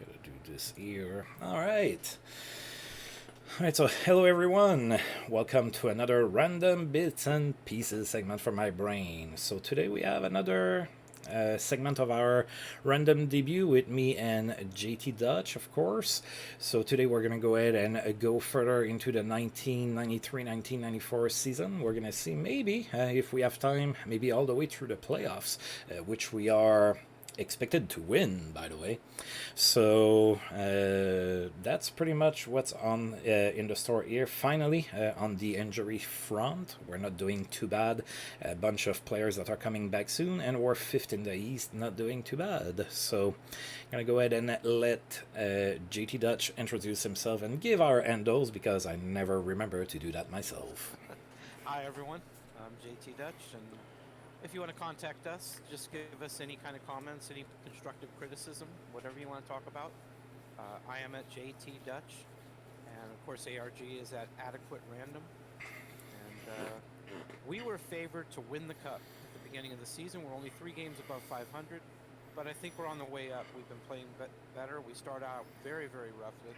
Gotta do this here. All right. All right, so hello everyone. Welcome to another random bits and pieces segment for my brain. So today we have another segment of our random debut with me and JTDutch, of course. So today we're gonna go ahead and go further into the 1993-1994 season. We're gonna see maybe, if we have time, maybe all the way through the playoffs, which we are expected to win, by the way. So that's pretty much what's on in the store here. Finally, on the injury front, we're not doing too bad. A bunch of players that are coming back soon, and we're fifth in the East, not doing too bad. So I'm gonna go ahead and let JTDutch introduce himself and give our handles because I never remember to do that myself. Hi, everyone. I'm JTDutch, and if you want to contact us, just give us any kind of comments, any constructive criticism, whatever you want to talk about. I am at JTDutch, and of course, ARG is at Adequate Random. And we were favored to win the cup at the beginning of the season. We're only 3 games above 500, but I think we're on the way up. We've been playing better. We start out very, very roughly,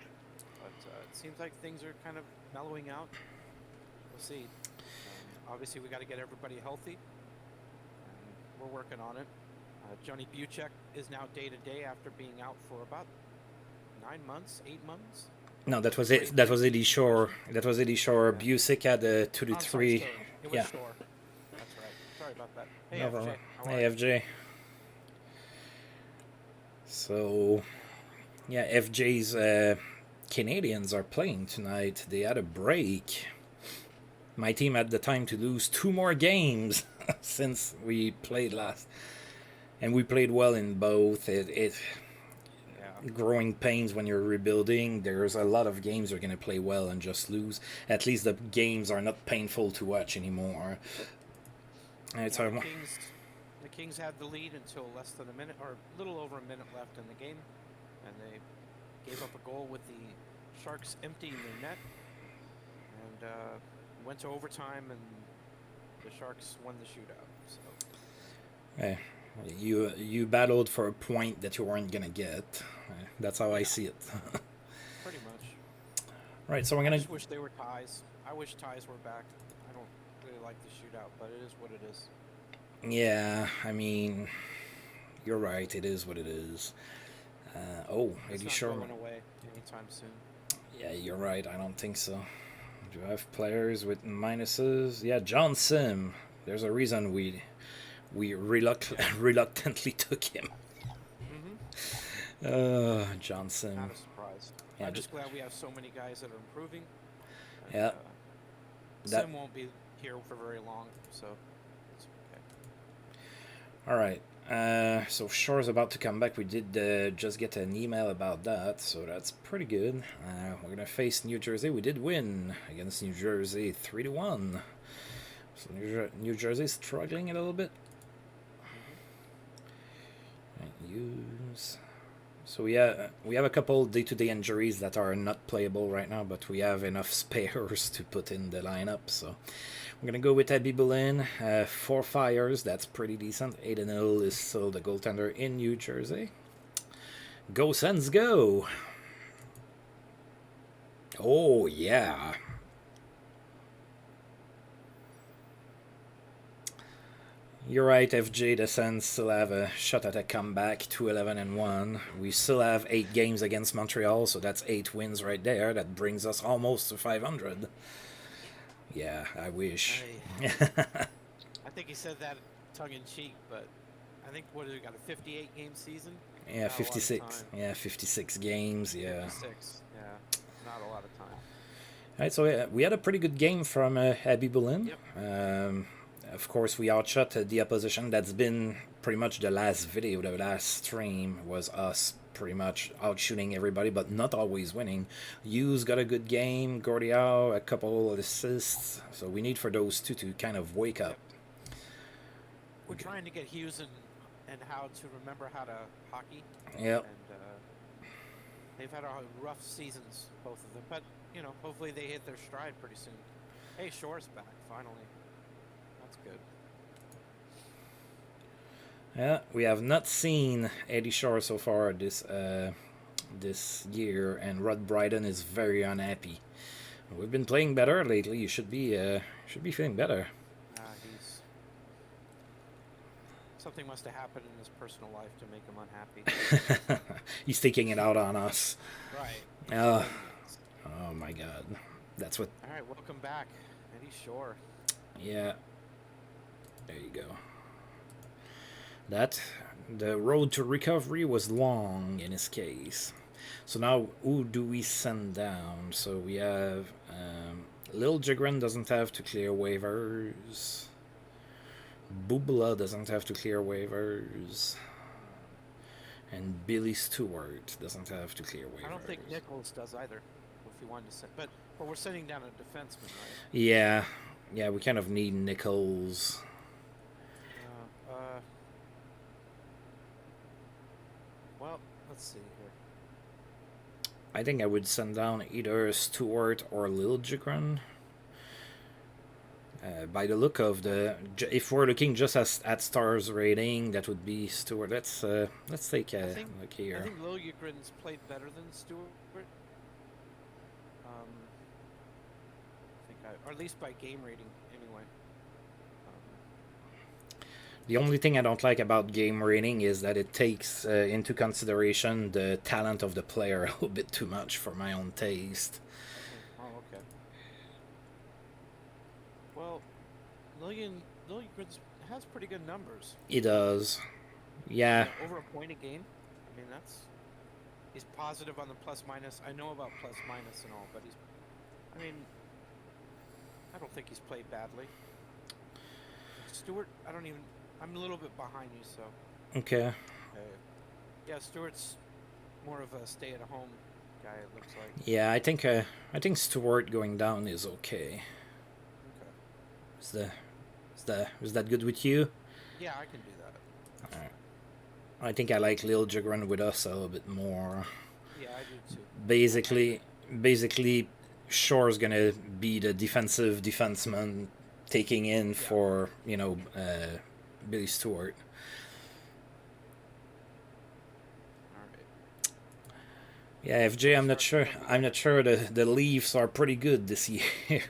but it seems like things are kind of mellowing out. We'll see. Obviously, we got to get everybody healthy, and we're working on it. Johnny Buchek is now day to day after being out for about 9 months, 8 months. No, that was it. That was Eddie Shore. That was Eddie Shore. Yeah. Busick had the 2 to I'm sorry, 3. Store. It was Yeah. Store. That's right. Sorry about that. Hey, No FJ. problem. How are Hey, you? FJ. So, yeah, FJ's Canadians are playing tonight. They had a break. My team had the time to lose 2 more games since we played last. And we played well in both. Yeah. Growing pains when you're rebuilding. There's a lot of games you're going to play well and just lose. At least the games are not painful to watch anymore. It's Yeah, our, the Kings had the lead until less than a minute, or a little over a minute left in the game, and they gave up a goal with the Sharks emptying their net, and went to overtime, and the Sharks won the shootout. So eh, you battled for a point that you weren't gonna get. That's how I yeah, see it. pretty much. Right, so we're I gonna. just wish they were ties. I wish ties were back. I don't really like the shootout, but it is what it is. Yeah, I mean, you're right. It is what it is. Oh, It's Eddie not Sherman. going away anytime soon. Yeah, you're right. I don't think so. Do I have players with minuses? Yeah, John Sim. There's a reason we Yeah. reluctantly took him. Mm-hmm. John Not Sim. a surprise. Yeah, I'm just glad we have so many guys that are improving, and yeah. That. Sim won't be here for very long, so it's okay. All right. So Shore's about to come back. We did just get an email about that, so that's pretty good. We're gonna face New Jersey. We did win against New Jersey 3-1. So New Jersey struggling a little bit. Mm-hmm. Right, use. So we have a couple day-to-day injuries that are not playable right now, but we have enough spares to put in the lineup. So we're gonna go with Abby Boleyn. 4 fires, that's pretty decent. Aiden Hill is still the goaltender in New Jersey. Go Sens, go! Oh yeah. You're right, FJ. The Sens still have a shot at a comeback, 2-11-1. We still have 8 games against Montreal, so that's 8 wins right there. That brings us almost to 500. Yeah, I wish. I think he said that tongue in cheek, but I think what we got a 58 game season. Yeah, Not a lot of 56. time. Yeah, 56 games. Yeah. 56. Yeah, not a lot of time. All right, so we had a pretty good game from Abby Boleyn. Yep. Of course, we outshot the opposition. That's been pretty much the last video, the last stream was us pretty much outshooting everybody, but not always winning. Hughes got a good game, Gordiau a couple of assists, so we need for those two to kind of wake up. Yep. We're trying to get Hughes and how to remember how to hockey. Yep. And they've had rough seasons, both of them. But hopefully they hit their stride pretty soon. Hey, Shore's back finally. That's good. Yeah, we have not seen Eddie Shore so far this year, and Rod Bryden is very unhappy. We've been playing better lately. You should be feeling better. He's something must have happened in his personal life to make him unhappy. He's taking it out on us. Right. Oh my God, that's what. All right, welcome back, Eddie Shore. Yeah. There you go. The road to recovery was long in his case. So now, who do we send down? So we have Lil Jigrin doesn't have to clear waivers. Bubla doesn't have to clear waivers. And Billy Stewart doesn't have to clear waivers. I don't think Nichols does either, if you wanted to send. But we're sending down a defenseman, right? Yeah. Yeah, we kind of need Nichols. Well, let's see here. I think I would send down either Stewart or Lil Jigrin. By the look of if we're looking just at stars rating, that would be Stewart. Let's take a look here. I think Lil Jigrin's played better than Stewart. Or at least by game rating, anyway. The only thing I don't like about game rating is that it takes into consideration the talent of the player a little bit too much for my own taste. Oh, okay. Well, Lil Jigrin has pretty good numbers. He does. Yeah. Over a point a game. I mean, he's positive on the plus minus. I know about plus minus and all, but I don't think he's played badly. Stewart, I'm a little bit behind you, so. Okay. Yeah, Stewart's more of a stay-at-home guy, it looks like. Yeah, I think Stewart going down is okay. Okay. Is that good with you? Yeah, I can do that. All right. I think I like Lil Jigrin with us a little bit more. Yeah, I do too. Basically, Shore's gonna be the defensive defenseman taking in for Billy Stewart. All right. Yeah, FJ, I'm not sure the Leafs are pretty good this year.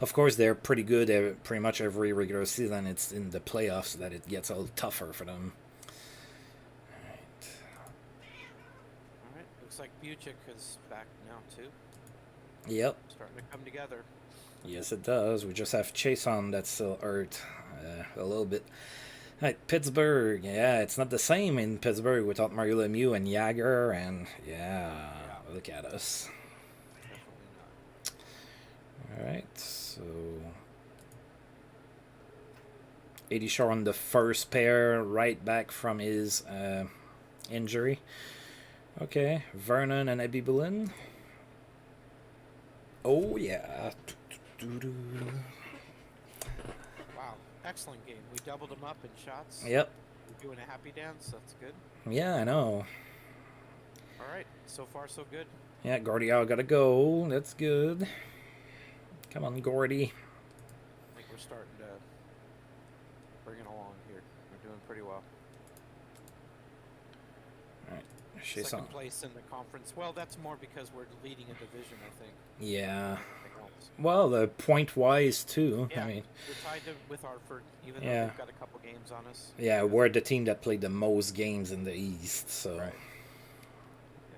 Of course, they're pretty good pretty much every regular season. It's in the playoffs that it gets a little tougher for them. All right. Looks like Buchik is back now too. Yep. Starting to come together. Yes, it does. We just have Chase on that's still hurt a little bit. All right, Pittsburgh. Yeah, it's not the same in Pittsburgh without Mario Lemieux and Jagger, and look at us. Definitely not. All right, so 80 Shore on the first pair, right back from his injury. Okay, Vernon and Abby Boulin. Oh, yeah. Wow, excellent game. We doubled them up in shots. Yep. We're doing a happy dance. That's good. Yeah, I know. All right, so far so good. Yeah, Gordie-Howe got a goal. That's good. Come on, Gordy. I think we're starting to bring it along here. We're doing pretty well. All right. Second place in the conference. Well, that's more because we're leading a division, I think. Yeah. Well, point-wise, too. Yeah, I mean, we're tied with Hartford, even though we've got a couple games on us. Yeah, we're the team that played the most games in the East, so right.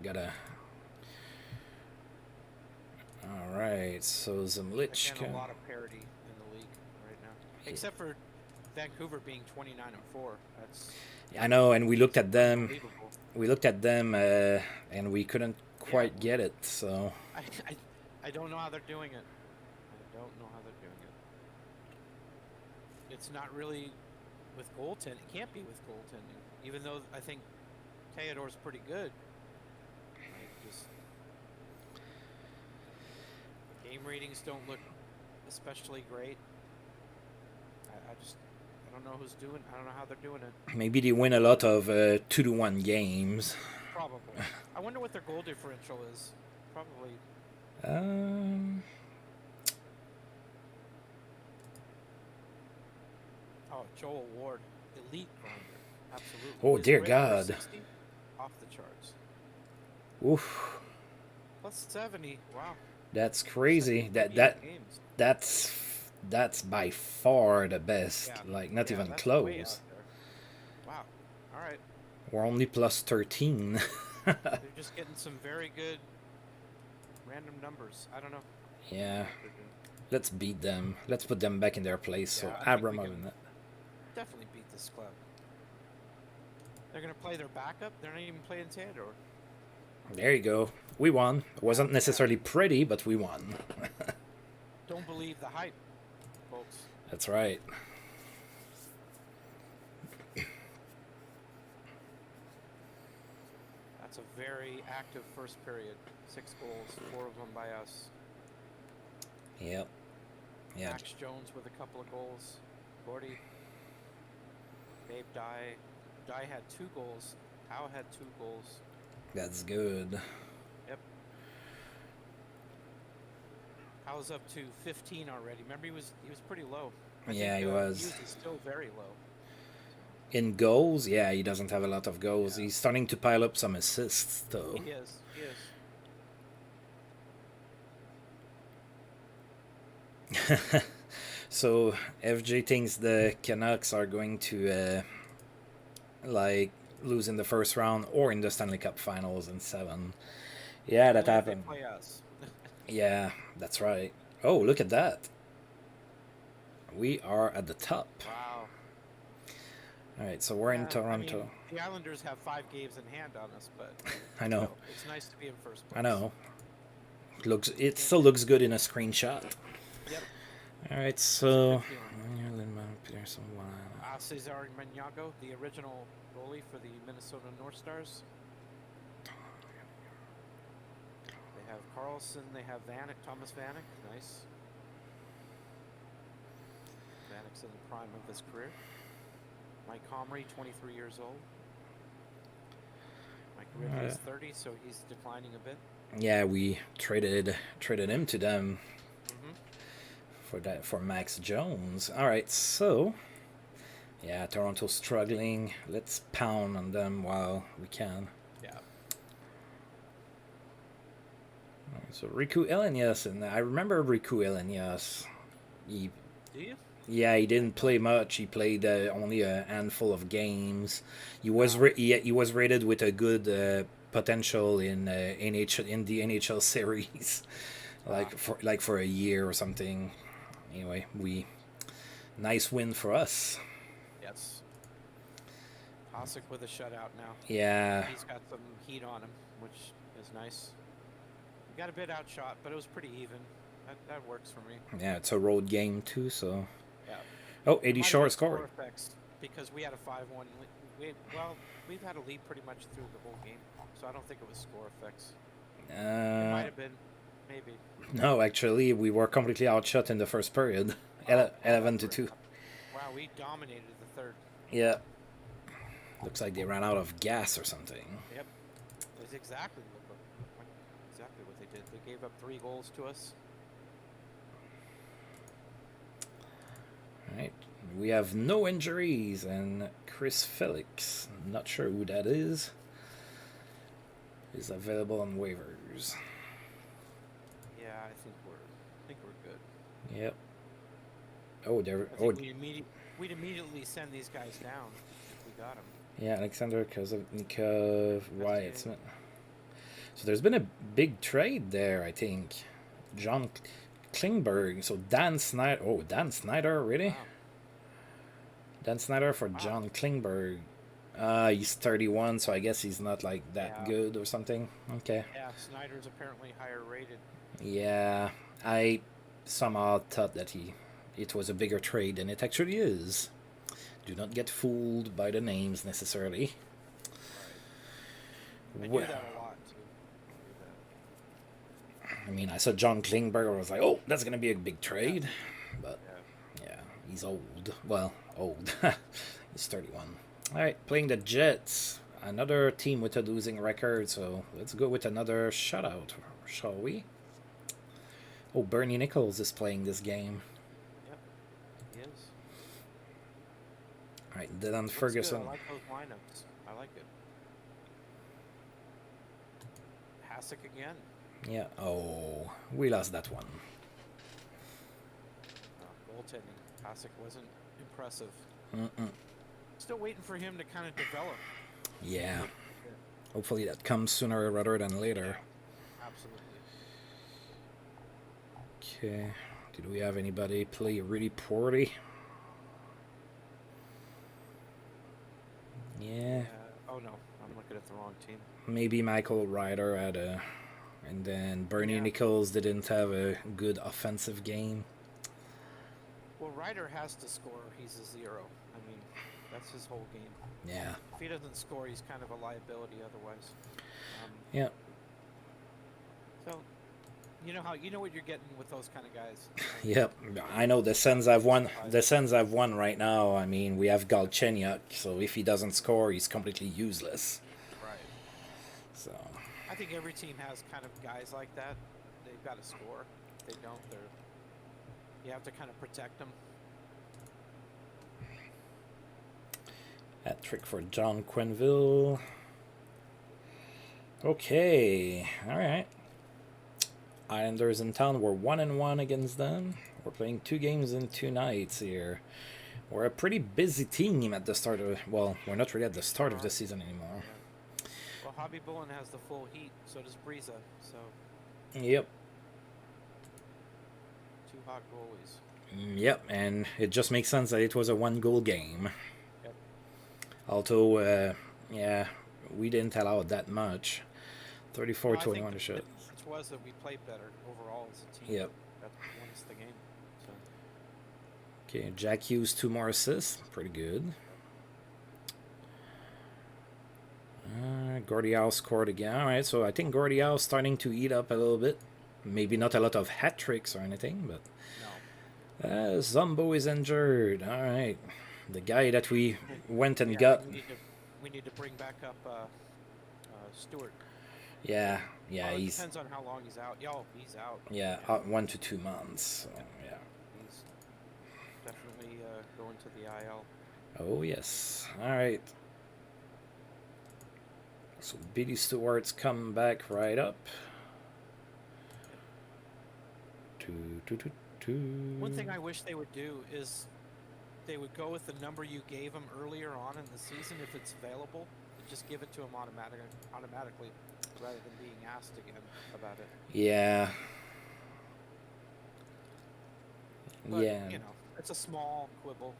Gotta. All right, so Zemlich. Again, a lot of parity in the league right now, except for Vancouver being 29-4. That's. I know, and we looked at them. Unbelievable. We looked at them, and we couldn't quite get it. So. I don't know how they're doing it. It's not really with goaltending. It can't be with goaltending, even though I think Theodore's pretty good. Game ratings don't look especially great. I don't know I don't know how they're doing it. Maybe they win a lot of 2-1 games. Probably. I wonder what their goal differential is. Probably. Oh, Joel Ward, elite grinder. Absolutely. Oh, His dear rate God. 60, off the charts. Oof, Plus 70. Wow. that's Looks like crazy. 38 games. That's by far the best. Yeah. Like not Yeah, even that's way out close. there. Wow. All right. We're only plus 13. They're just getting some very good random numbers. I don't know. I don't Yeah, know what they're doing. let's beat them. Let's put them back in their place. So Yeah, I think we Abramov can in that. definitely beat this club. They're going to play their backup. They're not even playing Theodore. There you go. We won. It wasn't necessarily pretty, but we won. Don't believe the hype, folks. That's right. That's a very active first period. 6 goals, 4 of them by us. Yep. Yeah. Max Jones with a couple of goals. Gordy. Babe Dye. Dye had 2 goals. Howe had 2 goals. That's good. Yep. Howe's up to 15 already. Remember, he was pretty low. Yeah, he was. Hughes is still very low. In goals, yeah, he doesn't have a lot of goals. Yeah. He's starting to pile up some assists, though. He is. He is. So FJ thinks the Canucks are going to like lose in the first round or in the Stanley Cup Finals in 7. Yeah, that Only if they happened. play us. Yeah, that's right. Oh, look at that. We are at the top. Wow. All right, so we're in I Toronto. mean, the Islanders have 5 games in hand on us, but I know. still, it's nice to be in first place. I know. It still looks good in a screenshot. Yep. All right, so Cesar Maniago, the original goalie for the Minnesota North Stars. They have Carlson. They have Vanek, Thomas Vanek. Nice. Vanek's in the prime of his career. Mike Comrie, 23 years old. Mike Ridley's 30, so he's declining a bit. Yeah, we traded him to them Mm-hmm. for Max Jones. All right, so yeah, Toronto's struggling. Let's pound on them while we can. Yeah. All right, so Riku Elenius, and I remember Riku Elenius. He Do you? Yeah, he didn't play much. He played only a handful of games. He was he was rated with a good potential in in the NHL series, like for a year or something. Anyway, nice win for us. Yes. Hasek with a shutout now. Yeah. He's got some heat on him, which is nice. We got a bit outshot, but it was pretty even. That works for me. Yeah, it's a road game too, so. Yeah. Oh, 80 Shore scored. Effects because we had a 5-1. We've had a lead pretty much through the whole game, so I don't think it was score effects. It might have been, maybe. No, actually, we were completely outshot in the first period, 11-2. Wow, we dominated the third. Yeah. Looks like they ran out of gas or something. Yep, that's exactly what they did. They gave up 3 goals to us. All right. We have no injuries, and Chris Felix, not sure who that is available on waivers. Yeah, I think we're good. Yep. Oh, there. I think we'd immediately send these guys down if we got them. Yeah, Alexander Kozovnikov, Wyatt Smith. So there's been a big trade there, I think. John Klingberg. So Dan Snyder. Oh, Dan Snyder, really? Wow. Dan Snyder for John Klingberg. He's 31, so I guess he's not like that good or something. Okay. Yeah, Snyder's apparently higher rated. Yeah, I somehow thought that it was a bigger trade than it actually is. Do not get fooled by the names necessarily. Right. I do that a lot too. I mean, I saw John Klingberg, I was like, oh, that's gonna be a big trade, but yeah, he's old. Well, old. He's 31. All right, playing the Jets, another team with a losing record. So let's go with another shutout, shall we? Oh, Bernie Nichols is playing this game. Yep, he is. All right, Dylan Ferguson. Good. I like those lineups. I like it. Hasek again. Yeah. Oh, we lost that one. Goaltending. Hasek wasn't impressive. Mm-mm. Still waiting for him to kind of develop. Yeah. Hopefully that comes sooner rather than later. Yeah, absolutely. Okay. Did we have anybody play really poorly? Yeah. Oh no, I'm looking at the wrong team. Maybe Michael Ryder had a, and then Bernie Nichols didn't have a good offensive game. Well, Ryder has to score. He's a 0. I mean, that's his whole game. Yeah. If he doesn't score, he's kind of a liability otherwise. Yeah. So, you know what you're getting with those kind of guys. Yep. I know the Sens have won. The Sens have won right now. I mean, we have Galchenyuk, so if he doesn't score, he's completely useless. Right. So. I think every team has kind of guys like that. They've got to score. If they don't, you have to kind of protect them. Hat trick for John Quenneville. Okay, all right. Islanders in town. We're 1-1 against them. We're playing 2 games in 2 nights here. We're a pretty busy team at the start of. Well, we're not really at the start of the season anymore. Yeah. Well, Hobby Bullen has the full heat. So does Breeza. So. Yep. 2 hot goalies. Yep, and it just makes sense that it was a 1-goal game. Yep. Although, yeah, we didn't allow that much. 34-21 to shot. The difference was that we played better overall as a team. Yep. That won us the game. So. Okay, Jack Hughes 2 more assists. Pretty good. Gordie Howe scored again. All right, so I think Gordie Howe starting to eat up a little bit. Maybe not a lot of hat tricks or anything, but... No. Zombo is injured. All right. The guy that we went and got... We need to bring back up Stewart. Yeah, yeah, it depends on how long he's out. He's out. Yeah, 1 to 2 months. So, yeah. He's definitely going to the IL. Oh, yes. All right. So Billy Stewart's come back right up. One thing I wish they would do is they would go with the number you gave them earlier on in the season if it's available. Just give it to them automatically rather than being asked again about it. Yeah. But, yeah. It's a small quibble.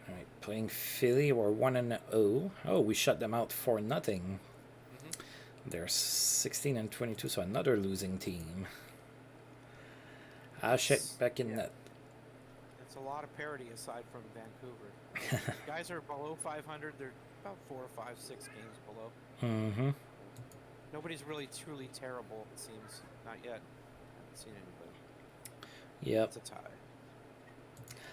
All right, playing Philly, we're 1-0. Oh, we shut them out for nothing. They're 16-22, so another losing team. Ashek back in net. It's a lot of parity aside from Vancouver. Guys are below 500. They're about 4 or 5, 6 games below. Mm-hmm. Nobody's really truly terrible, it seems. Not yet. I haven't seen anybody. Yep. It's a tie.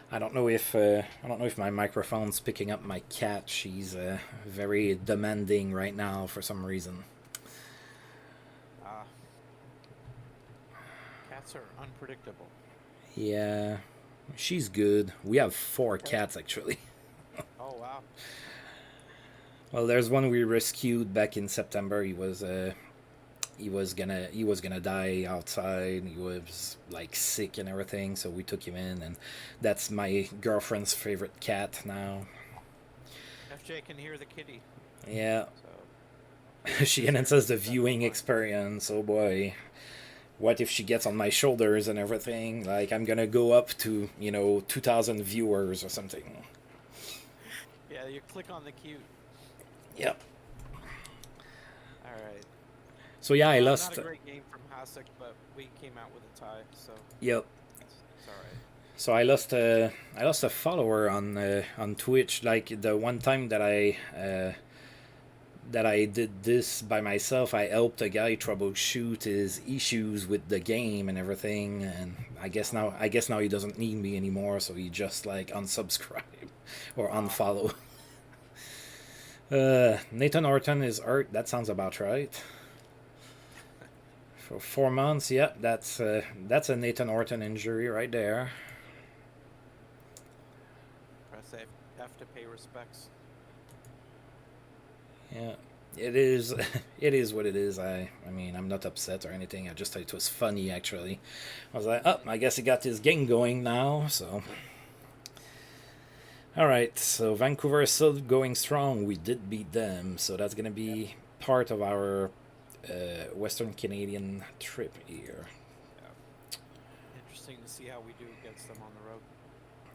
I don't know if my microphone's picking up my cat. She's very demanding right now for some reason. Cats are unpredictable. Yeah, she's good. We have 4 cats actually. Oh wow. Well, there's one we rescued back in September. He was gonna die outside. He was like sick and everything, so we took him in, and that's my girlfriend's favorite cat now. FJ can hear the kitty. Yeah. So. She enhances the viewing experience. Oh boy. What if she gets on my shoulders and everything? Like, I'm gonna go up to, 2,000 viewers or something. Yeah, you click on the cute. Yep. All right. So yeah, I lost. Not a great game from Hasek, but we came out with a tie, so. Yep. It's all right. So I lost a follower on Twitch. Like the one time that I did this by myself, I helped a guy troubleshoot his issues with the game and everything. And I guess now he doesn't need me anymore, so he just like unsubscribe or unfollow. Nathan Horton is hurt. That sounds about right. For 4 months, yeah, that's a Nathan Horton injury right there. Press F to pay respects. Yeah. It is, it is what it is. I mean, I'm not upset or anything. I just thought it was funny. Actually, I was like, oh, I guess he got his game going now. So, all right. So Vancouver is still going strong. We did beat them, so that's gonna Yep. be part of our Western Canadian trip here. Yep. Interesting to see how we do against them on the road.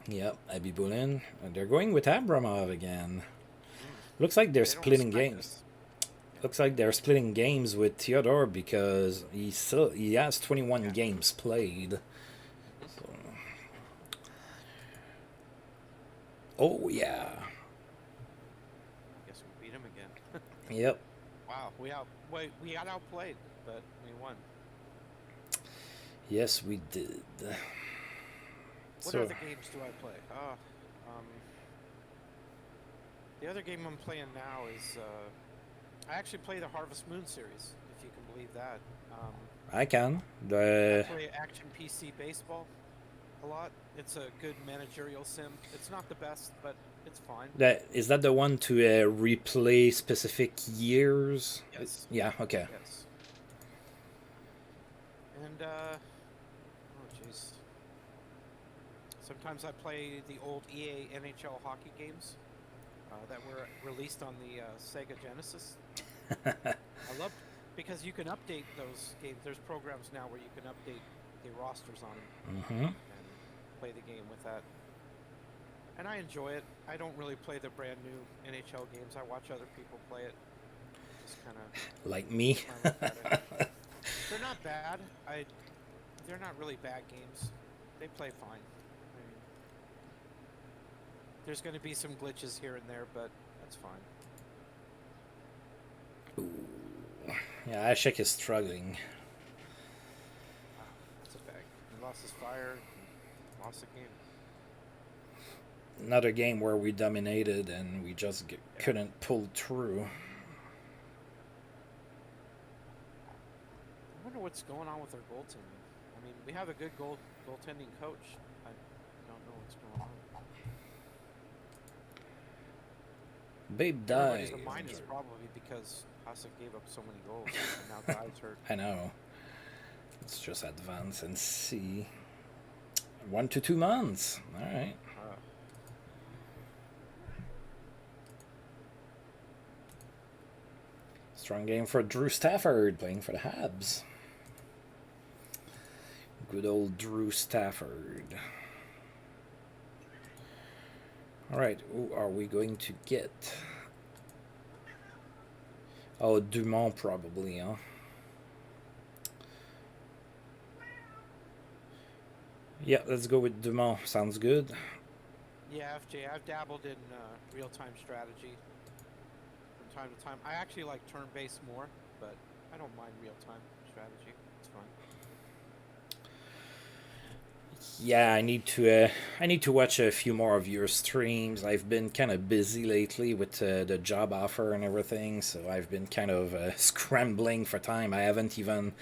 Yep, Abibulin. They're going with Abramov again. Mm. Looks like they're They don't splitting respect games. us. Yeah. Looks like they're splitting games with Theodore because he has 21 Yeah. games played. Hmm. So, oh yeah, Guess we beat them again. yep, Wow. We got outplayed, but we won. yes we did. What So other games do I play? The other game I'm playing now is I actually play the Harvest Moon series, if you can believe that. I can. I play Action PC Baseball a lot. It's a good managerial sim. It's not the best, but it's fine. Is that the one to replay specific years? Yes. Yeah. Okay. Yes. And oh jeez. Sometimes I play the old EA NHL hockey games that were released on the Sega Genesis. I love because you can update those games. There's programs now where you can update the rosters on them Mm-hmm. and play the game with that. And I enjoy it. I don't really play the brand new NHL games. I watch other people play it. Just kind of Like me. look at it. They're not bad. They're not really bad games. They play fine. I mean, there's going to be some glitches here and there, but that's fine. Ooh. Yeah, Ashik is struggling. Wow, that's a bag. He lost his fire. And lost the game. Another game where we dominated and we just couldn't pull through. I wonder what's going on with our goaltending. I mean, we have a good goaltending coach. I don't know what's going on. Babe Everybody's died. mind is probably because Hasek gave up so many goals, and now Guy's hurt. I know. Let's just advance and see. 1 to 2 months. All right. Strong game for Drew Stafford playing for the Habs. Good old Drew Stafford. All right, who are we going to get? Oh, Dumont probably, huh? Yeah, let's go with Dumont. Sounds good. Yeah, FJ, I've dabbled in real-time strategy from time to time. I actually like turn-based more, but I don't mind real-time strategy. It's fun. Yeah, I need to watch a few more of your streams. I've been kind of busy lately with the job offer and everything, so I've been kind of scrambling for time. I haven't even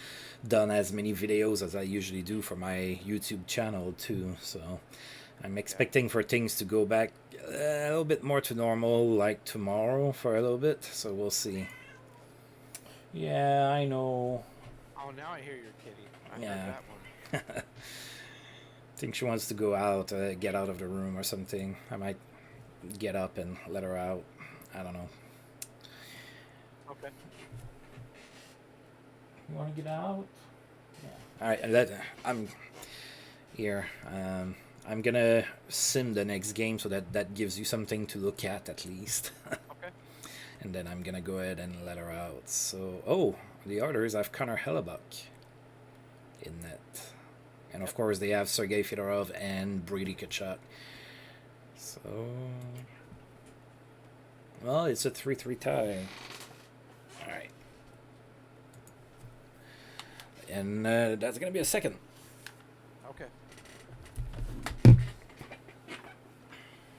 done as many videos as I usually do for my YouTube channel too. So I'm expecting for things to go back a little bit more to normal, like tomorrow for a little bit. So we'll see. Yeah, I know. Oh, now I hear your kitty. I heard Yeah. that one. I think she wants to go out, get out of the room or something. I might get up and let her out. I don't know. Okay. You want to get out? Yeah. All right. I'm here. I'm gonna sim the next game so that gives you something to look at least. Okay. And then I'm gonna go ahead and let her out. So, the others have Connor Hellebuck in net. And of course, they have Sergei Fedorov and Brady Tkachuk. So, well, it's a 3-3 tie. All right. And that's going to be a second. Okay.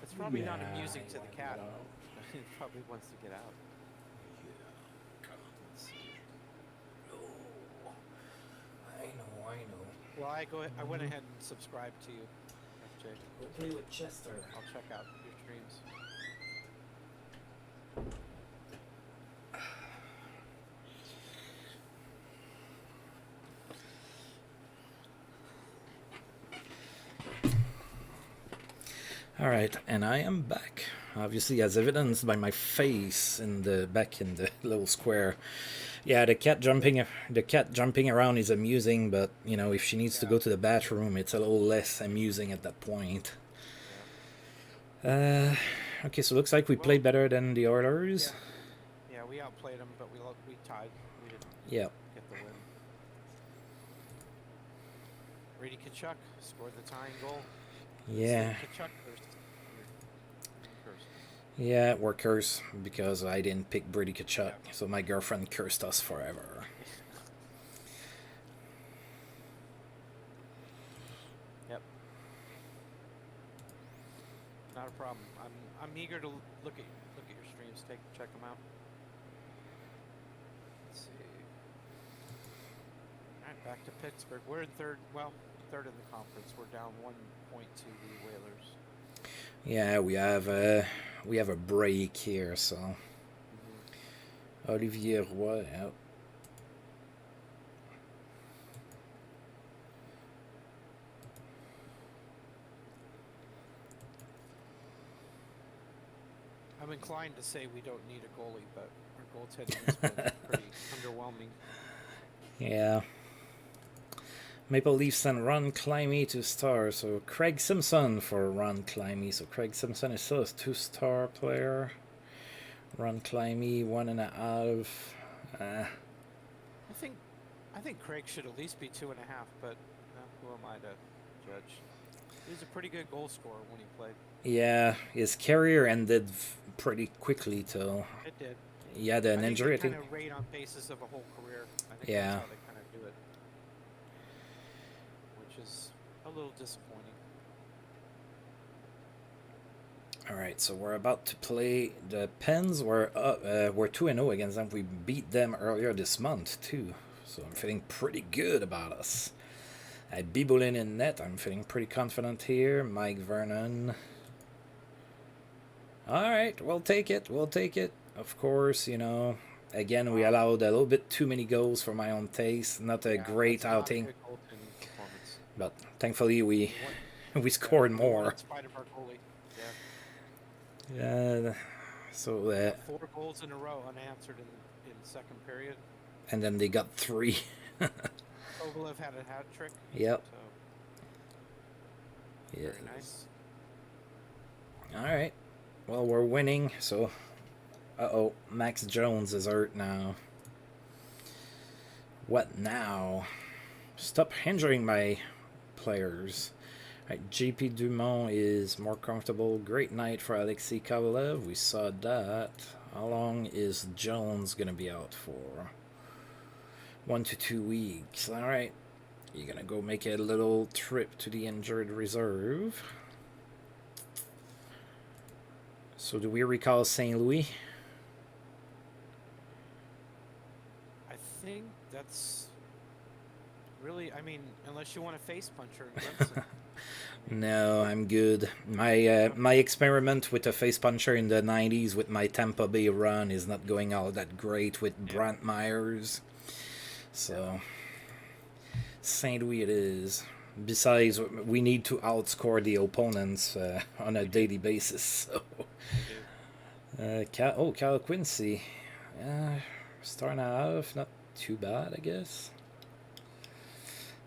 It's probably not amusing to the cat. It probably wants to get out. Let's see. I know. Well, I went ahead and subscribed to you, FJ. Go play with Chester. I'll check out your streams. All right, and I am back. Obviously, as evidenced by my face in the back in the little square. Yeah, the cat jumping around is amusing, but you know, if she needs to go to the bathroom, it's a little less amusing at that point. Okay, so looks like we played better than the Oilers. Yeah, we outplayed them, but we tied. We didn't Yeah. get the win. Brady Tkachuk scored the tying goal. Yeah. Tkachuk cursed. Yeah, we're cursed because I didn't pick Brady Tkachuk, so my girlfriend cursed us forever. Yep. Not a problem. I'm eager to look at your streams. Check them out. Let's see. All right, back to Pittsburgh. We're in third in the conference. We're down 1 point to the Whalers. Yeah, we have a break here, so Olivier Roy out. I'm inclined to say we don't need a goalie, but our goaltending has been pretty underwhelming. Yeah. Maple Leafs sent Ron Climie to star, so Craig Simpson for Ron Climie. So Craig Simpson is still a 2-star player. Ron Climie 1.5. I think Craig should at least be 2.5, but who am I to judge? He was a pretty good goal scorer when he played. Yeah, his career ended pretty quickly too. It did. He had an injury, I think. Kind of rate on basis of a whole career. I think yeah. That's how they kind of do it, which is a little disappointing. All right, so we're about to play the Pens. We're 2-0 against them. We beat them earlier this month too, so I'm feeling pretty good about us. I had Bibulin in net. I'm feeling pretty confident here. Mike Vernon. All right, we'll take it. We'll take it. Of course, you know. Again, we allowed a little bit too many goals for my own taste. Not a great outing, but thankfully we scored more. In spite of our goalie. Yeah. So 4 goals in a row unanswered in the second period. And then they got 3. Kovalev had a hat trick. Yep. So, yeah. Very nice. All right. Well, we're winning, so... Uh-oh, Max Jones is hurt now. What now? Stop hindering my players. Right, JP Dumont is more comfortable. Great night for Alexei Kovalev. We saw that. How long is Jones going to be out for? 1 to 2 weeks. All right. You're going to go make a little trip to the injured reserve. So do we recall St. Louis? I think that's really, I mean, unless you want a face puncher in Clemson. No, I'm good. My experiment with a face puncher in the 90s with my Tampa Bay run is not going all that great with Brant Myers. So, St. Louis it is. Besides, we need to outscore the opponents on a daily basis. So, Kyle Quincy, starting off, not too bad, I guess.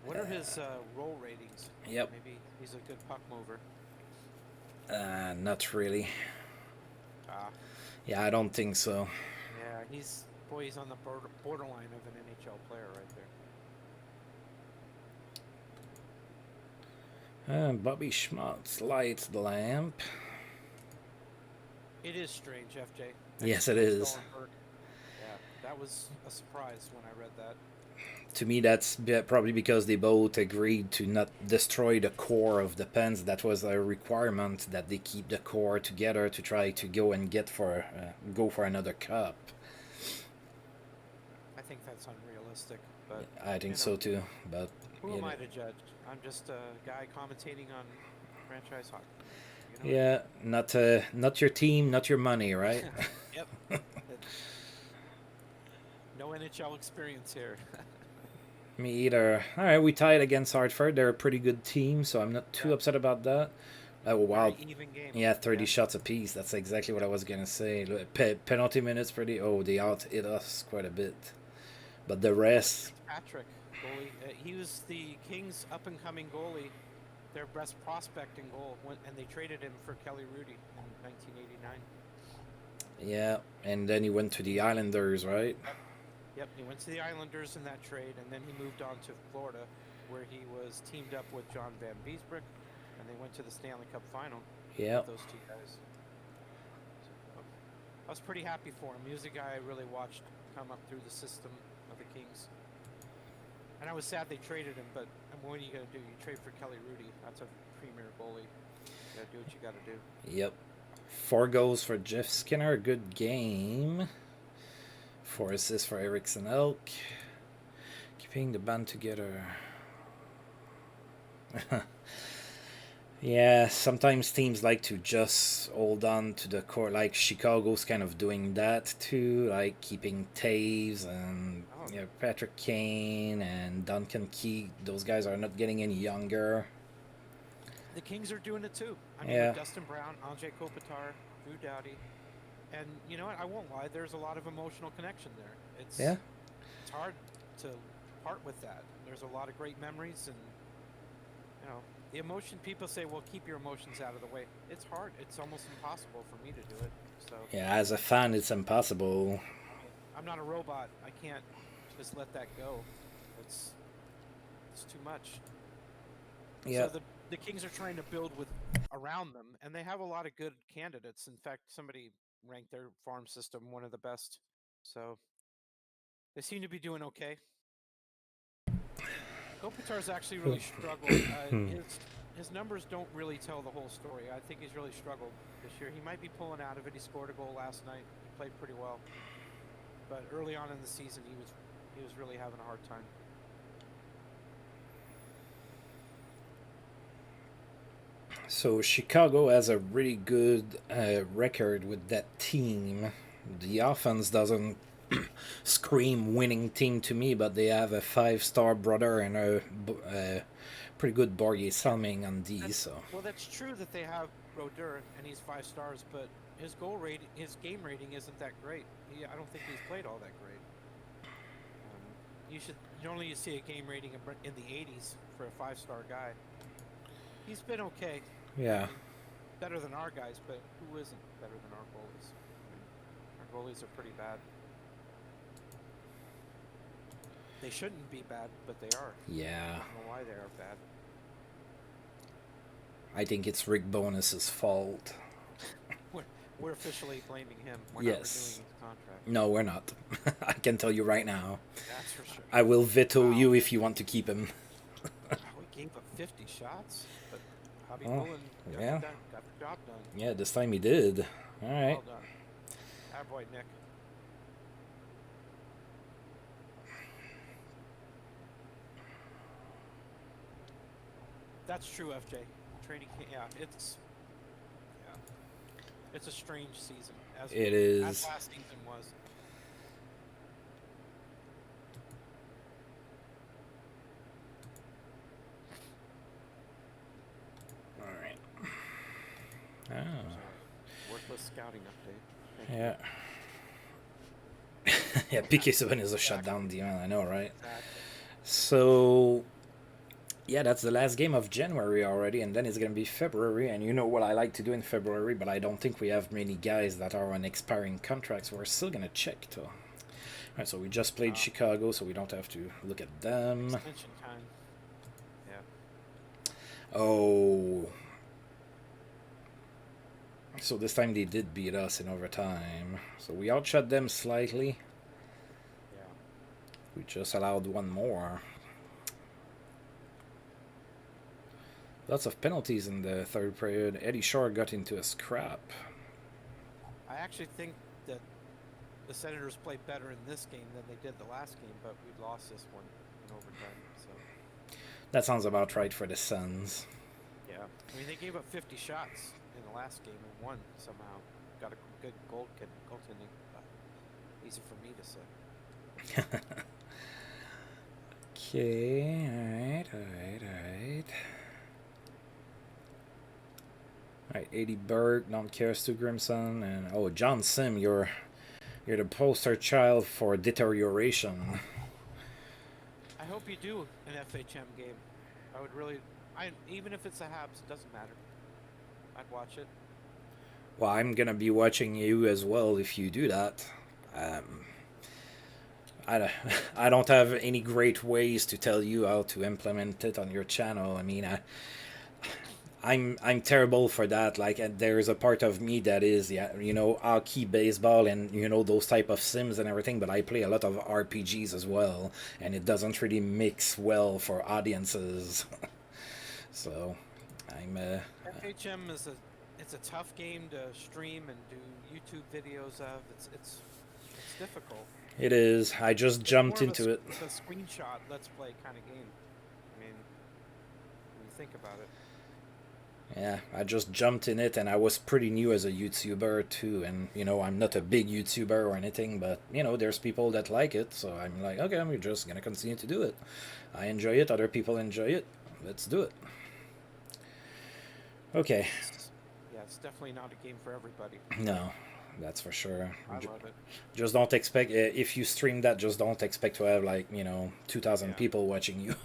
What are his roll ratings? Yep. Maybe he's a good puck mover. Not really. Yeah, I don't think so. Yeah, he's on the borderline of an NHL player right there. Bobby Schmutz lights the lamp. It is strange, FJ. Yes, it is. Yeah, that was a surprise when I read that. To me, that's probably because they both agreed to not destroy the core of the Pens. That was a requirement that they keep the core together to try to go and go for another cup. I think that's unrealistic, but I think so too. But who am I to judge? I'm just a guy commentating on franchise hockey. You know? Yeah, not your team, not your money, right? Yep. No NHL experience here. Me either. All right, we tied against Hartford. They're a pretty good team, so I'm not too upset about that. Oh wow. Very even game. Yeah, 30 shots apiece. That's exactly what I was gonna say. Penalty minutes pretty. Oh, they out hit us quite a bit, but the rest. Patrick, goalie. He was the Kings' up-and-coming goalie, their best prospect in goal, and they traded him for Kelly Rudy in 1989. Yeah, and then he went to the Islanders, right? Yep, he went to the Islanders in that trade, and then he moved on to Florida, where he was teamed up with John Van Beesbrook, and they went to the Stanley Cup final. Yeah. Those two guys. So, I was pretty happy for him. He was a guy I really watched come up through the system of the Kings. And I was sad they traded him, but what are you going to do? You trade for Kelly Rudy. That's a premier goalie. You got to do what you got to do. Yep. 4 goals for Jeff Skinner. Good game. 4 assists for Eriksson Elk. Keeping the band together. Yeah, sometimes teams like to just hold on to the core. Like Chicago's kind of doing that too, like keeping Taves and Patrick Kane and Duncan Keith. Those guys are not getting any younger. The Kings are doing it too. I mean, with Dustin Brown, Andrei Kopitar, Drew Doughty, and you know what? I won't lie. There's a lot of emotional connection there. It's hard to part with that. There's a lot of great memories, and you know, the emotion. People say, "Well, keep your emotions out of the way." It's hard. It's almost impossible for me to do it. So yeah, as a fan, it's impossible. I'm not a robot. I can't just let that go. It's too much. Yeah. So the Kings are trying to build around them, and they have a lot of good candidates. In fact, somebody ranked their farm system one of the best. So they seem to be doing okay. Kopitar's actually really struggled. His numbers don't really tell the whole story. I think he's really struggled this year. He might be pulling out of it. He scored a goal last night. He played pretty well, but early on in the season, he was really having a hard time. So Chicago has a really good record with that team. The offense doesn't scream winning team to me, but they have a 5-star brother and a pretty good Borje Salming on D. So well, that's true that they have Brodeur and he's 5 stars, but his game rating isn't that great. I don't think he's played all that great. Normally you see a game rating in the 80s for a 5-star guy. He's been okay. Yeah. I mean, better than our guys, but who isn't better than our goalies? I mean, our goalies are pretty bad. They shouldn't be bad, but they are. Yeah. I don't know why they are bad. I think it's Rick Bonus's fault. We're officially blaming him. We're not renewing his contract. No, we're not. I can tell you right now. That's for sure. I will veto you if you want to keep him. We gave up 50 shots, but Bobby Bullen got the job done. Yeah, this time he did. All right. Well done. Attaboy, Nick. That's true, FJ. Training camp, it's a strange season. As last season was. All right. Oh. Worthless scouting update. Yeah. Yeah, PK7 is a shutdown deal, I know, right? Exactly. So, yeah, that's the last game of January already, and then it's going to be February, and you know what I like to do in February, but I don't think we have many guys that are on expiring contracts. We're still going to check, though. All right, so we just played Chicago, so we don't have to look at them. Extension time. Yeah. Oh. So this time they did beat us in overtime. So we outshot them slightly. Yeah. We just allowed one more. Lots of penalties in the third period. Eddie Shore got into a scrap. I actually think that the Senators played better in this game than they did the last game, but we lost this one in overtime. So that sounds about right for the Suns. Yeah, I mean they gave up 50 shots in the last game and won somehow. Got a good goaltending. Easy for me to say. Okay, all right. Right, 80 Berg, don't care, Stu Grimson, and oh, John Sim, you're the poster child for deterioration. I hope you do an FHM game. I would really. Even if it's a Habs, it doesn't matter. I'd watch it. Well, I'm gonna be watching you as well if you do that. Um, I, I don't have any great ways to tell you how to implement it on your channel. I mean, I'm terrible for that. Like, there's a part of me that is, yeah, hockey, baseball, and those type of sims and everything. But I play a lot of RPGs as well, and it doesn't really mix well for audiences. So, I'm. FHM is it's a tough game to stream and do YouTube videos of. It's difficult. It is. I just It's jumped more of into it. it's a screenshot let's play kind of game. I mean, when you think about it. Yeah, I just jumped in it, and I was pretty new as a YouTuber too. And I'm not a big YouTuber or anything, but there's people that like it, so I'm like, okay, I'm just gonna continue to do it. I enjoy it. Other people enjoy it. Let's do it. Okay. Yeah, it's definitely not a game for everybody. No, that's for sure. I love it. Just don't expect if you stream that. Just don't expect to have 2,000 people watching you.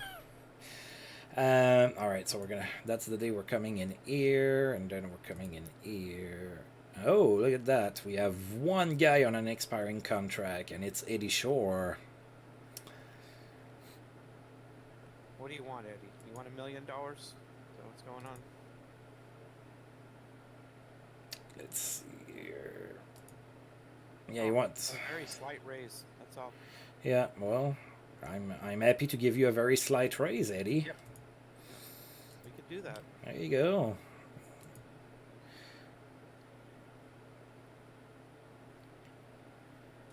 All right, so that's the day we're coming in here, and then we're coming in here. Oh, look at that. We have one guy on an expiring contract, and it's Eddie Shore. What do you want, Eddie? You want $1 million? Is that what's going on? Let's see here. Yeah, you want a very slight raise. That's all. Yeah, well, I'm happy to give you a very slight raise, Eddie. Yep. We could do that. There you go.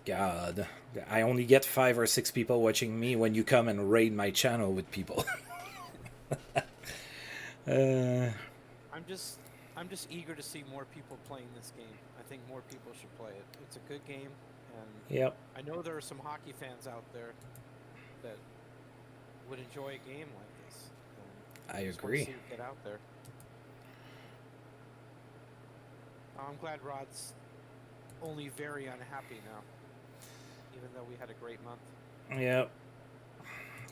God, I only get 5 or 6 people watching me when you come and raid my channel with people. I'm just eager to see more people playing this game. I think more people should play it. It's a good game, and yep. I know there are some hockey fans out there that would enjoy a game like this. I agree. See it get out there. I'm glad Rod's only very unhappy now, even though we had a great month. Yep.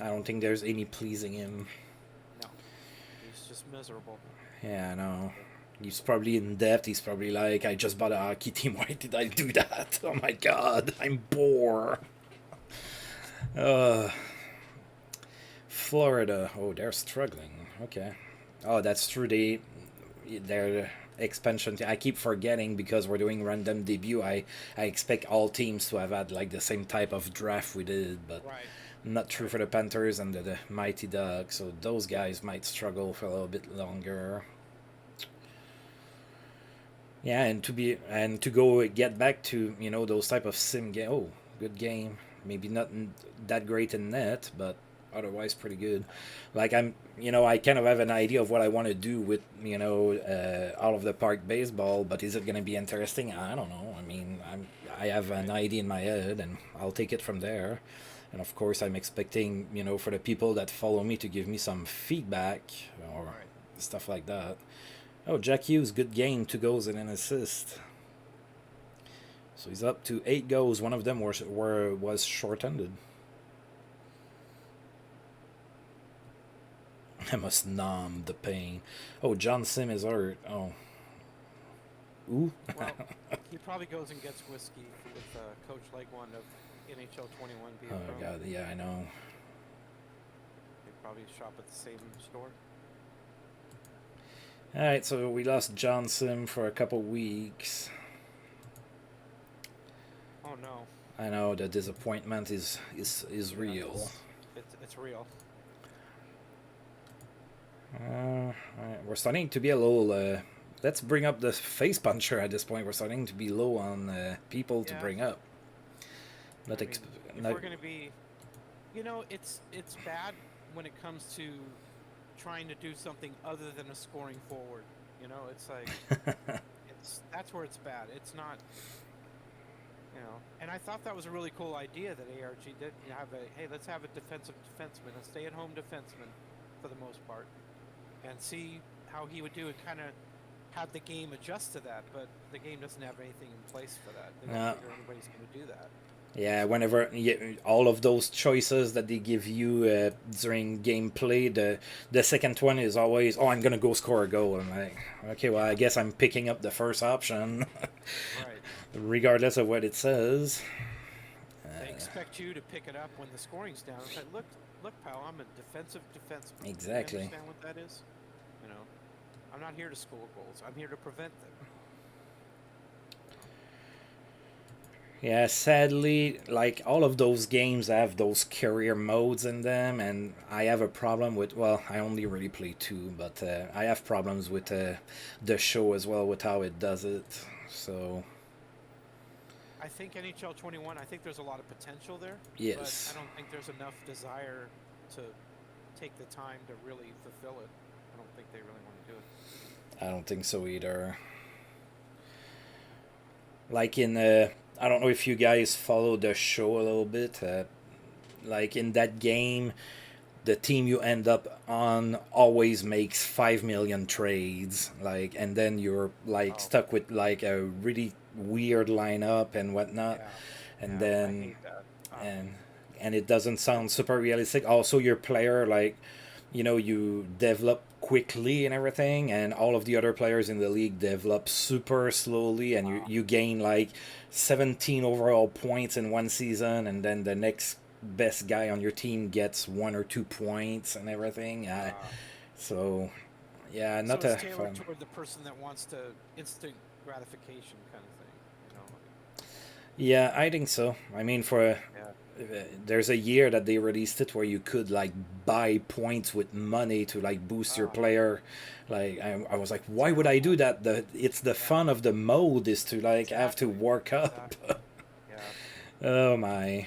I don't think there's any pleasing him. No, he's just miserable. Yeah, I know. He's probably in debt. He's probably like, I just bought a hockey team. Why did I do that? Oh my god, I'm bored. Florida. Oh, they're struggling. Okay. Oh, that's true. Their expansion. I keep forgetting because we're doing random debut. I expect all teams to have had like the same type of draft we did, but not true for the Panthers and the Mighty Ducks. So those guys might struggle for a little bit longer. Yeah, and to go get back to those type of sim game. Oh, good game. Maybe not that great in net, but otherwise pretty good. Like I kind of have an idea of what I want to do with all of the park baseball, but is it going to be interesting? I don't know. I mean, I have an idea in my head, and I'll take it from there. And of course, I'm expecting for the people that follow me to give me some feedback or stuff like that. Oh, Jack Hughes, good game, 2 goals and an assist. So he's up to 8 goals. One of them was short-handed. I must numb the pain. Oh, John Sim is hurt. Oh. Ooh. Well, he probably goes and gets whiskey with Coach Leg One of NHL 21 being Oh, God, yeah, I know. They probably shop at the same store. Alright, so we lost John Sim for a couple weeks. Oh no. I know the disappointment is real. It's real. We're starting to be a little. Let's bring up the face puncher at this point. We're starting to be low on people to bring up. If we're gonna be, it's bad when it comes to trying to do something other than a scoring forward. It's like that's where it's bad. It's not. And I thought that was a really cool idea that ARG did. Let's have a defensive defenseman, a stay-at-home defenseman, for the most part, and see how he would do, and kind of had the game adjust to that, but the game doesn't have anything in place for that. They don't No. figure anybody's going to do that. Yeah, whenever all of those choices that they give you during gameplay, the second one is always, oh, I'm gonna go score a goal. I'm like, okay, well, I guess I'm picking up the first option, Right. regardless of what it says. They expect you to pick it up when the scoring's down. It's like, look, pal, I'm a defensive defenseman. Exactly. You understand what that is? You know, I'm not here to score goals. I'm here to prevent them. Yeah, sadly, like all of those games have those career modes in them, and I have a problem with. Well, I only really play two, but I have problems with the show as well with how it does it. So I think NHL 21. I think there's a lot of potential there. yes, But I don't think there's enough desire to take the time to really fulfill it. I don't think they really want to do it. I don't think so either. Like in I don't know if you guys follow the show a little bit. Like in that game, the team you end up on always makes 5 million trades. Like, and then you're like stuck with like a really weird lineup and whatnot. Yeah. And Yeah, I then hate that. and it doesn't sound super realistic. Also, your player like you develop quickly and everything, and all of the other players in the league develop super slowly, and you gain like 17 overall points in one season, and then the next best guy on your team gets 1 or 2 points and everything. So yeah, not so a it's tailored fun. toward the person that wants to instant gratification kind of thing. You know. Yeah, I think so. I mean, for Yeah. there's a year that they released it where you could like buy points with money to like boost your player. Like I was like, why would I do that? It's the fun of the mode is to like have to work up. Yeah. Oh my!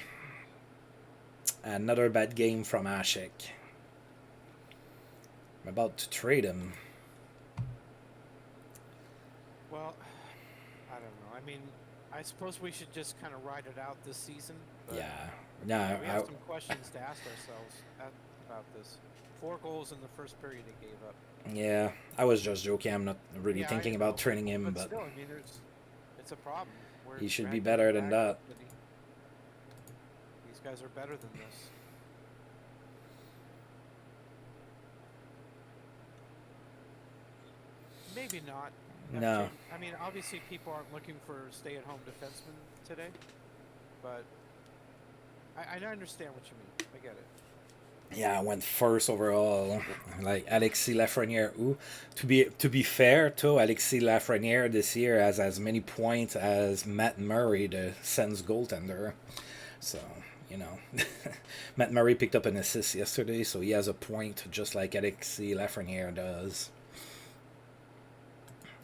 Another bad game from Ashik. I'm about to trade him. Well, I don't know. I mean, I suppose we should just kind of ride it out this season. But Yeah. No, we have some questions to ask ourselves about this. 4 goals in the first period he gave up. yeah, I was just joking. I'm not really Yeah, thinking I about know, trading him, but still, I mean, it's a problem. he should be dragging better him than back, that. but these guys are better than this. Maybe not. No. I mean, obviously, people aren't looking for stay-at-home defensemen today, but I understand what you mean. I get it. Yeah, I went first overall. Like Alexis Lafreniere. Ooh, to be fair, too, Alexis Lafreniere this year has as many points as Matt Murray, the Sens goaltender. So Matt Murray picked up an assist yesterday, so he has a point just like Alexis Lafreniere does.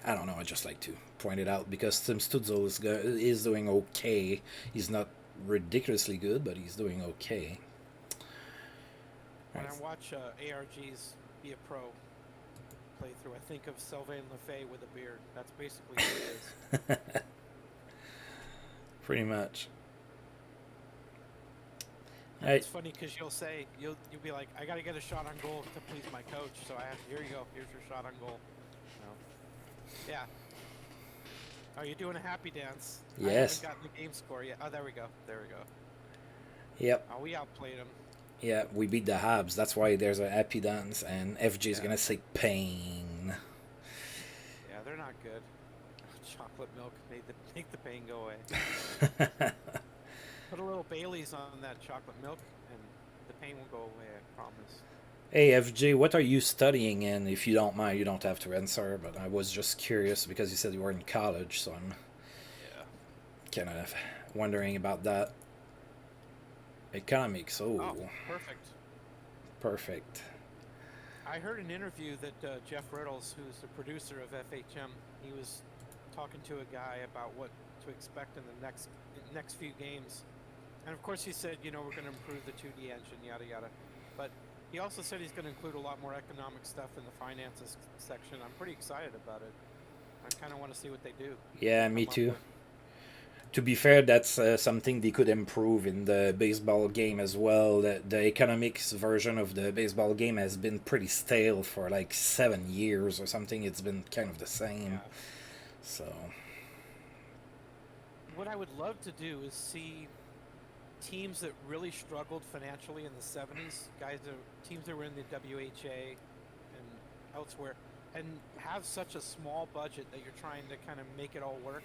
I don't know. I just like to point it out because Tim Stützle is doing okay. He's not ridiculously good, but he's doing okay. When I watch ARGs be a pro playthrough, I think of Sylvain Lefebvre with a beard. That's basically what it is. Pretty much. It's funny because you'll be like, I got to get a shot on goal to please my coach, so here you go, here's your shot on goal. Yeah. Oh, you're doing a happy dance. Yes. I haven't gotten the game score yet. Oh, there we go. Yep. Oh, we outplayed them. Yeah, we beat the Habs. That's why there's a happy dance, and FG is gonna say pain. Yeah, they're not good. Chocolate milk make the pain go away. Put a little Bailey's on that chocolate milk, and the pain will go away. I promise. Hey FJ, what are you studying in? If you don't mind, you don't have to answer. But I was just curious because you said you were in college, so I'm kind of wondering about that. Economics. Oh, perfect. I heard an interview that Jeff Riddles, who's the producer of FHM, he was talking to a guy about what to expect in the next few games, and of course he said, we're going to improve the 2D engine, yada yada, but he also said he's going to include a lot more economic stuff in the finances section. I'm pretty excited about it. I kind of want to see what they do. Yeah, me too. to be fair, that's something they could improve in the baseball game as well. The economics version of the baseball game has been pretty stale for like 7 years or something. It's been kind of the same. Yeah. So, What I would love to do is see teams that really struggled financially in the 70s, teams that were in the WHA and elsewhere, and have such a small budget that you're trying to kind of make it all work.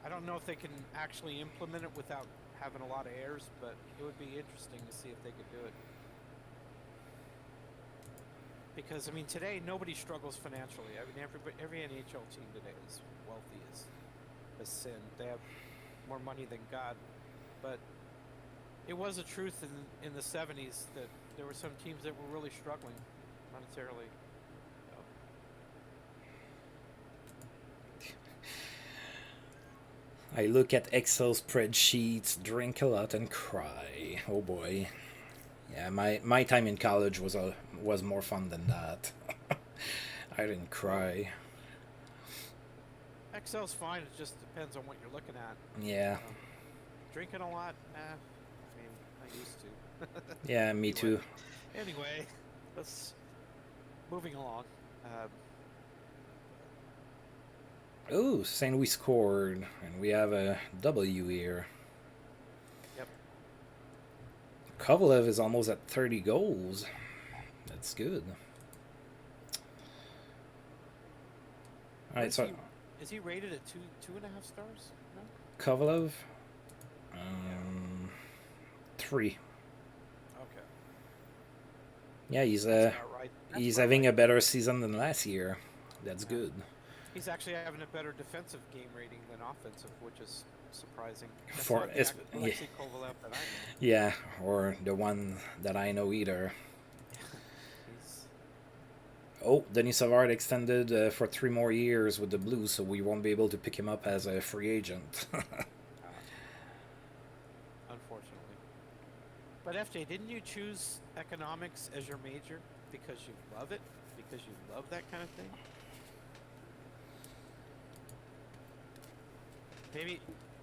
I don't know if they can actually implement it without having a lot of errors, but it would be interesting to see if they could do it. Because I mean, today nobody struggles financially. I mean, every NHL team today is wealthy as sin. They have more money than God. But it was a truth in the 70s that there were some teams that were really struggling monetarily. I look at Excel spreadsheets, drink a lot, and cry. Oh boy. Yeah, my time in college was more fun than that. I didn't cry. Excel's fine. It just depends on what you're looking at. Yeah. Drinking a lot? I mean, I used to. Yeah, me too. Anyway, moving along. Oh, St. Louis scored, and we have a W here. Yep. Kovalev is almost at 30 goals. That's good. All right, so is he rated at 2.5 stars? No? Kovalev, 3. Okay. Yeah, he's That's about right. he's about having right. a better season than last year. That's good. He's actually having a better defensive game rating than offensive, which is surprising. That's For not the Alexei Kovalev that I know. yeah, or the one that I know either. Oh, Denis Savard extended for 3 more years with the Blues, so we won't be able to pick him up as a free agent. Unfortunately. But FJ, didn't you choose economics as your major because you love it? Because you love that kind of thing?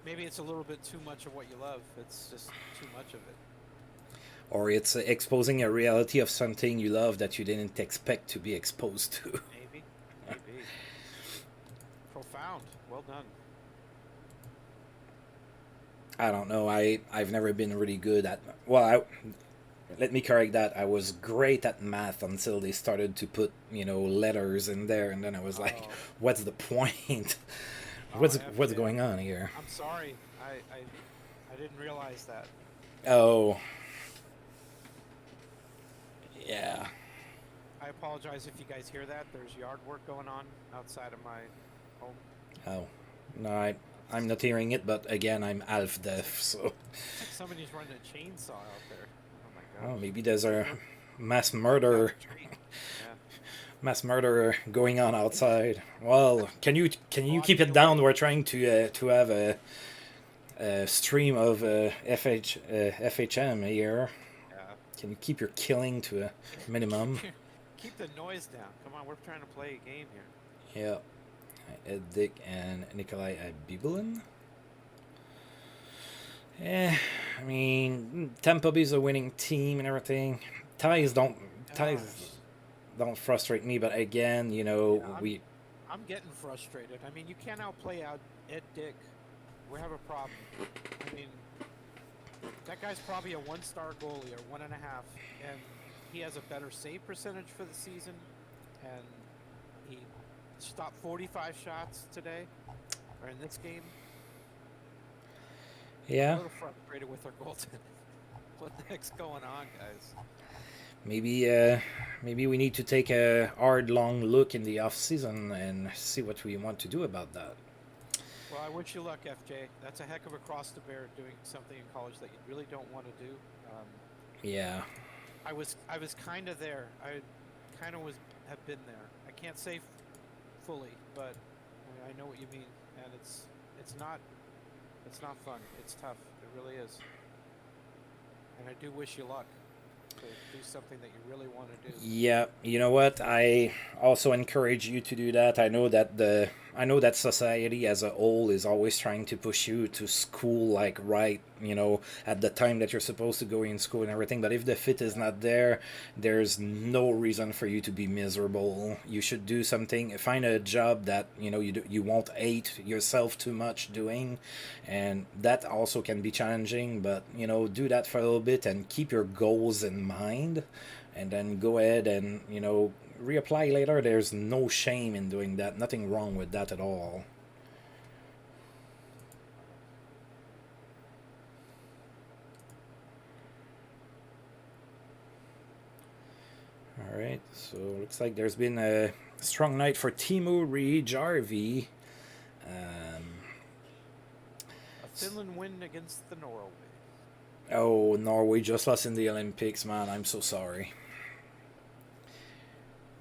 Maybe it's a little bit too much of what you love. It's just too much of it. Or it's exposing a reality of something you love that you didn't expect to be exposed to. Maybe. Profound. Well done. I don't know. I've never been really good at... let me correct that. I was great at math until they started to put, letters in there, and then I was like, what's the point? What's going on here? I'm sorry. I didn't realize that. Oh. Yeah. I apologize if you guys hear that. There's yard work going on outside of my home. Oh. No, I'm not hearing it, but again, I'm half deaf, so... It's like somebody's running a chainsaw out there. Oh my gosh. Oh, maybe there's a mass murder... Mass murder going on outside. Well, can you keep it down? We're trying to have a stream of FHM here. Yeah. Can you keep your killing to a minimum? Keep the noise down. Come on, we're trying to play a game here. Yeah. Ed Dick and Nikolai Abibulin. Yeah, I mean, Tampa Bay's a winning team and everything. Ties don't frustrate me, but again, I'm getting frustrated. I mean, you can't outplay out Ed Dick. We have a problem. I mean, that guy's probably a 1-star goalie or 1.5, and he has a better save percentage for the season, and he stopped 45 shots today, or in this game. Yeah. I'm a little frustrated with our goaltending. What the heck's going on, guys? Maybe we need to take a hard, long look in the off season and see what we want to do about that. Well, I wish you luck, FJ. That's a heck of a cross to bear, doing something in college that you really don't want to do. Yeah. I was kind of there. I kind of have been there. I can't say fully, but I know what you mean, and it's not fun. It's tough. It really is. And I do wish you luck to do something that you really want to do. Yeah, you know what? I also encourage you to do that. I know that I know that society as a whole is always trying to push you to school, like right, at the time that you're supposed to go in school and everything. But if the fit is not there, there's no reason for you to be miserable. You should do something, find a job that you won't hate yourself too much doing, and that also can be challenging. But do that for a little bit and keep your goals in mind, and then go ahead and reapply later. There's no shame in doing that. Nothing wrong with that at all. All right, so looks like there's been a strong night for Timo Jarvi. A Finland win against the Norway. Oh, Norway just lost in the Olympics, man. I'm so sorry.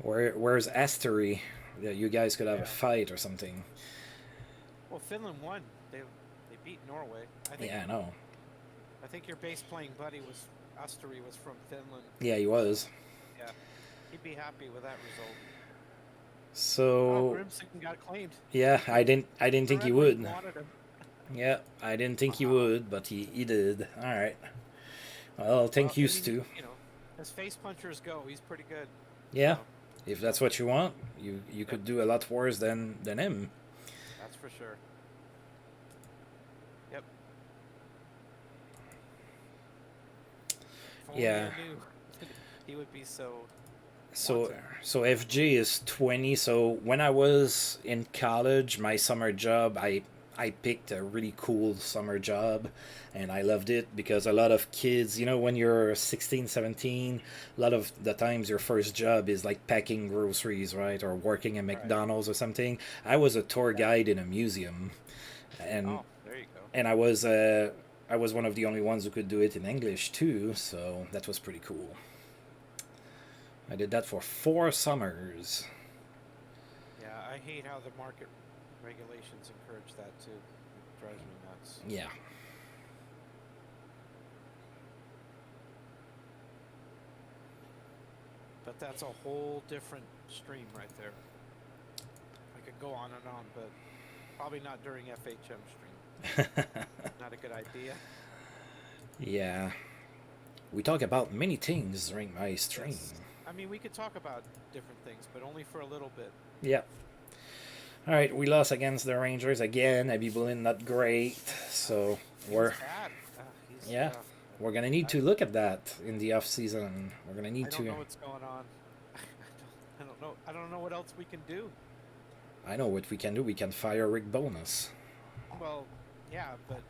Where's Astery? Yeah, you guys could have a fight or something. Well, Finland won. They beat Norway. Yeah, I know. I think your bass playing buddy was Astery was from Finland. Yeah, he was. Yeah, he'd be happy with that result. So Grimson got claimed. yeah, I didn't think he would. Wanted him. Yeah, I didn't think he would, but he did. All right. Well, thank you, Stu. As face punchers go, he's pretty good. Yeah, if that's what you want, you could do a lot worse than him. That's for sure. Yep. If only Yeah. I knew he would be so. So FJ is 20. So when I was in college, my summer job, I picked a really cool summer job, and I loved it because a lot of kids, when you're 16, 17, a lot of the times your first job is like packing groceries, right? Or working at McDonald's or something. I was a tour guide in a museum, and there you go. and I was one of the only ones who could do it in English too, so that was pretty cool. I did that for 4 summers. Yeah, I hate how the market regulations encourage that too. It drives me nuts. Yeah. But that's a whole different stream right there. I could go on and on, but probably not during FHM stream. Not a good idea. Yeah. We talk about many things during my stream. Yes. I mean, we could talk about different things, but only for a little bit. Yeah. All right, we lost against the Rangers again. Abby Bullen not great, so we're we're gonna need to look at that in the off season. We're gonna need to. I don't know what's going on. I don't know. I don't know what else we can do. I know what we can do. We can fire Rick Bonus. Well, yeah, but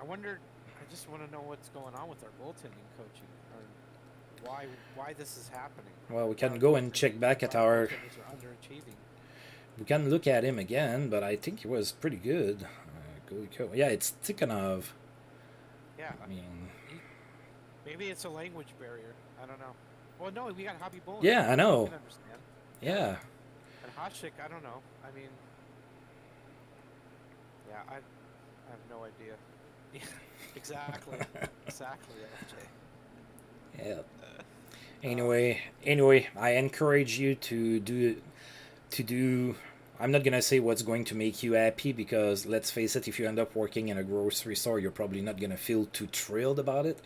I wonder. I just want to know what's going on with our goaltending coaching, or why this is happening. Well, we can go and check back at our. Goaltenders are underachieving. We can look at him again, but I think he was pretty good. Yeah, it's Tikhonov. Yeah. I mean, maybe it's a language barrier. I don't know. Well, no, we got Hobby Bullen. Yeah, I know. I can understand. Yeah. And Hasek, I don't know. I mean, yeah, I have no idea. Yeah, exactly. Exactly, FJ. Yeah. Anyway, I encourage you to do. I'm not gonna say what's going to make you happy, because let's face it, if you end up working in a grocery store, you're probably not gonna feel too thrilled about it.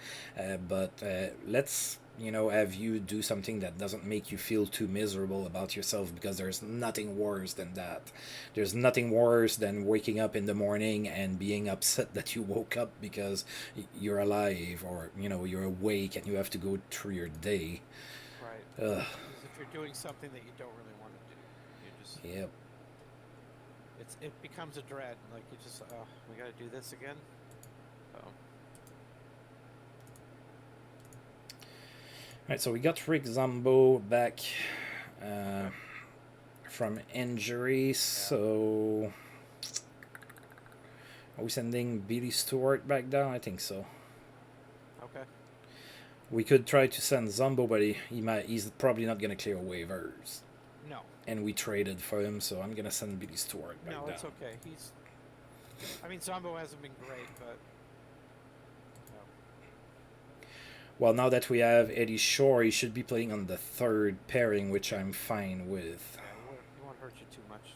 But let's have you do something that doesn't make you feel too miserable about yourself, because there's nothing worse than that. There's nothing worse than waking up in the morning and being upset that you woke up because you're alive, or you're awake and you have to go through your day. Right. Because if you're doing something that you don't really want to do, you just Yep. it becomes a dread. Like you just we got to do this again. Alright, so we got Rick Zombo back from injury, so are we sending Billy Stewart back down? I think so. Okay. We could try to send Zombo, but he's probably not going to clear waivers. No. And we traded for him, so I'm going to send Billy Stewart back down. No, it's okay. I mean, Zombo hasn't been great, but well, now that we have Eddie Shore, he should be playing on the third pairing, which I'm fine with. yeah, he won't hurt you too much.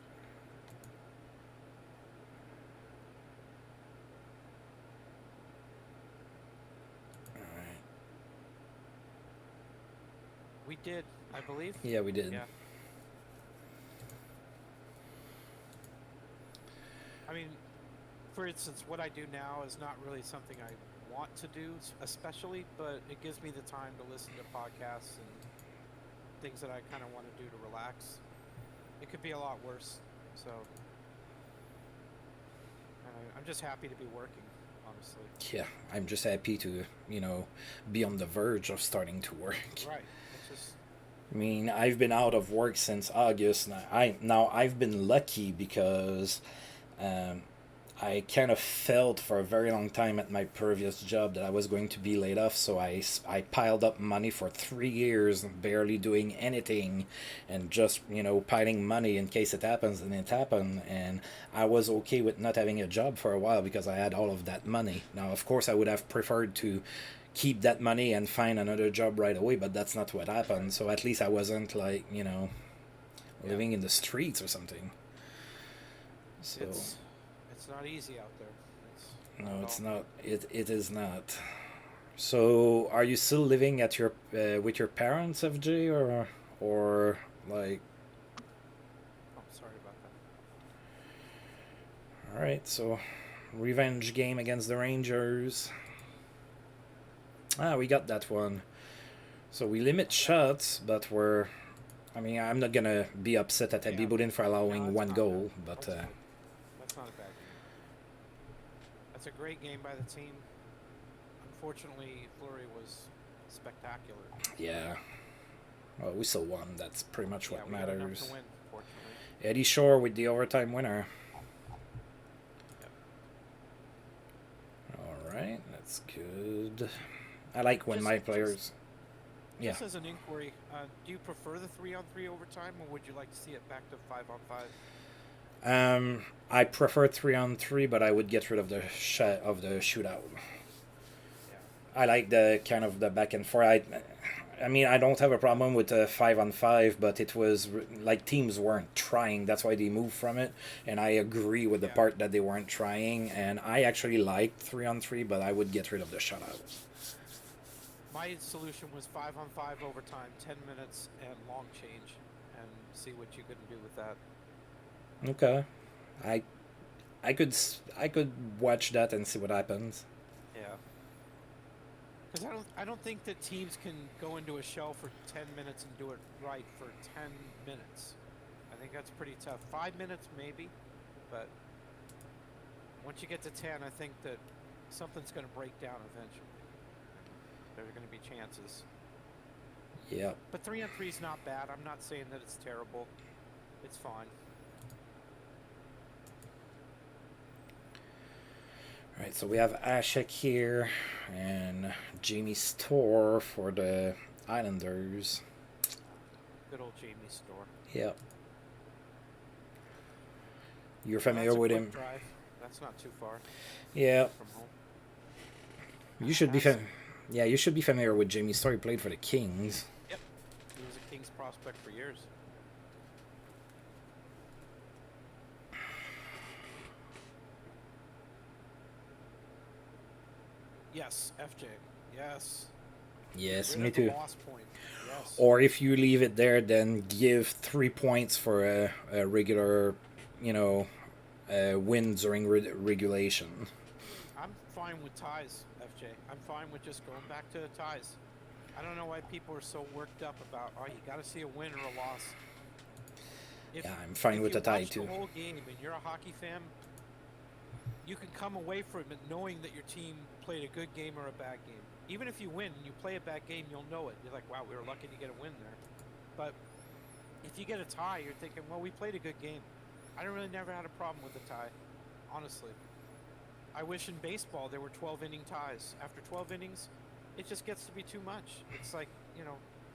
We did, I believe. Yeah, we did. Yeah. I mean, for instance, what I do now is not really something I want to do, especially, but it gives me the time to listen to podcasts and things that I kind of want to do to relax. It could be a lot worse. So, I'm just happy to be working, honestly. Yeah, I'm just happy to, be on the verge of starting to work. Right. It's just. I mean, I've been out of work since August. I've been lucky because um, I kind of felt for a very long time at my previous job that I was going to be laid off, so I piled up money for 3 years, barely doing anything, and just, piling money in case it happens, and it happened, and I was okay with not having a job for a while because I had all of that money. Now, of course, I would have preferred to keep that money and find another job right away, but that's not what happened, so at least I wasn't, like, living in the streets or something. So... It's not easy out there. No, it's not. It is not. So, are you still living at your with your parents, FJ, or like? Oh, sorry about that. All right, so revenge game against the Rangers. Ah, we got that one. So we limit shots, but we're. I mean, I'm not gonna be upset at Abibudin for allowing one goal, but. That's not a bad game. That's a great game by the team. Unfortunately, Fleury was spectacular. Yeah. Well, we still won. That's pretty much what we got enough matters. to win, fortunately. Eddie Shore with the overtime winner. Yep. All right, that's good. I like when my players. Just as an inquiry, do you prefer the 3-on-3 overtime, or would you like to see it back to 5-on-5? I prefer 3-on-3, but I would get rid of the shootout. Yeah. I like the kind of the back and forth. I mean, I don't have a problem with 5-on-5, but it was like teams weren't trying. That's why they moved from it, and I agree with the part that they weren't trying. And I actually liked 3-on-3, but I would get rid of the shutout. My solution was 5-on-5 overtime, 10 minutes, and long change, and see what you could do with that. Okay, I could watch that and see what happens. Yeah. Because I don't think that teams can go into a shell for 10 minutes and do it right for 10 minutes. I think that's pretty tough. 5 minutes maybe, but once you get to 10, I think that something's going to break down eventually. There are going to be chances. Yeah. But 3-on-3 is not bad. I'm not saying that it's terrible. It's fine. Right, so we have Ashek here and Jamie Storr for the Islanders. Good old Jamie Storr. Yep. You're familiar with him? Drive. That's not too far. Yeah. From home. You should be Yeah, you should be familiar with Jamie Storr. He played for the Kings. Yep. He was a Kings prospect for years. Yes, FJ. Yes. Yes, Rid me of the too. loss point. Yes. Or if you leave it there, then give 3 points for a regular, win during regulation. I'm fine with ties, FJ. I'm fine with just going back to the ties. I don't know why people are so worked up about, you got to see a win or a loss. Yeah, I'm fine with the tie too. If you watch the whole game and you're a hockey fan, you can come away from it knowing that your team played a good game or a bad game. Even if you win and you play a bad game, you'll know it. You're like, wow, we were lucky to get a win there. But if you get a tie, you're thinking, well, we played a good game. I never had a problem with a tie, honestly. I wish in baseball there were 12-inning ties. After 12 innings, it just gets to be too much. It's like,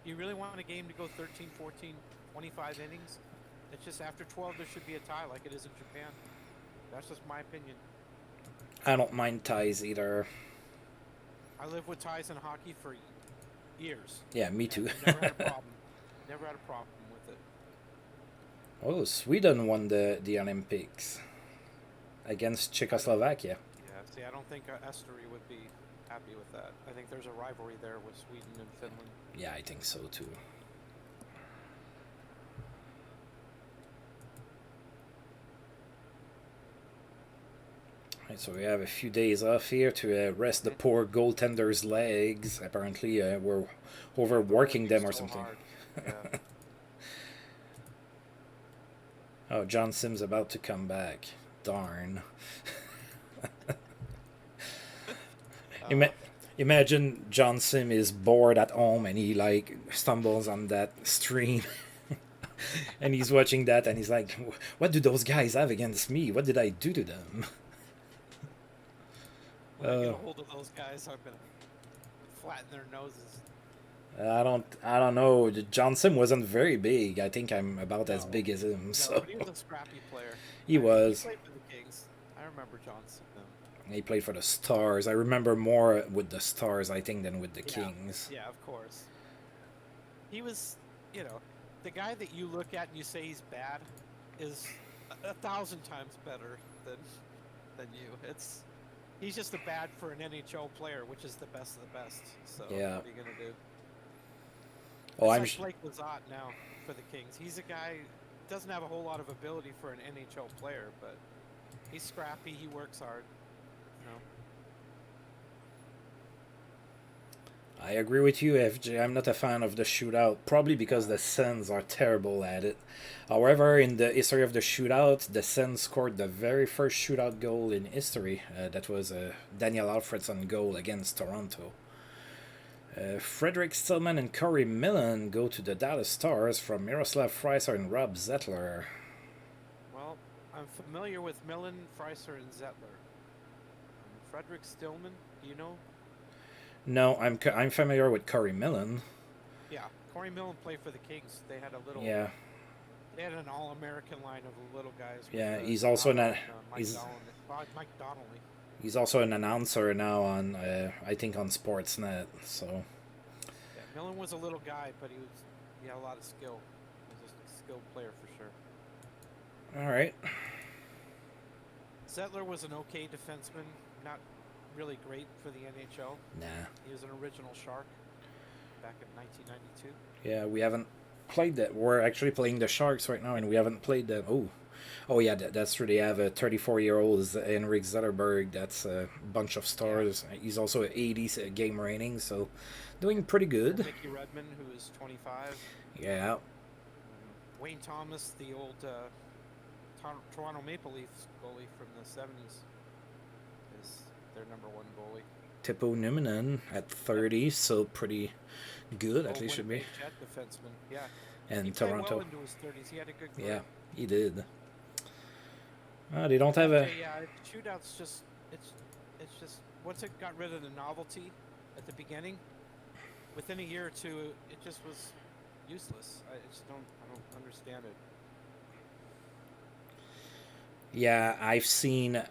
you really want a game to go 13, 14, 25 innings? It's just after 12 there should be a tie like it is in Japan. That's just my opinion. I don't mind ties either. I lived with ties in hockey for years. Yeah, me too. Never had a problem. Never had a problem with it. Oh, Sweden won the Olympics against Czechoslovakia. Yeah, see, I don't think Esteri would be happy with that. I think there's a rivalry there with Sweden and Finland. Yeah, I think so too. Right, so we have a few days off here to rest the poor goaltender's legs. Apparently, we're overworking them or So something. hard. Yeah. Oh, John Sim's about to come back. Darn. Ima- Imagine John Sim is bored at home and he like stumbles on that stream and he's watching that and he's like, what do those guys have against me? What did I do to them? When I get a hold of those guys, I'm gonna flatten their noses. I don't know. John Sim wasn't very big. I think I'm about as No. big as him. No, So but he was a scrappy player. he was. He played for the Kings. I remember Johnson. He played for the Stars. I remember more with the Stars, I think, than with the Kings. Yeah, of course. He was, the guy that you look at and you say he's bad is 1,000 times better than you. He's just a bad for an NHL player, which is the best of the best. So Yeah. what are you gonna do? Oh, It's I'm. like Blake Lizotte now for the Kings. He's a guy doesn't have a whole lot of ability for an NHL player, but he's scrappy. He works hard. I agree with you, FJ. I'm not a fan of the shootout, probably because the Sens are terrible at it. However, in the history of the shootout, the Sens scored the very first shootout goal in history. That was a Daniel Alfredson goal against Toronto. Frederick Stillman and Corey Millen go to the Dallas Stars from Miroslav Freiser and Rob Zettler. Well, I'm familiar with Millen, Freiser, and Zettler. Frederick Stillman, do you know? No, I'm familiar with Corey Millen. Yeah, Corey Millen played for the Kings. They had a little. Yeah. They had an all-American line of little guys. Yeah, he's also Mike Donnelly. He's also an announcer now on I think on Sportsnet. So. Yeah, Millen was a little guy, but he had a lot of skill. He was a skilled player for sure. All right. Zettler was an okay defenseman, not really great for the NHL. Nah. He was an original Shark back in 1992. Yeah, we haven't played that. We're actually playing the Sharks right now, and we haven't played them. Oh yeah, that's true. They have a 34-year-old Henrik Zetterberg. That's a bunch of stars. Yeah. He's also an 80s game rating, so doing pretty good. Mickey Redmond, who is 25. Yeah. Wayne Thomas, the old Toronto Maple Leafs goalie from the 70s, is their number one goalie. Teppo Numminen at 30, so pretty good. At least should be. Jet defenseman, yeah. And he Toronto. Well into his 30s. He had a good career. Yeah, he did. They don't have a. Yeah, shootouts it's just once it got rid of the novelty at the beginning, within a year or two, it just was useless. I don't understand it. Yeah, I've seen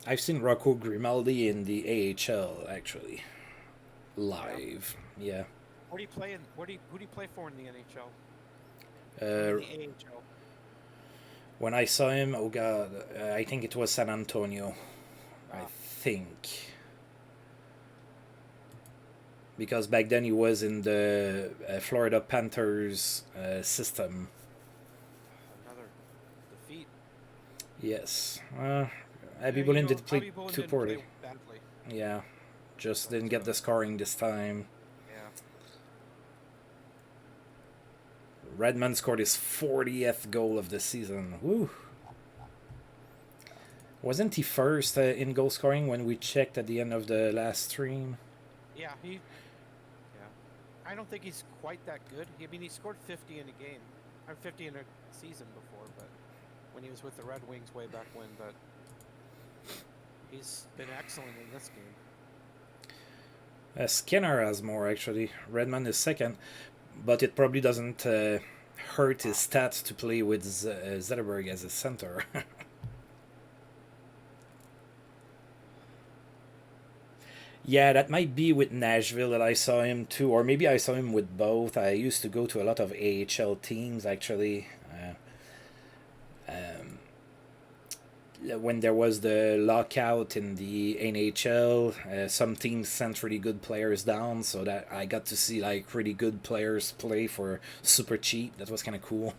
Rocco Grimaldi in the AHL actually, live. Yeah. Who do you play for in the NHL? The AHL. When I saw him, oh god, I think it was San Antonio. I think. Because back then he was in the Florida Panthers system. Another defeat. Yes. Abby Bullen did play too poorly. Badly. Yeah. Just didn't get the scoring this time. Yeah. Redmond scored his 40th goal of the season. Woo! Wasn't he first in goal scoring when we checked at the end of the last stream? Yeah, I don't think he's quite that good. He scored 50 in a game, or 50 in a season before, but when he was with the Red Wings way back when. But he's been excellent in this game. Skinner has more actually. Redmond is second, but it probably doesn't hurt his stats to play with Zetterberg as a center. Yeah, that might be with Nashville that I saw him too, or maybe I saw him with both. I used to go to a lot of AHL teams actually. When there was the lockout in the NHL, some teams sent really good players down, so that I got to see like really good players play for super cheap. That was kind of cool.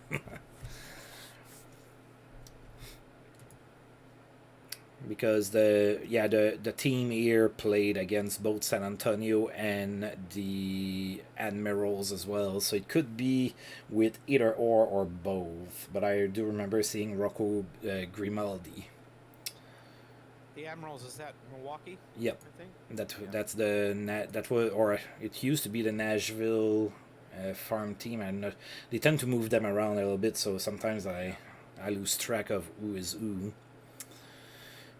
because the team here played against both San Antonio and the Admirals as well, so it could be with either or both. But I do remember seeing Rocco Grimaldi. The Admirals, is that Milwaukee? Yep, I think that's that was, or it used to be the Nashville farm team. And they tend to move them around a little bit, so sometimes I lose track of who is who.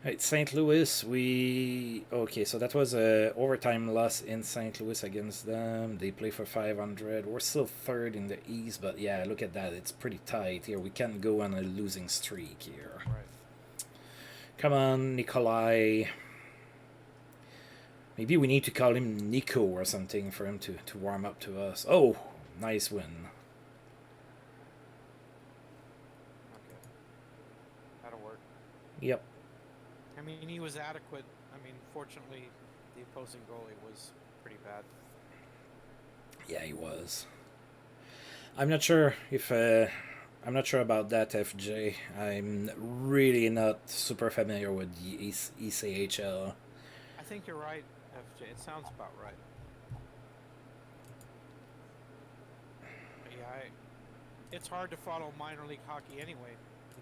Right, St. Louis, okay, so that was a overtime loss in St. Louis against them. They play for 500. We're still third in the East, but yeah, look at that. It's pretty tight here. We can't go on a losing streak here. right. Come on, Nikolai. Maybe we need to call him Nico or something for him to warm up to us. Oh, nice win. Okay, that'll work. Yep. I mean, he was adequate. I mean, fortunately, the opposing goalie was pretty bad. Yeah, he was. I'm not sure about that, FJ. I'm really not super familiar with the ECHL. I think you're right, FJ. It sounds about right. But yeah, it's hard to follow minor league hockey anyway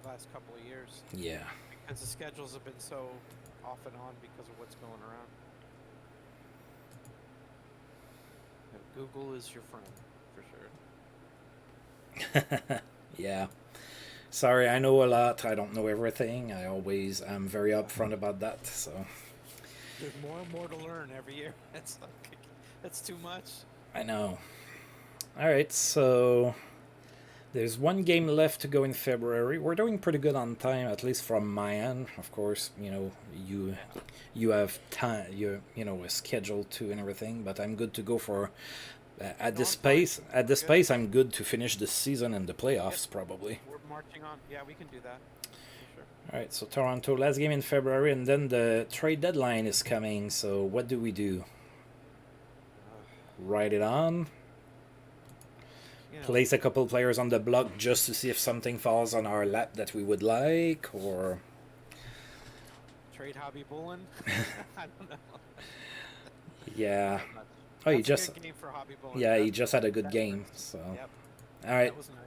the last couple of years. Yeah. Because the schedules have been so off and on because of what's going around. Google is your friend, for sure. Yeah. Sorry, I know a lot. I don't know everything. I'm very upfront about that. So. There's more and more to learn every year. That's too much. I know. All right, so there's one game left to go in February. We're doing pretty good on time, at least from my end. Of course, you have time, a schedule too and everything. But I'm good to go for at this pace. At this pace, I'm good to finish the season and the playoffs probably. We're marching on. Yeah, we can do that. Sure. All right, so Toronto, last game in February, and then the trade deadline is coming. So what do we do? Write it on. Place a couple players on the block just to see if something falls on our lap that we would like, or trade Hobby Bullen. I don't know. Yeah. Oh, he just he just had a good game. So, yep. All right. That was nice.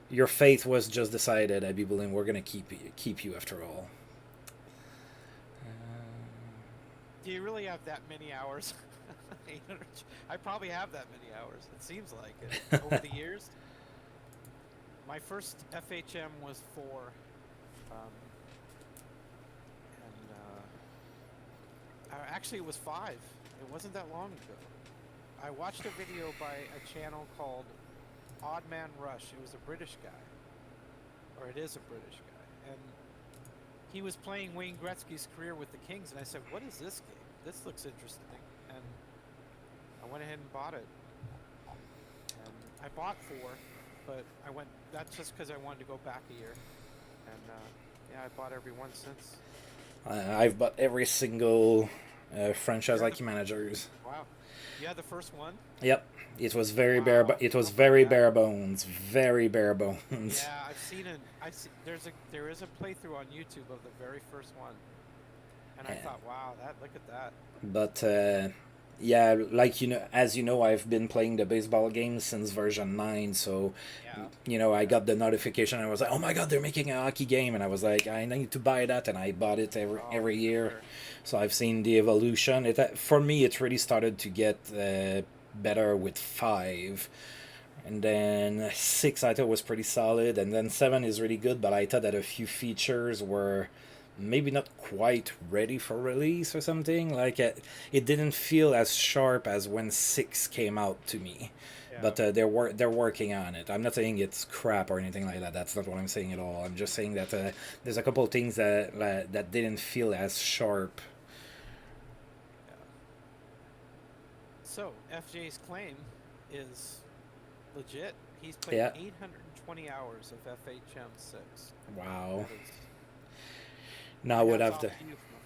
Your fate was just decided, Abby Bullen. We're gonna keep you after all. Do you really have that many hours? I probably have that many hours. It seems like it over the years. My first FHM was 4, actually it was 5. It wasn't that long ago. I watched a video by a channel called Odd Man Rush. It was a British guy, or it is a British guy, and he was playing Wayne Gretzky's career with the Kings, and I said, "What is this game? This looks interesting." And I went ahead and bought it. And I bought 4, but that's just because I wanted to go back a year. And I bought every one since. I've bought every single franchise like managers. Wow. Yeah, the first one. Yep. It was very bare. It was very bare bones. Very bare bones. Yeah, I've seen it. There is a playthrough on YouTube of the very first one, and I thought, wow, look at that. But yeah, like as you know, I've been playing the baseball game since version 9. So I got the notification. And I was like, oh my god, they're making a hockey game, and I was like, I need to buy that, and I bought it every year. Sure. So I've seen the evolution. For me, it really started to get better with 5, and then 6 I thought was pretty solid, and then 7 is really good, but I thought that a few features were maybe not quite ready for release or something. Like it didn't feel as sharp as when 6 came out to me. But they're working on it. I'm not saying it's crap or anything like that. That's not what I'm saying at all. I'm just saying that there's a couple of things that didn't feel as sharp. Yeah. So FJ's claim is legit. He's played 820 hours of FHM 6. Wow. Now I would have to.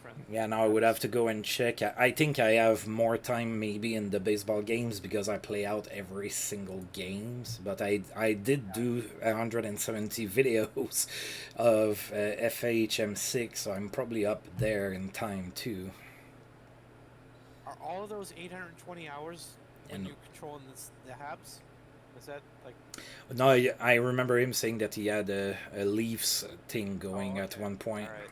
different. Yeah, now I would have to go and check. I think I have more time maybe in the baseball games because I play out every single games. But I did do 170 videos of FHM6, so I'm probably up there in time too. Are all of those 820 hours when And you controlling the Habs? Is that like? no, I remember him saying that he had a Leafs thing going Oh, at okay. one point. All right.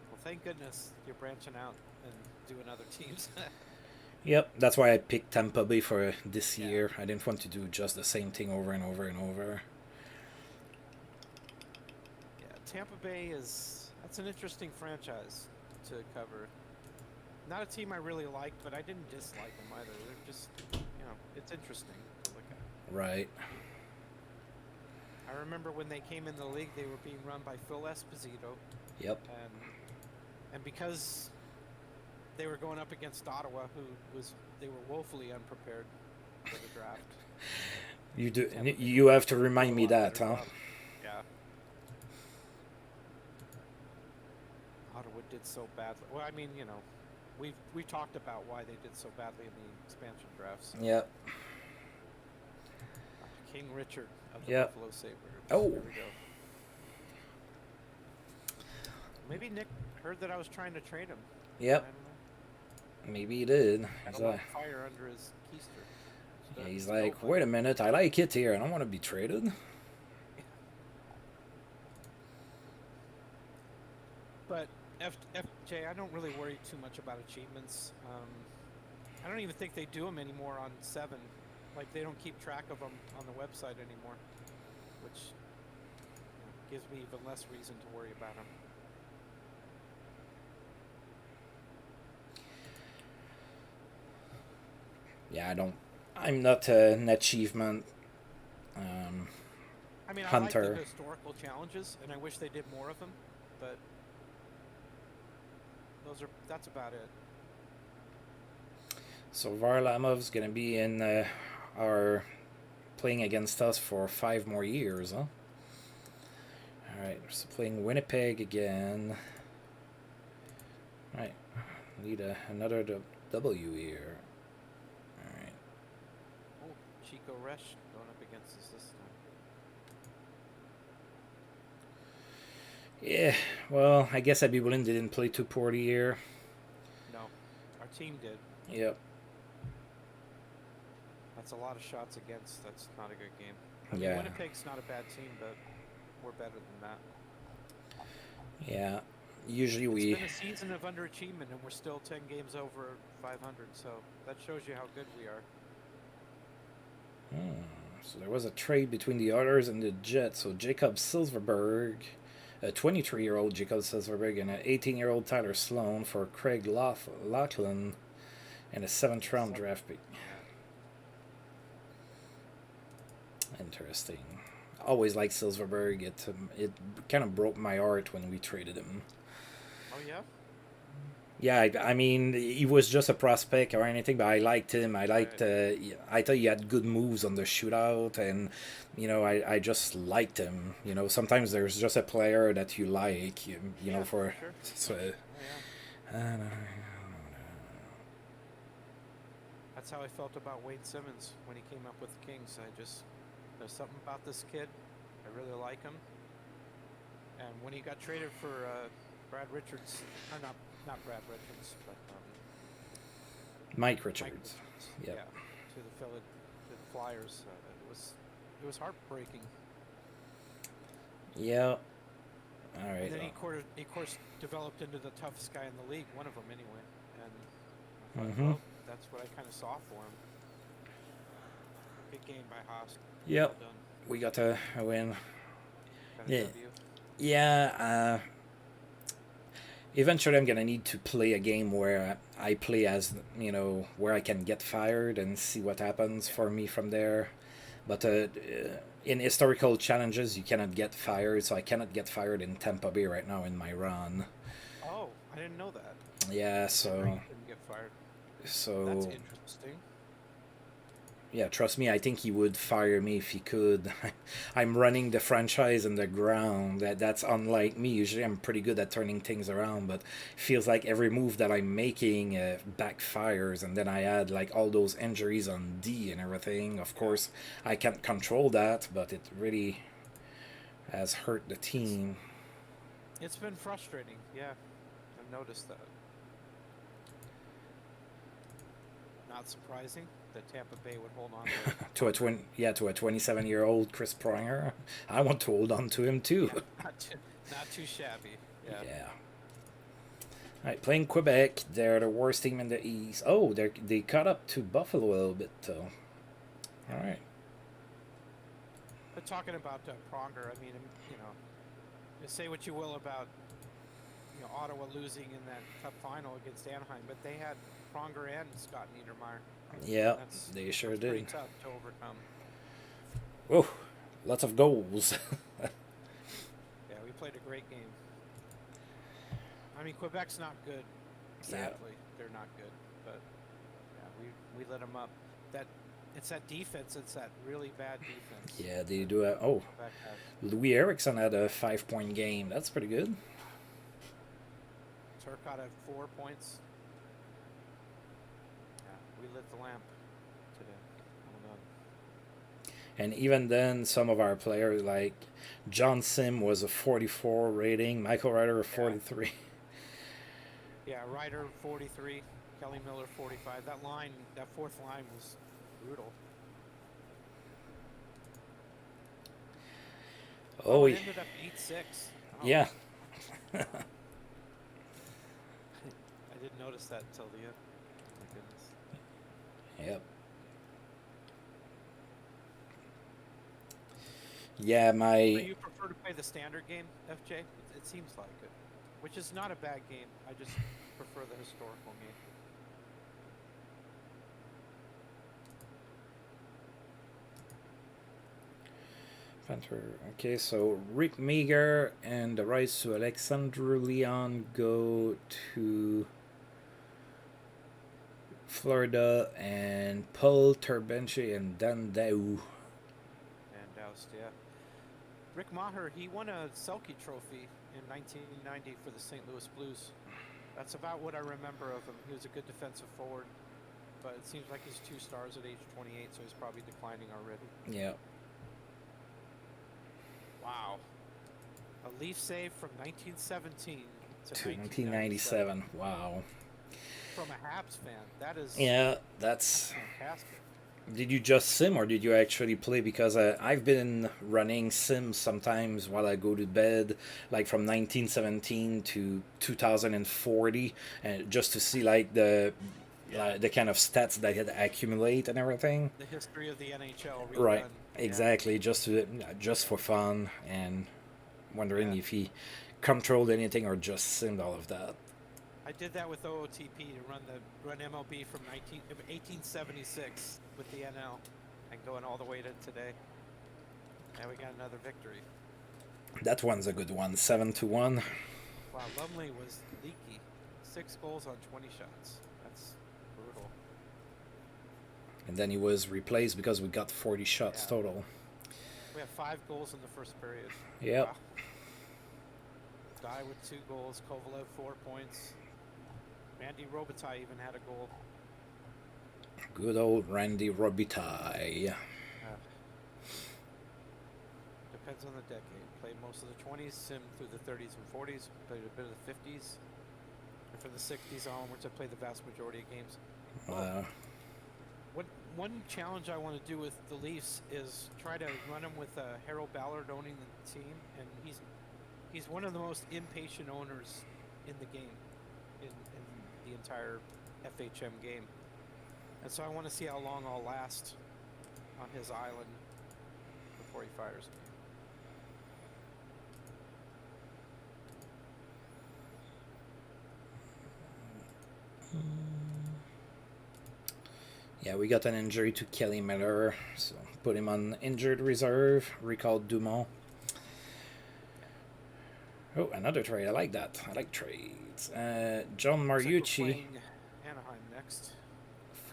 Well, thank goodness you're branching out and doing other teams. Yep, that's why I picked Tampa Bay for this Yeah. year. I didn't want to do just the same thing over and over and over. Yeah, Tampa Bay that's an interesting franchise to cover. Not a team I really like, but I didn't dislike them either. They're just, it's interesting to look at. Right. I remember when they came in the league, they were being run by Phil Esposito, Yep. and because they were going up against Ottawa, they were woefully unprepared for the draft. You do. You have to remind me that, huh? Yeah. Ottawa did so badly. Well, I mean, we talked about why they did so badly in the expansion drafts. Yep. King Richard of the Yep. Buffalo Sabres. Oh. There we go. Maybe Nick heard that I was trying to trade him. Yep. I don't know. Maybe he did. Had a lot of fire under his keister. Yeah, he's like, wait a minute, I like it here. I don't want to be traded. But FJ, I don't really worry too much about achievements. I don't even think they do them anymore on 7. Like, they don't keep track of them on the website anymore, which gives me even less reason to worry about them. Yeah, I'm not an achievement I mean, hunter. I like the historical challenges, and I wish they did more of them, but that's about it. So Varlamov's gonna be in our playing against us for 5 more years, huh? Alright, so playing Winnipeg again. Alright, need another W here. Alright. Oh, Chico Resch going up against us this time. Yeah, well, I guess I'd be willing. They didn't play too poorly here. No, our team did. Yep. That's a lot of shots against. That's not a good game. I mean, Yeah. Winnipeg's not a bad team, but we're better than that. Yeah. Usually It's been a season of underachievement, and we're still 10 games over 500, so that shows you how good we are. So there was a trade between the Oilers and the Jets. So Jacob Silverberg, a 23-year-old Jacob Silverberg, and an 18-year-old Tyler Sloan for Craig Laughlin and a 7th-round draft pick. Interesting. Always liked Silverberg. It kind of broke my heart when we traded him. Oh, yeah? Yeah, I mean, he was just a prospect or anything, but I liked him. I thought he had good moves on the shootout, and, I just liked him. Sometimes there's just a player that you like, Yeah, for... sure. So, That's how I felt about Wade Simmons when he came up with the Kings. There's something about this kid. I really like him. And when he got traded for Brad Richards, or not Brad Richards, but Mike Richards. Yep. Yeah, to the Flyers, it was heartbreaking. Yeah. All right. And then he of course developed into the toughest guy in the league, one of them anyway. And I thought, well, that's what I kind of saw for him. Big game by Haas. Yep. Well done. We got a win. Got a Yeah. W. Yeah. Eventually, I'm gonna need to play a game where I play as where I can get fired and see what happens for me from there. But in historical challenges, you cannot get fired, so I cannot get fired in Tampa Bay right now in my run. Oh, I didn't know that. Yeah, so Didn't get fired. so That's interesting. Yeah, trust me, I think he would fire me if he could. I'm running the franchise in the ground. That's unlike me. Usually I'm pretty good at turning things around, but it feels like every move that I'm making backfires, and then I add like all those injuries on D and everything. Of Yeah. course, I can't control that, but it really has hurt the It's team. it's been frustrating. Yeah, I've noticed that. Not surprising that Tampa Bay would hold on to To a Pronger. to a 27-year-old Chris Pronger, I want to hold on to him too. Yeah, not too shabby. Yeah. Yeah. All right, playing Quebec, they're the worst team in the East. Oh, they caught up to Buffalo a little bit though. All right. But talking about Pronger, I mean, say what you will about Ottawa losing in that Cup final against Anaheim, but they had Pronger and Scott Niedermayer. Yeah, That's they sure that's pretty did. tough to overcome. Oh, lots of goals. Yeah, we played a great game. I mean, Quebec's not good. Yeah. Sadly, they're not good. But yeah, we lit them up. It's that defense. It's that really bad defense. Yeah, they do. Oh, Quebec has. Louis Erickson had a 5-point game. That's pretty good. Turcotte had 4 points. Yeah, we lit the lamp today. Well done. And even then, some of our players, like John Sim, was a 44 rating. Michael Ryder, a 43. Yeah, Ryder 43, Kelly Miller 45. That fourth line was brutal. Oh, It ended up 8-6. Oh, yeah. I didn't notice that until the end. Oh my goodness. Yep. Yeah, So my you prefer to play the standard game, FJ? It seems like it, which is not a bad game. I just prefer the historical game. Panther. Okay, so Rick Meager and the rights to Alexandre Leon go to Florida, and Paul Turbenche and Dan Dau. And doused, yeah. Rick Maher, he won a Selke Trophy in 1990 for the St. Louis Blues. That's about what I remember of him. He was a good defensive forward, but it seems like he's 2 stars at age 28, so he's probably declining already. Yeah. Wow. A Leaf save from 1917 to 1997. Wow. From a Habs fan. That is Yeah, that's that's. fantastic. Did you just sim or did you actually play? Because I've been running sims sometimes while I go to bed, like from 1917 to 2040, and just to see like the kind of stats that had accumulate and everything. The history of the NHL redone. Right, Yeah. exactly. Just for fun, and wondering Yeah. if he controlled anything or just simmed all of that. I did that with OOTP to run MLB from 1876 with the NL and going all the way to today. And we got another victory. That one's a good one. 7-1. Wow, Lumley was leaky. 6 goals on 20 shots. That's brutal. And then he was replaced because we got 40 shots Yeah. total. We have 5 goals in the first period. Yep. Wow. Guy with 2 goals. Kovalev 4 points. Randy Robitaille even had a goal. Good old Randy Robitaille. Depends on the decade. Played most of the 20s, sim through the 30s and 40s, played a bit of the 50s. And from the 60s onwards, I played the vast majority of games. One challenge I want to do with the Leafs is try to run them with Harold Ballard owning the team, and he's one of the most impatient owners in the game, in the entire FHM game. And so I want to see how long I'll last on his island before he fires me. Yeah, we got an injury to Kelly Miller, so put him on injured reserve. Recalled Dumont. Oh, another trade. I like that. I like trades. John Looks like we're Mariucci, playing Anaheim next.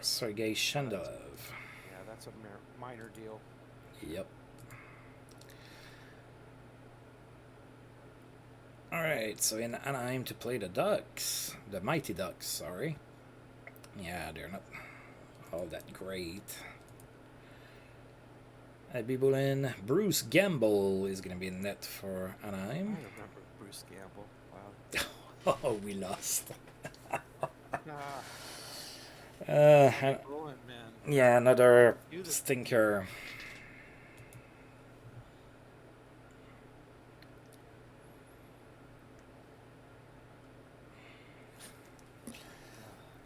Sergei Shendev. Yeah, that's It's a minor deal. Yep. Alright, so in Anaheim to play the Ducks. The Mighty Ducks, sorry. Yeah, they're not all that great. Abby Bullen. Bruce Gamble is going to be in net for I Anaheim. remember Bruce Gamble. Wow. Oh, we lost. Bullen, man. Yeah, another Do this. stinker.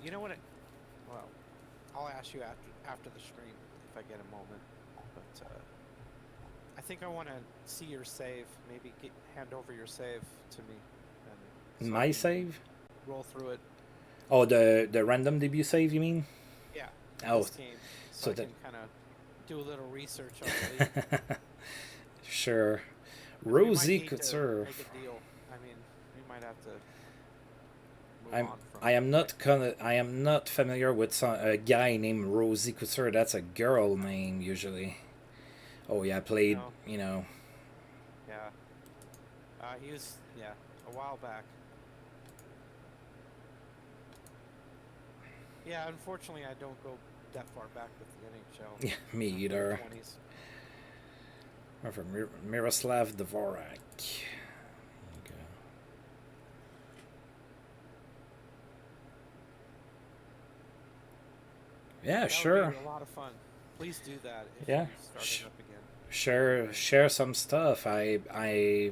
You know what? Well, I'll ask you after the stream if I get a moment. But I think I want to see your save. Maybe hand over your save to me. And so I My can save? roll through it. Oh, the random debut save, you mean? Yeah. Oh, This game, so so I that- can kind of do a little research on the league. Sure. We might Rosie need to Couture. make a deal. I mean, we might have to move I'm on from. I am not familiar with a guy named Rosie Couture. That's a girl name usually. Oh yeah, played. No. You know. Yeah. He was a while back. Yeah, unfortunately, I don't go that far back with the NHL. Yeah, me either. 20s. Or from Miroslav Dvorak. Okay. Yeah, That sure. would be a lot of fun. Please do that if Yeah. you start it up again. Share some stuff. I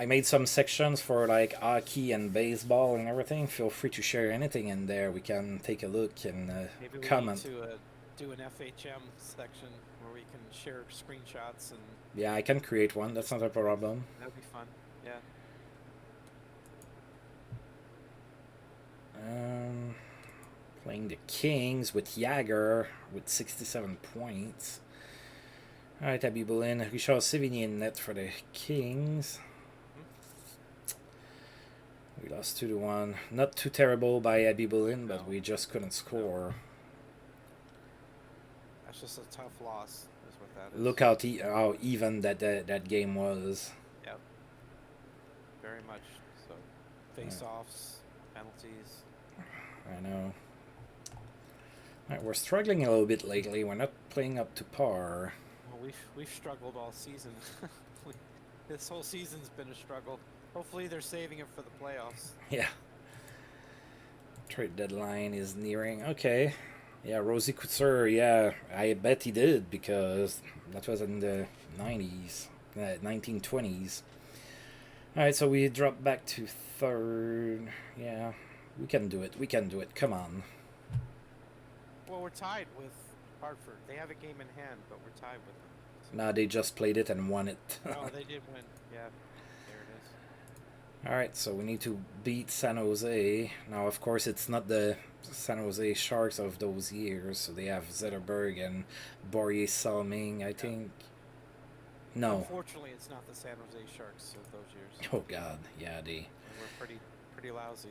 made some sections for like hockey and baseball and everything. Feel free to share anything in there. We can take a look and Maybe we comment. need to do an FHM section where we can share screenshots, and Yeah, I can create one. That's not a problem. that'd be fun. Yeah. Playing the Kings with Jagger with 67 points. Alright, Abby Boulin. Richard Sévigny in net for the Kings. We lost 2-1. Not too terrible by Abby Boulin, but No. we just couldn't score. That's just a tough loss, is what that is. Look how even that game was. Yep. Very much so. Face-offs, penalties. I know. Alright, we're struggling a little bit lately. We're not playing up to par. Well, we've struggled all season. This whole season's been a struggle. Hopefully they're saving it for the playoffs. Yeah. Trade deadline is nearing. Okay. Yeah, Rosie Couture, yeah, I bet he did because that was in the 90s, 1920s. Alright, so we drop back to third. Yeah, we can do it. We can do it. Come on. Well, we're tied with Hartford. They have a game in hand, but we're tied with them. Nah, they just played it and won it. Oh, they did win. Yeah, there it is. Alright, so we need to beat San Jose. Now, of course, it's not the San Jose Sharks of those years. So they have Zetterberg and Borje Salming, I think. No. Unfortunately, it's not the San Jose Sharks of those years. Oh, God. Yeah, they... They were pretty lousy.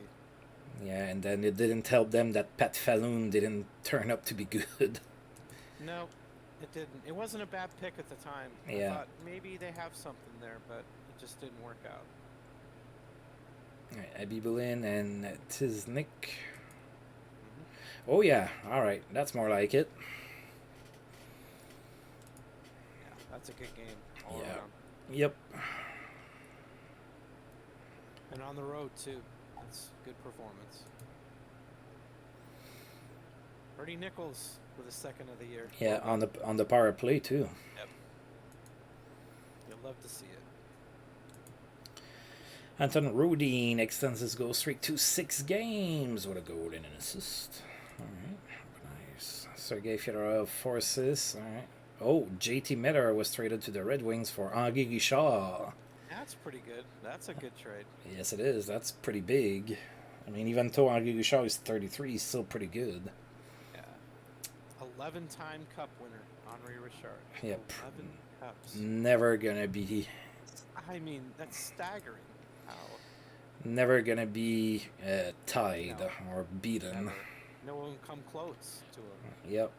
Yeah, and then it didn't help them that Pat Falloon didn't turn up to be good. No, it didn't. It wasn't a bad pick at the time. Yeah. I thought maybe they have something there, but it just didn't work out. Alright, Abby Boulin and Tiznik. Mm-hmm. Oh, yeah. Alright, that's more like it. Yeah, that's a good game all Yeah. around. Yep. And on the road, too. That's good performance. Bertie Nichols with his second of the year. Yeah, Well done. on the power play, too. Yep. You'll love to see it. Anton Rodin extends his goal streak to 6 games with a goal and an assist. Alright, nice. Sergei Fedorov, 4 assists. Alright. Oh, JT Miller was traded to the Red Wings for Henri Richard. That's pretty good. That's a good trade. Yes, it is. That's pretty big. I mean, even though Henri Richard is 33, he's still pretty good. Yeah. 11-time Cup winner, Henri Richard. Yep. 11 Cups. Never gonna be... I mean, that's staggering. How? Never gonna be tied No. or beaten. Never. No one come close to him. Yep.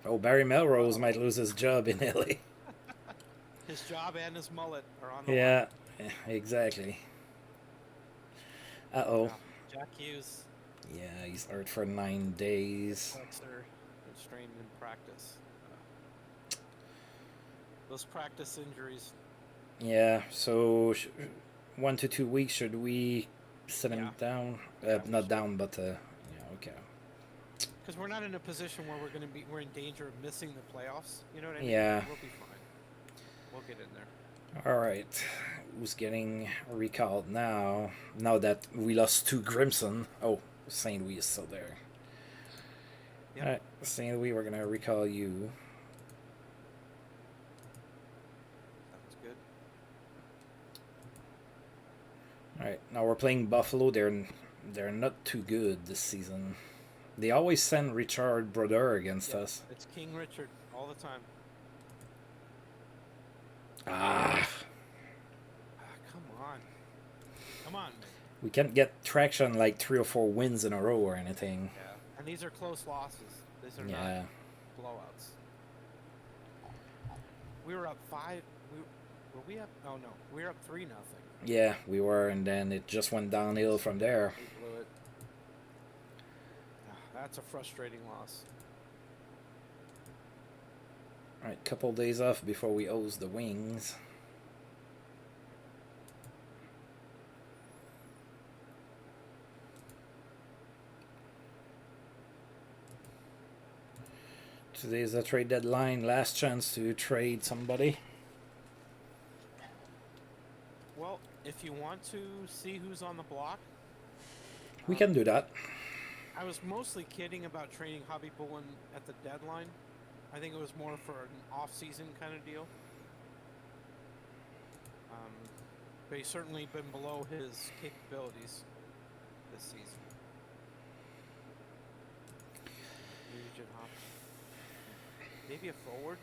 Oh, Barry Melrose might lose his job in LA. His job and his mullet are on the Yeah, exactly. Uh-oh. line. Jack Hughes, Yeah, he's out for 9 days. flexor, and strained in practice. Those practice injuries. Yeah, so 1 to 2 weeks, should we set him Yeah. down? Yeah, we Not should. down, but yeah, okay. Because we're not in a position where we're in danger of missing the playoffs. You know what I mean? Yeah. We'll be fine. We'll get in there. All right, who's getting recalled now? Now that we lost to Grimson. Oh, St. Louis is still there. Yep. All right, St. Louis, we're gonna recall you. Sounds good. All right, now we're playing Buffalo. They're not too good this season. They always send Richard Brodeur against us. It's King Richard all the time. Ah, Come on. Come on, man. we can't get traction like 3 or 4 wins in a row or anything. Yeah. And these are close losses. These are Yeah. not blowouts. We were up 5. Were we up? Oh, no. We were up 3-0. Yeah, we were, and then it just went downhill from there. We blew it. That's a frustrating loss. All right, couple days off before we host the Wings. Today's the trade deadline. Last chance to trade somebody. Well, if you want to see who's on the block, We can do that. I was mostly kidding about trading Hobby Bullen at the deadline. I think it was more for an off-season kind of deal. But he's certainly been below his capabilities this season. Nugent Hop. Maybe a forward.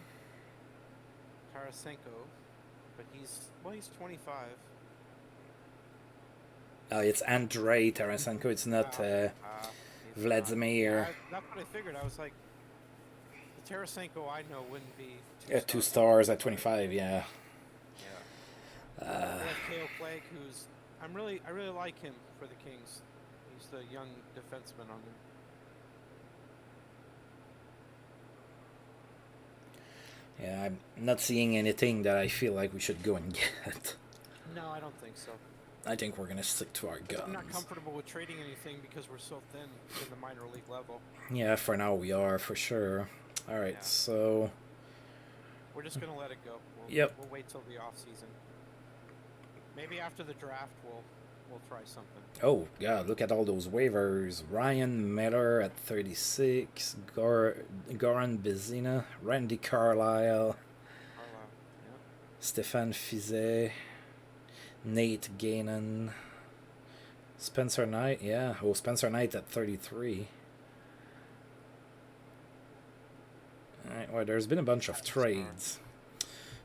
Tarasenko. But he's 25. It's Andrei Tarasenko. It's not Vladimir. That's what I figured. I was like, the Tarasenko I know wouldn't be 2 stars at 25. Yeah. We have Kale Clegg, who's I really like him for the Kings. He's the young defenseman on them. Yeah, I'm not seeing anything that I feel like we should go and get. No, I don't think so. I think we're gonna stick to our guns. I'm not comfortable with trading anything because we're so thin in the minor league level. Yeah, for now we are for sure. All right, Yeah. so We're just gonna let it go. Yep. We'll wait till the off season. Maybe after the draft we'll try something. oh god, look at all those waivers. Ryan Miller at 36, Goran Bezina, Randy Carlisle, Yeah. Stéphane Fizet, Nate Gainan, Spencer Knight. Yeah, oh, Spencer Knight at 33. All right, well, there's been a bunch of trades.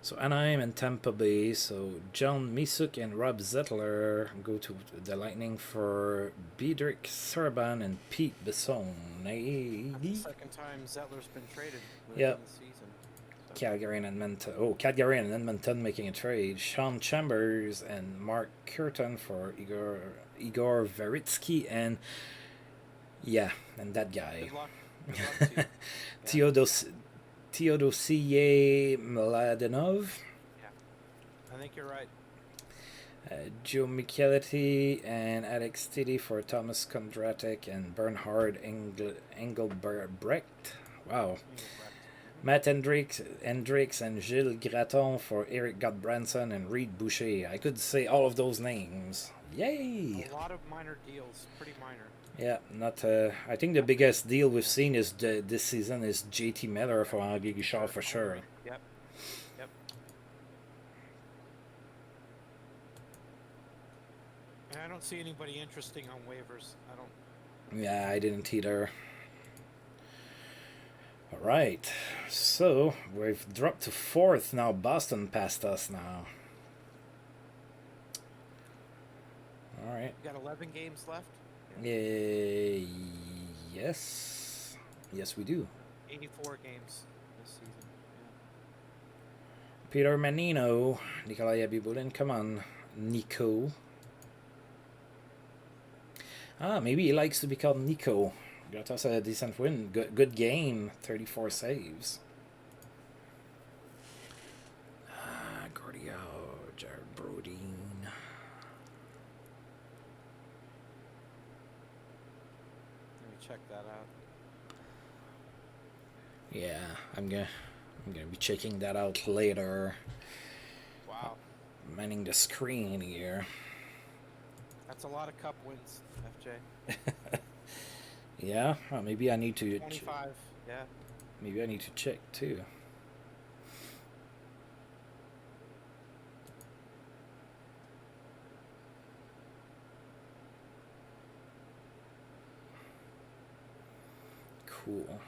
So Anaheim and Tampa Bay. So John Misuk and Rob Zettler go to the Lightning for Biedrich Serban and Pete Besson. That's the second time Zettler's been traded within Yep. the season. So, Calgary and Edmonton. Oh, Calgary and Edmonton making a trade. Sean Chambers and Mark Curtin for Igor Veritsky and that guy. good luck. Good luck to you. Teodosier Mladenov. I think you're right. Joe Micheletti and Alex Tiddy for Thomas Kondratek and Bernhard Engelbrecht. Wow. Matt Hendricks and Gilles Graton for Eric Gottbranson and Reed Boucher. I could say all of those names. Yay! A lot of minor deals, pretty minor. Yeah, not. I think the biggest deal we've seen is this season is JT Miller for Henri Guichard for sure. Yep. And I don't see anybody interesting on waivers. I don't. Yeah, I didn't either. All right, so we've dropped to 4th now. Boston passed us now. All right. We got 11 games left. Yes, we do. 84 games this season. Peter Menino, Nikolai Abibulin, come on, Nico. Ah, maybe he likes to be called Nico. Got us a decent win. Good game. 34 saves. Ah, Gordio, Jared Brodeen. Let me check that out. Yeah, I'm gonna be checking that out later. Wow. Manning the screen here. That's a lot of cup wins, FJ. Yeah, well, maybe I need to 25, yeah. maybe I need to check too. Cool.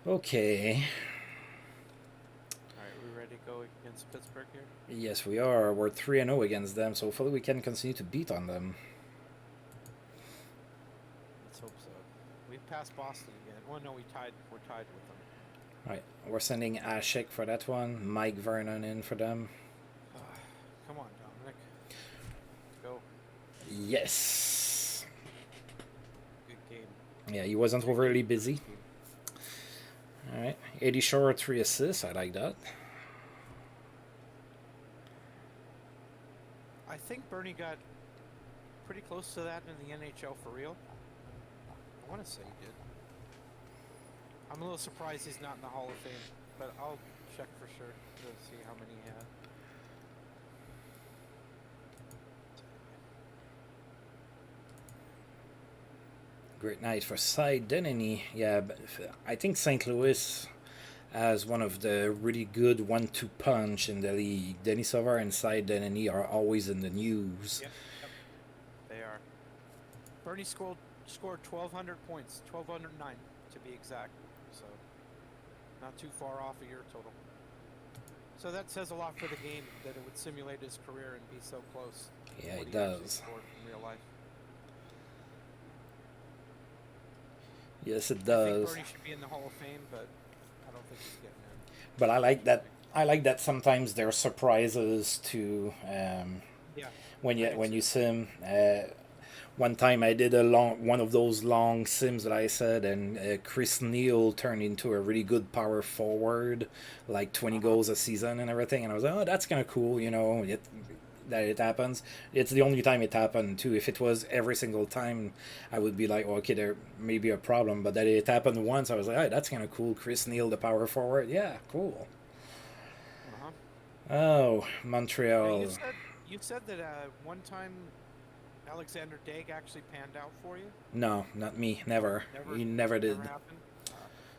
Okay. Alright, we ready to go against Pittsburgh here? Yes, we are. We're 3-0 against them, so hopefully we can continue to beat on them. Let's hope so. We passed Boston again. Well, no, we're tied with them. Right, we're sending Ashik for that one. Mike Vernon in for them. Come on, Dominic. Let's go. Yes. Good game. Yeah, he wasn't overly busy. All right, 80 Shore, 3 assists. I like that. I think Bernie got pretty close to that in the NHL for real. I want to say he did. I'm a little surprised he's not in the Hall of Fame, but I'll check for sure to see how many he had. Great night for Cy Denny. Yeah, but I think St. Louis has one of the really good 1-2 punch in the league. Denis Sauvageau and Cy Denny are always in the news. Yep. They are. Bernie scored 1,200 points, 1,209 to be exact. So not too far off of your total. So that says a lot for the game that it would simulate his career and be so close. Yeah, What it he actually does. scored in real life. Yes, it I think does. Bernie should be in the Hall of Fame, but I don't think he's getting in. But I like that. I like that sometimes there are surprises too. Yeah. When I do you too. sim. One time I did one of those long sims that I said, and Chris Neal turned into a really good power forward, like 20 goals a season and everything. And I was like, oh, that's kind of cool, you know. That it happens. It's the only time it happened too. If it was every single time, I would be like, oh, okay, there may be a problem. But that it happened once, I was like, oh, that's kind of cool. Chris Neal, the power forward, yeah, cool. Oh, Now, Montreal. you said that one time Alexander Daig actually panned out for you. No, not me. Never. He never did. Never happened.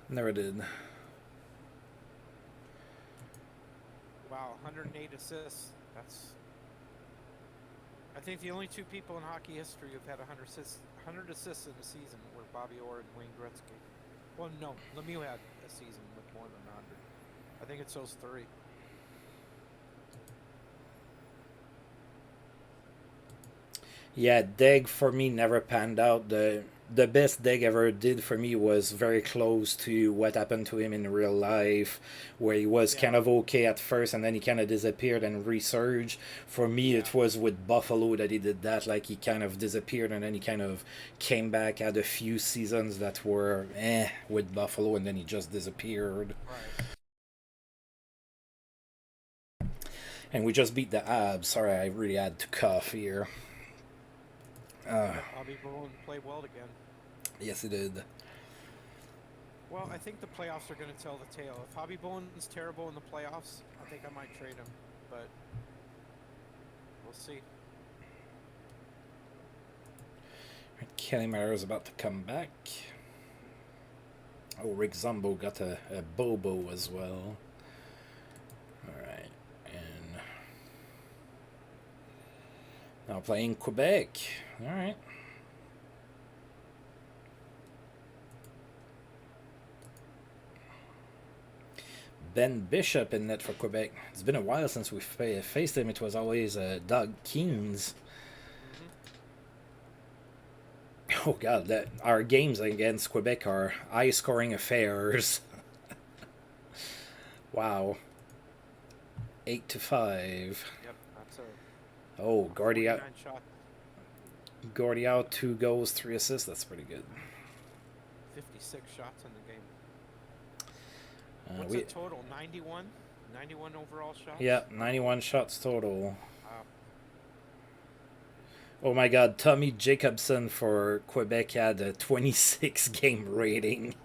Never did. Wow, 108 assists. That's. I think the only two people in hockey history who've had 100 assists in a season were Bobby Orr and Wayne Gretzky. Well, no, Lemieux had a season with more than 100. I think it's those three. Yeah, Deg for me never panned out. The best Deg ever did for me was very close to what happened to him in real life, where he was kind of okay at first and then he kind of disappeared and resurged. For me, it was with Buffalo that he did that. Like he kind of disappeared and then he kind of came back, had a few seasons that were with Buffalo, and then he just disappeared. Right. And we just beat the Abs. Sorry, I really had to cough here. Bobby Bowen played well again. Yes, he did. Well, I think the playoffs are going to tell the tale. If Hobby Bowen's terrible in the playoffs, I think I might trade him, but we'll see. Kenny Miller is about to come back. Oh, Rick Zombo got a Bobo as well. Alright, and now playing Quebec. Alright. Ben Bishop in net for Quebec. It's been a while since we faced him. It was always Doug Keens. Oh God, our games against Quebec are high-scoring affairs. Wow. 8-5. Yep, that's Oh, a 49 shot, Gordy out, 2 goals, 3 assists. That's pretty good. 56 shots in the game. What's the total? 91? 91 overall shots? Yeah, 91 shots total. Wow. Oh my God, Tommy Jacobson for Quebec had a 26 game rating.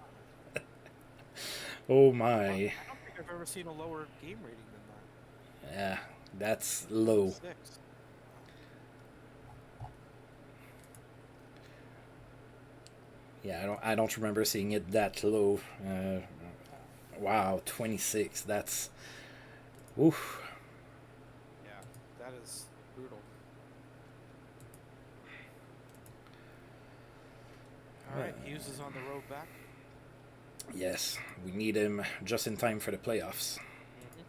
Oh my. I don't think I've ever seen a lower game rating than that. Yeah, that's low. 6. Yeah, I don't remember seeing it that low. Wow, 26. That's oof. Yeah, that is brutal. All right, Hughes is on the road back. Yes, we need him just in time for the playoffs. Mm-hmm.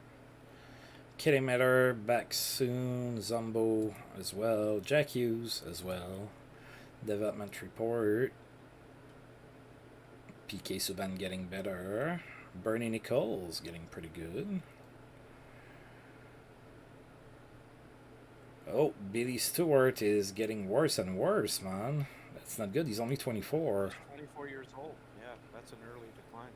Kitty Miller back soon. Zombo as well. Jack Hughes as well. Development report. PK Subban getting better. Bernie Nichols getting pretty good. Oh, Billy Stewart is getting worse and worse, man. That's not good. He's only 24. 24 years old. Yeah, that's an early decline.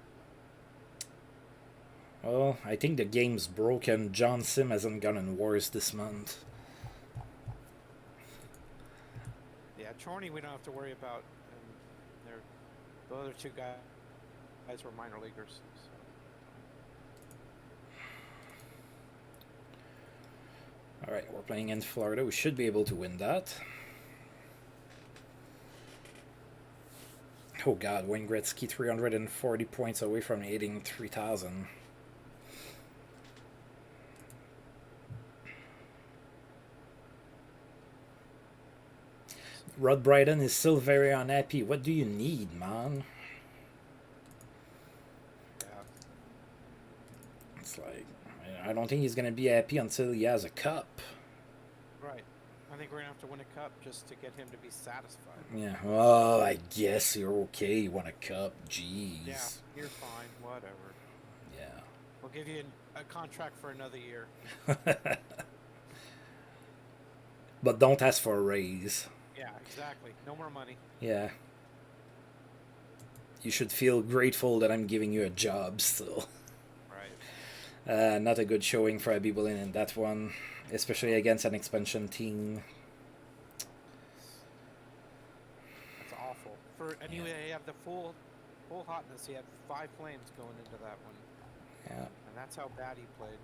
Well, I think the game's broken. John Sim hasn't gotten worse this month. Yeah, Chorney we don't have to worry about. And the other two guys were minor leaguers. So. All right, we're playing in Florida. We should be able to win that. Oh God, Wayne Gretzky 340 points away from hitting 3,000. Rod Brydon is still very unhappy. What do you need, man? Yeah. It's like, I don't think he's going to be happy until he has a cup. Right. I think we're going to have to win a cup just to get him to be satisfied. Yeah, well, I guess you're okay. You want a cup. Jeez. Yeah, you're fine. Whatever. Yeah. We'll give you a contract for another year. But don't ask for a raise. Yeah, exactly. No more money. Yeah. You should feel grateful that I'm giving you a job still. Right. Not a good showing for Abby Boleyn in that one, especially against an expansion team. That's awful. Anyway, he had the full hotness. He had 5 flames going into that one. Yeah. And that's how bad he played.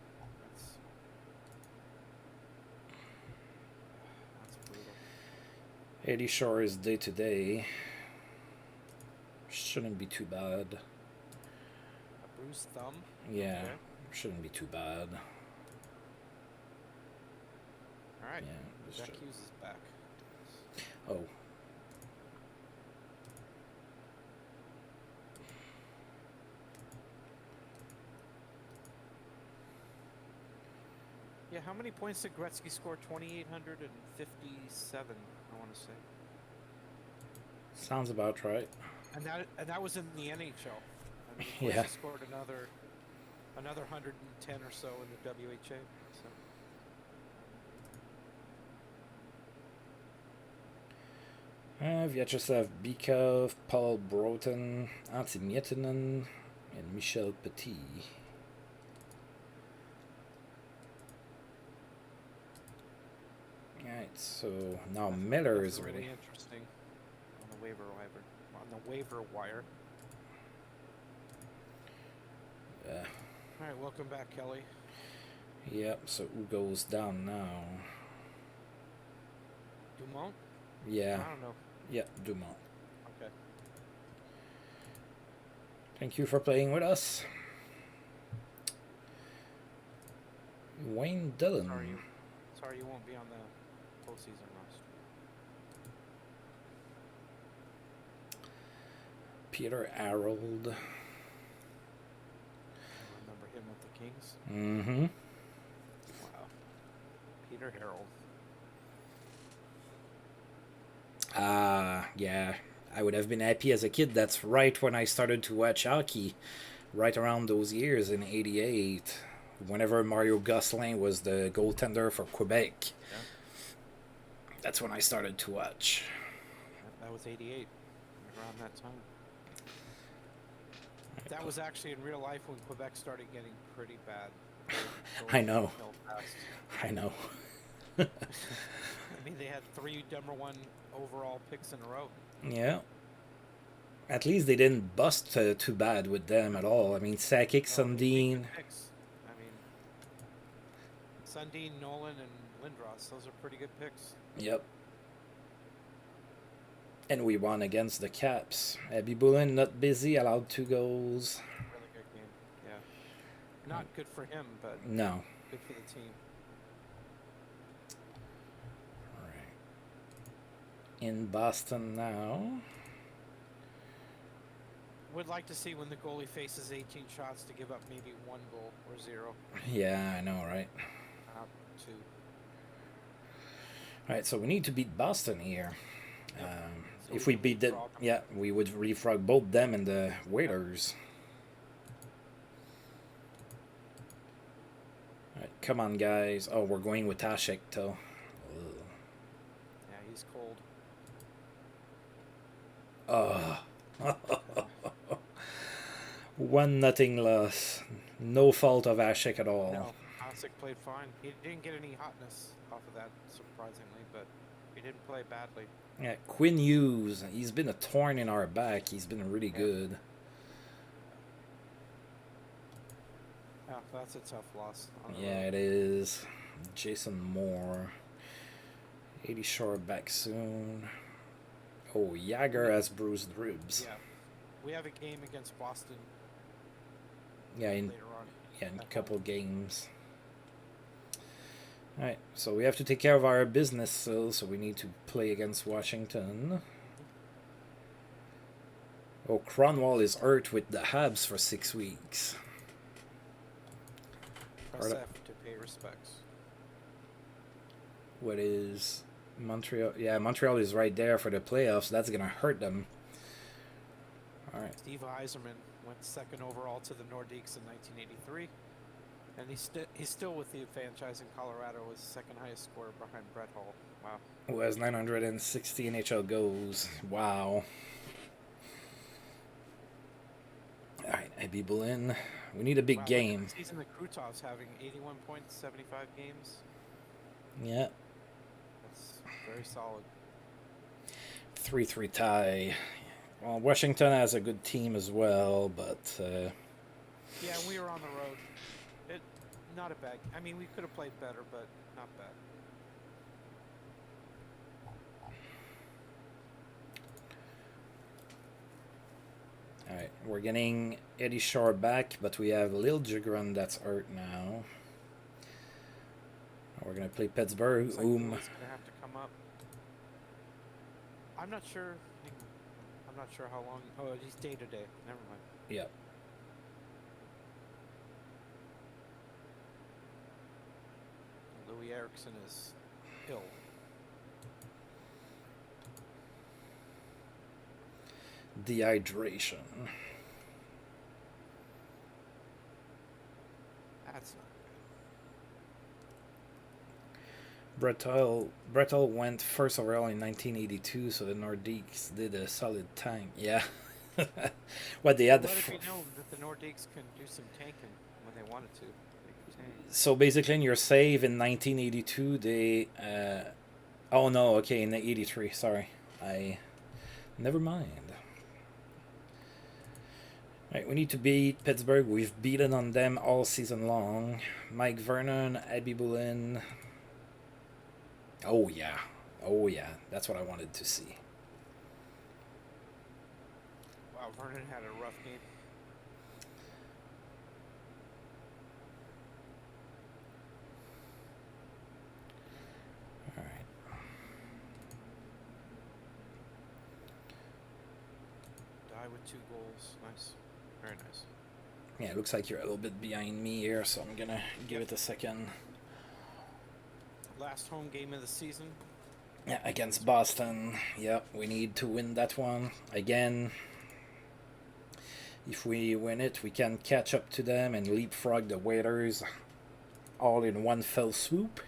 That's brutal. Eddie Shore is day to day. Shouldn't be too bad. A bruised thumb? Yeah. Okay. Shouldn't be too bad. Alright. Yeah. Jack Hughes is back. Oh. Yeah, how many points did Gretzky score? 2,857, I want to say. Sounds about right. And that was in the NHL. I mean, Yeah. he scored another 110 or so in the WHA. So. Vyacheslav Bikov, Paul Broughton, Antti Mietinen, and Michel Petit. Alright, so now Miller is really ready. Interesting on the waiver wire. Yeah. All right, welcome back, Kelly. Yep, so who goes down now? Dumont? Yeah. I don't know. Yeah, Dumont. Okay. Thank you for playing with us. Wayne Dillon. Sorry you won't be on the postseason roster. Peter Harold. Remember him with the Kings? Mm-hmm. Wow. Peter Harold. Yeah. I would have been happy as a kid. That's right when I started to watch hockey, right around those years in '88. Whenever Mario Gosselin was the goaltender for Quebec, Yeah. that's when I started to watch. That was '88, around that time. That was actually in real life when Quebec started getting pretty bad. I know. Fast. I know. I mean, they had 3 #1 overall picks in a row. Yeah. At least they didn't bust too bad with them at all. I mean, Sakic, Sundin. I mean, Sundin, Nolan, and Lindros. Those are pretty good picks. Yep. And we won against the Caps. Abby Bullen, not busy, allowed 2 goals. Really good game. Yeah. Not good for him, but no. Good for the team. All right. In Boston now. Would like to see when the goalie faces 18 shots to give up maybe 1 goal or 0. Yeah, I know, right? 2. All right, so we need to beat Boston here. Yep. So if we beat them, yeah, we would leapfrog both them and the Waiters. All right, come on, guys. Oh, we're going with Ashik, though. Yeah, he's cold. Oh. 1-0 loss. No fault of Ashik at all. No, Ashik played fine. He didn't get any hotness off of that, surprisingly, but he didn't play badly. Yeah, Quinn Hughes, he's been a thorn in our back. He's been really good. Yeah, that's a tough loss. Yeah, it is. Jason Moore. 80 short back soon. Oh, Jagger has bruised ribs. Yeah. We have a game against Boston. Yeah, in later on. Yeah, in a couple games. Alright, so we have to take care of our business still, so we need to play against Washington. Oh, Cronwall is hurt with the Habs for 6 weeks. Press F to pay respects. What is Montreal? Yeah, Montreal is right there for the playoffs. That's going to hurt them. Alright. Steve Yzerman went 2nd overall to the Nordiques in 1983. And he's still with the franchise in Colorado as 2nd highest scorer behind Brett Hull. Wow. Who has 960 NHL goals. Wow. Alright, Abby Boleyn. We need a big game. Season the Krutov's having 81 points, 75 games. Yeah. That's very solid. 3-3 tie. Well, Washington has a good team as well, but... yeah, we were on the road. Not a bad... I mean, we could have played better, but not bad. Alright, we're getting Eddie Shore back, but we have Lil Jigran that's hurt now. We're going to play Pittsburgh. He's going to have to come up. I'm not sure how long... Oh, he's day-to-day. Never mind. Yep. Louis Erickson is ill. Dehydration. That's not good. Brettel went first overall in 1982, so the Nordiques did a solid tank. Yeah. What they had Let it be known that the Nordiques can do some tanking when they wanted to. So basically, in your save in 1982, they. Oh no, okay, in the 83. Sorry, never mind. Right, we need to beat Pittsburgh. We've beaten on them all season long. Mike Vernon, Abby Boleyn. Oh yeah, that's what I wanted to see. Wow, Vernon had a rough game. With 2 goals. Nice. Very nice. Yeah, it looks like you're a little bit behind me here, so I'm gonna give it a second. Last home game of the season. Yeah, against Boston. Yep, we need to win that one again. If we win it, we can catch up to them and leapfrog the Waiters all in one fell swoop.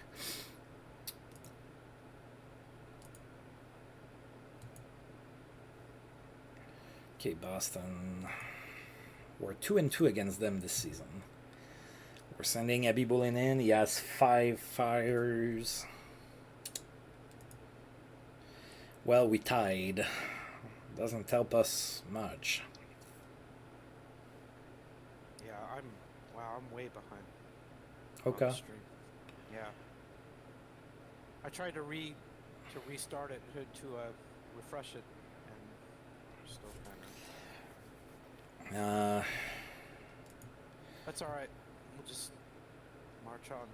Okay, Boston. We're 2-2 against them this season. We're sending Abby Bullen in. He has 5 fires. Well, we tied. Doesn't help us much. Yeah, I'm way behind. Okay. On the stream. Yeah. I tried to restart it to refresh it, and we're still kind of. That's all right. We'll just march on.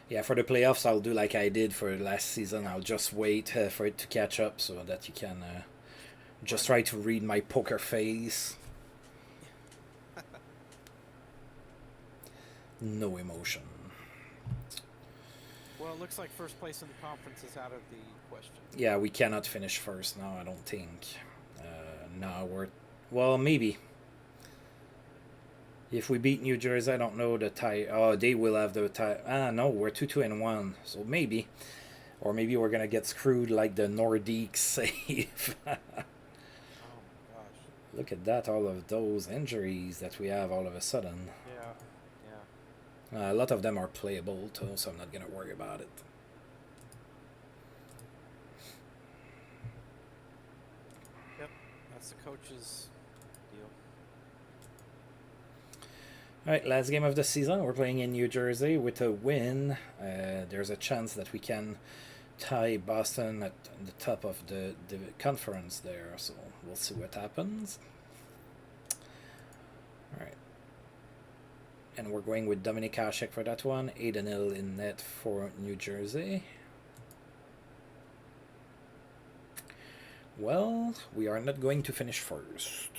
Yeah, for the playoffs, I'll do like I did for last season. I'll just wait for it to catch up so that you can just try to read my poker face. No emotion. Well, it looks like first place in the conference is out of the question. Yeah, we cannot finish first now, I don't think. No, we're... Well, maybe. If we beat New Jersey, I don't know the tie. Oh, they will have the tie. Ah, no, we're 2-2-1. So maybe. Or maybe we're going to get screwed like the Nordiques save. Oh, my gosh. Look at that, all of those injuries that we have all of a sudden. Yeah. A lot of them are playable, too, so I'm not going to worry about it. Yep, that's the coach's deal. Alright, last game of the season. We're playing in New Jersey. With a win, there's a chance that we can tie Boston at the top of the conference there. So we'll see what happens. Alright. And we're going with Dominik Hasek for that one. 8-0 in net for New Jersey. Well, we are not going to finish first.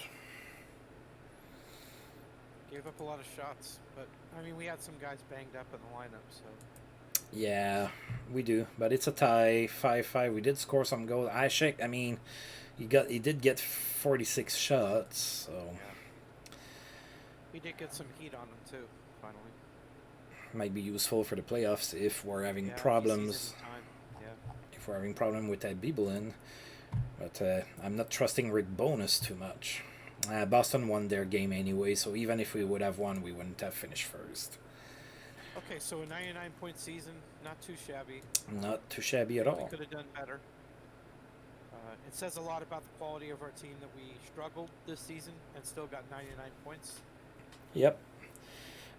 Gave up a lot of shots, but I mean, we had some guys banged up in the lineup, so. Yeah, we do, but it's a tie, 5-5. We did score some goals. Hasek, I mean, he did get 46 shots, so. Yeah. We did get some heat on him too, finally. Might be useful for the playoffs if we're having problems. If we're having problem with that Bibelin, but I'm not trusting Rick Bonus too much. Boston won their game anyway, so even if we would have won, we wouldn't have finished first. Okay, so a 99-point season, not too shabby. Not too shabby at all. We could have done better. It says a lot about the quality of our team that we struggled this season and still got 99 points. Yep.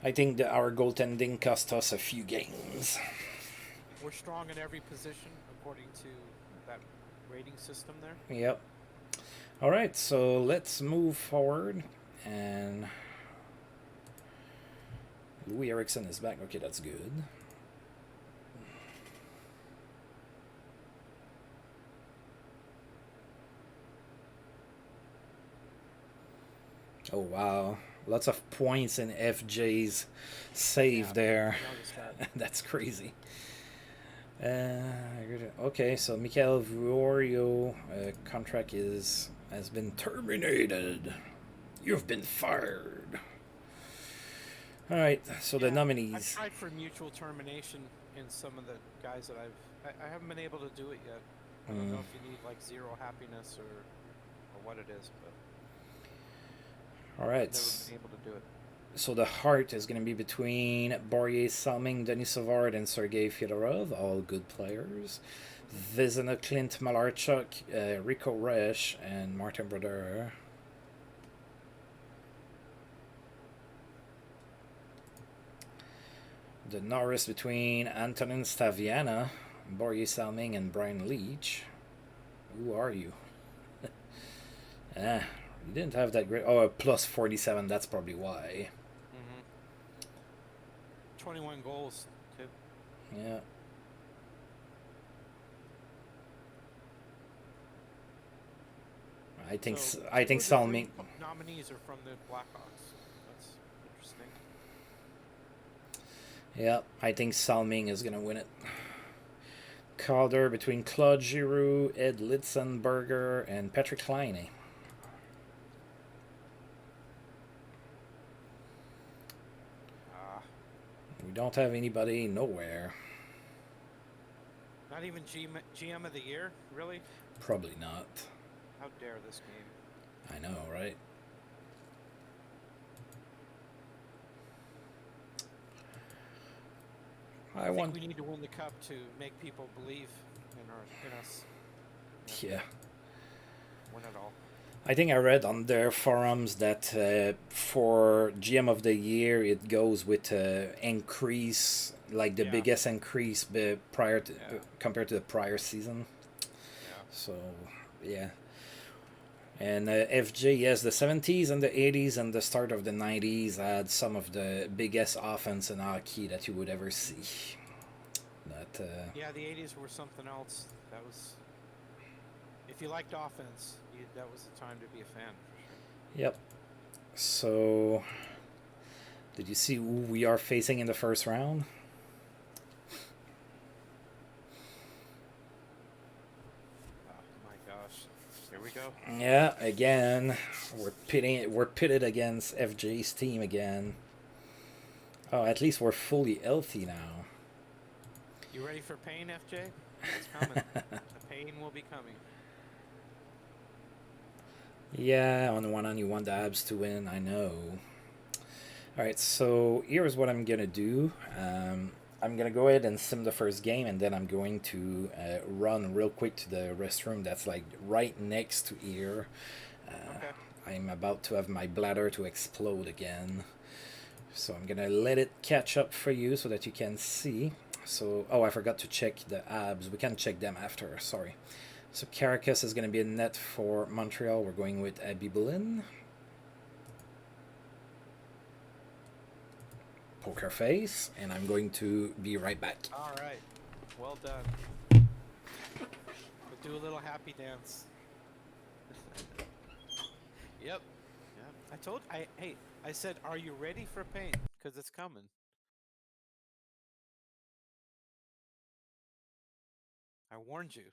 I think that our goaltending cost us a few games. We're strong in every position according to that rating system there. Yep. All right, so let's move forward. And Louis Eriksson is back. Okay, that's good. Oh, wow. Lots of points in FJ's save there. That's crazy. Okay, so Mikhail Vuorio contract has been terminated. You've been fired. All right, so the nominees. I've tried for mutual termination in some of the guys that I haven't been able to do it yet. I don't know if you need like zero happiness or what it is, but all right. I've never been able to do it. So the heart is going to be between Borje Salming, Denis Savard, and Sergei Fedorov, all good players. Vezina, Clint Malarchuk, Rico Resch, and Martin Brodeur. The Norris between Antonin Staviana, Borje Salming, and Brian Leach. Who are you? You didn't have that great... Oh, a plus 47, that's probably why. 21 goals, too. Yeah. I think Salming... Nominees are from the Blackhawks. That's interesting. Yeah, I think Salming is going to win it. Calder between Claude Giroux, Ed Litzenberger, and Patrick Laine. We don't have anybody nowhere. Not even GM of the year, really? Probably not. How dare this game? I know, right? I think we need to win the cup to make people believe in us. Yeah. Win it all. I think I read on their forums that for GM of the year, it goes with increase, like the biggest increase prior to compared to the prior season. Yeah. So, yeah. And FJ, yes, the 70s and the 80s and the start of the 90s had some of the biggest offense in hockey that you would ever see. But, yeah, the 80s were something else. That was, if you liked offense, that was the time to be a fan, for sure. Yep. So, did you see who we are facing in the first round? Here we go. Yeah, again, we're pitted against FJ's team again. Oh, at least we're fully healthy now. You ready for pain, FJ? It's coming. The pain will be coming. Yeah, on the one hand, you want the Abs to win, I know. Alright, so here's what I'm gonna do. I'm gonna go ahead and sim the first game, and then I'm going to run real quick to the restroom that's like right next to here. Okay. I'm about to have my bladder to explode again. So I'm gonna let it catch up for you so that you can see. So, oh, I forgot to check the Abs. We can check them after, sorry. So Caracas is gonna be a net for Montreal. We're going with Abby Boleyn. Poker face, and I'm going to be right back. All right. Well done. We'll do a little happy dance. Yep. I said, are you ready for pain? Because it's coming. I warned you.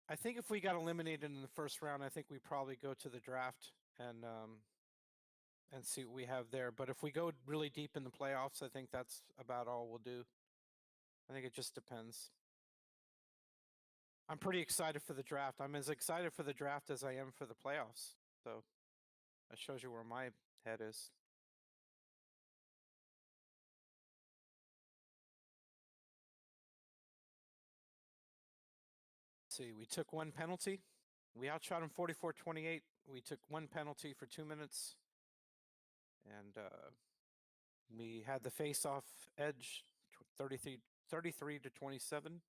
I think if we got eliminated in the first round, I think we probably go to the draft and see what we have there. But if we go really deep in the playoffs, I think that's about all we'll do. I think it just depends. I'm pretty excited for the draft. I'm as excited for the draft as I am for the playoffs. So that shows you where my head is. Let's see, we took one penalty. We outshot them 44-28. We took one penalty for 2 minutes. And we had the face-off edge 33 to 27.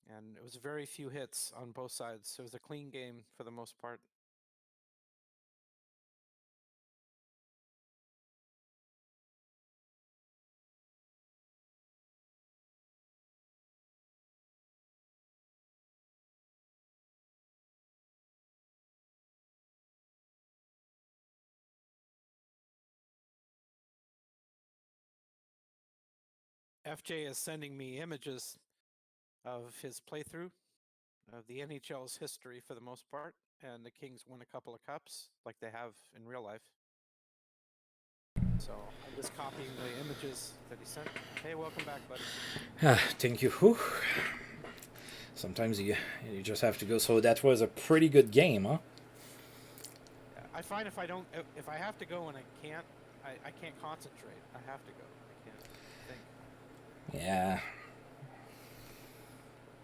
And it was very few hits on both sides. It was a clean game for the most part. FJ is sending me images of his playthrough of the NHL's history for the most part, and the Kings won a couple of cups like they have in real life. So I'm just copying the images that he sent. Hey, welcome back, buddy. Thank you. Whew. Sometimes you just have to go. So that was a pretty good game, huh? I find if I have to go and I can't concentrate. I have to go. I can't think. Yeah.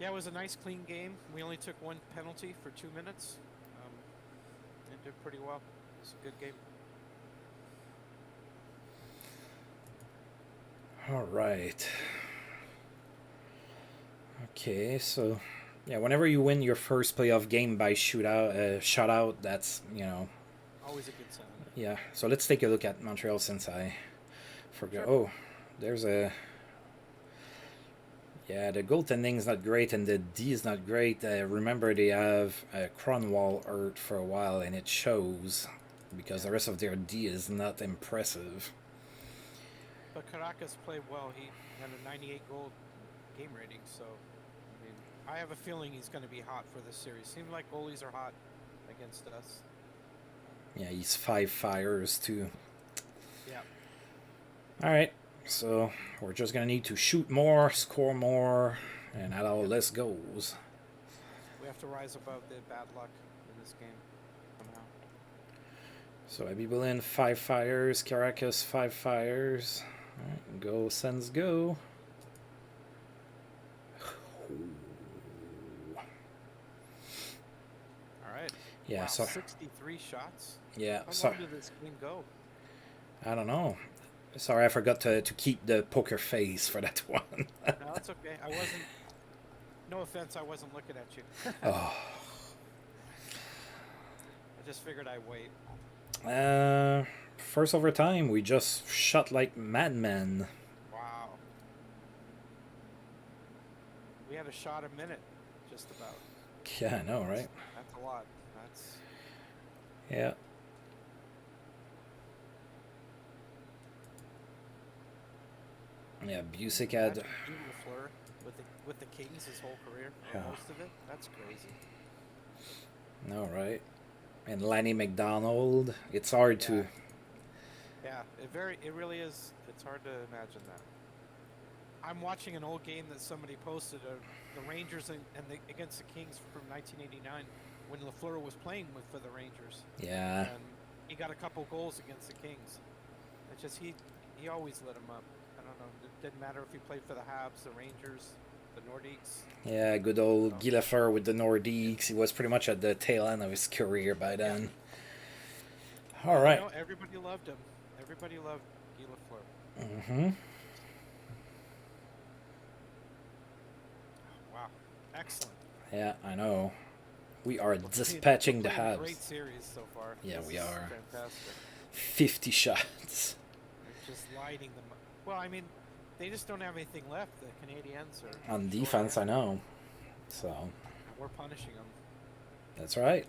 Yeah, it was a nice, clean game. We only took one penalty for 2 minutes. It did pretty well. It was a good game. All right. Okay, so yeah, whenever you win your first playoff game by shutout, that's always a good sign. Yeah. So let's take a look at Montreal since I forgot. Sure. Oh, there's a. Yeah, the goaltending is not great and the D is not great. Remember, they have Cronwall hurt for a while and it shows because the rest of their D is not impressive. But Caracas played well. He had a 98 goal game rating, so I mean, I have a feeling he's going to be hot for this series. Seems like goalies are hot against us. Yeah, he's 5 fires too. Yeah. All right, so we're just gonna need to shoot more, score more, and that all this goes. We have to rise above the bad luck in this game somehow. So Abby Berlin 5 fires, Caracas 5 fires. All right, go Sens go. All right. Yeah, wow, so 63 shots. yeah, How long did this game go? I don't know. Sorry, I forgot to keep the poker face for that one. No, it's okay. I wasn't. No offense, I wasn't looking at you. Oh. I just figured I'd wait. First overtime, we just shot like madmen. Wow. We had a shot a minute, just about. Yeah, I know, right? That's a lot. That's. Yeah. Yeah, Busick had. LaFleur with the Kings his whole career, Yeah. most of it. That's crazy. No, right? And Lanny McDonald. It's hard to. Yeah, it really is. It's hard to imagine that. I'm watching an old game that somebody posted of the Rangers against the Kings from 1989 when LaFleur was playing for the Rangers. Yeah. And he got a couple goals against the Kings. It's just he always lit them up. I don't know. It didn't matter if he played for the Habs, the Rangers, the Nordiques. Yeah, good old Guy Lafleur with the Nordiques. He was pretty much at the tail end of his career by then. Yeah. All right. You know, everybody loved him. Everybody loved Guy Lafleur. Mm-hmm. Wow. Excellent. Yeah, I know. We are dispatching the Habs. Great series so far. Yeah, we are. Fantastic. 50 shots. They're just lighting them up. Well, I mean, they just don't have anything left. The Canadians are On defense, I know. So. And we're punishing them. That's right.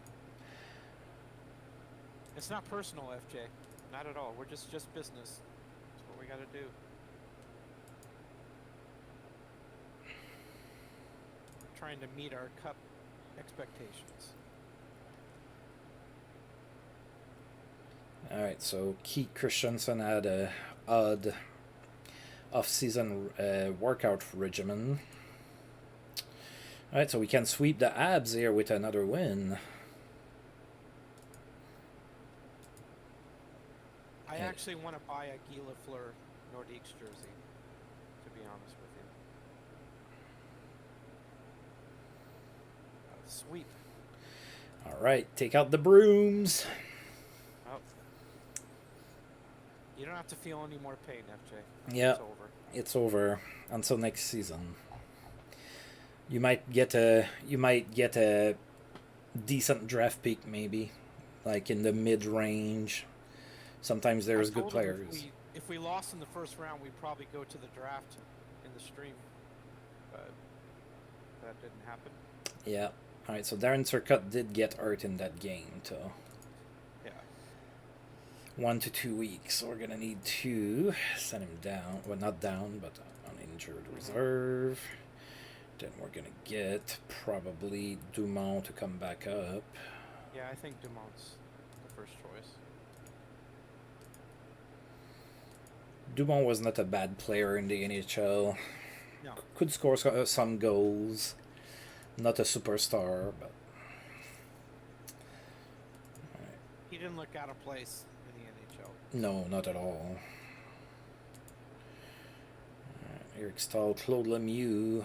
It's not personal, FJ. Not at all. We're just business. That's what we got to do. We're trying to meet our cup expectations. All right, so Keith Christensen had a odd off-season workout regimen. All right, so we can sweep the Abs here with another win. I actually want to buy a Guy Lafleur Nordiques jersey, to be honest with you. Sweep. All right, take out the brooms. Oh. You don't have to feel any more pain, FJ. Yeah, it's over. It's over until next season. You might get a decent draft pick, maybe, like in the mid-range. Sometimes there's good players. If we lost in the first round, we'd probably go to the draft in the stream, but that didn't happen. Yeah. All right. So Darren Turcotte did get hurt in that game, so. Yeah. 1 to 2 weeks. So we're gonna need to send him down. Well, not down, but on injured reserve. Then we're gonna get probably Dumont to come back up. Yeah, I think Dumont's the first choice. Dumont was not a bad player in the NHL. No. Could score some goals. Not a superstar, but. He didn't look out of place in the NHL. No, not at all. Eric Stahl, Claude Lemieux.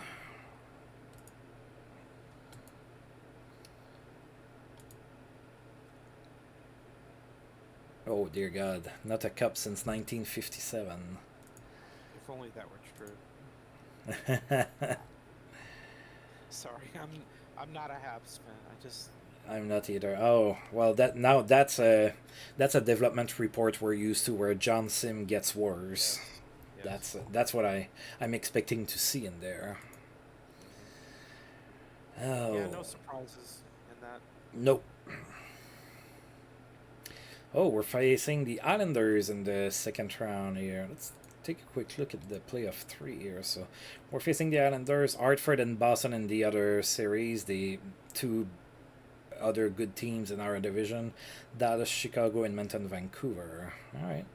Oh dear God, not a cup since 1957. If only that were true. Sorry, I'm not a Habs fan. I'm not either. Oh well, that's a development report we're used to, where John Sim gets worse. Yes. That's what I'm expecting to see in there. Oh. Yeah, no surprises in that. Nope. Oh, we're facing the Islanders in the second round here. take a quick look at the playoff 3 here. So we're facing the Islanders, Hartford, and Boston in the other series. The two other good teams in our division: Dallas, Chicago, Edmonton, Vancouver. All right.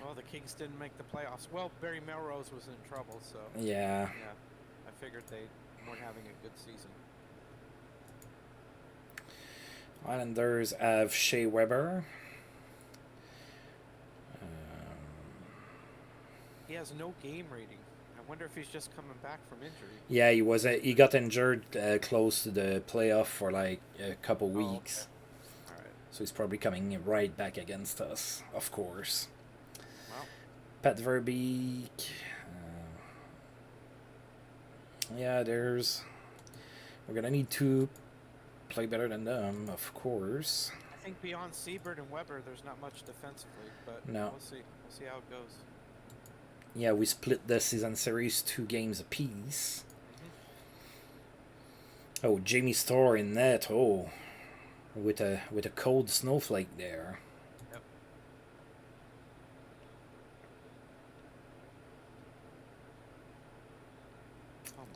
Well, the Kings didn't make the playoffs. Well, Barry Melrose was in trouble, so Yeah. yeah, I figured they weren't having a good season. Islanders have Shea Weber. He has no game rating. I wonder if he's just coming back from injury. Yeah, he got injured close to the playoff for like a couple weeks. Okay. All right. So he's probably coming right back against us, of course. Well, Pat Verbeek. Yeah, we're gonna need to play better than them, of course. I think beyond Seabird and Weber, there's not much defensively, but No. we'll see. We'll see how it goes. Yeah, we split the season series 2 games apiece. Oh, Jamie Storr in net. Oh, with a cold snowflake there. Yep. Come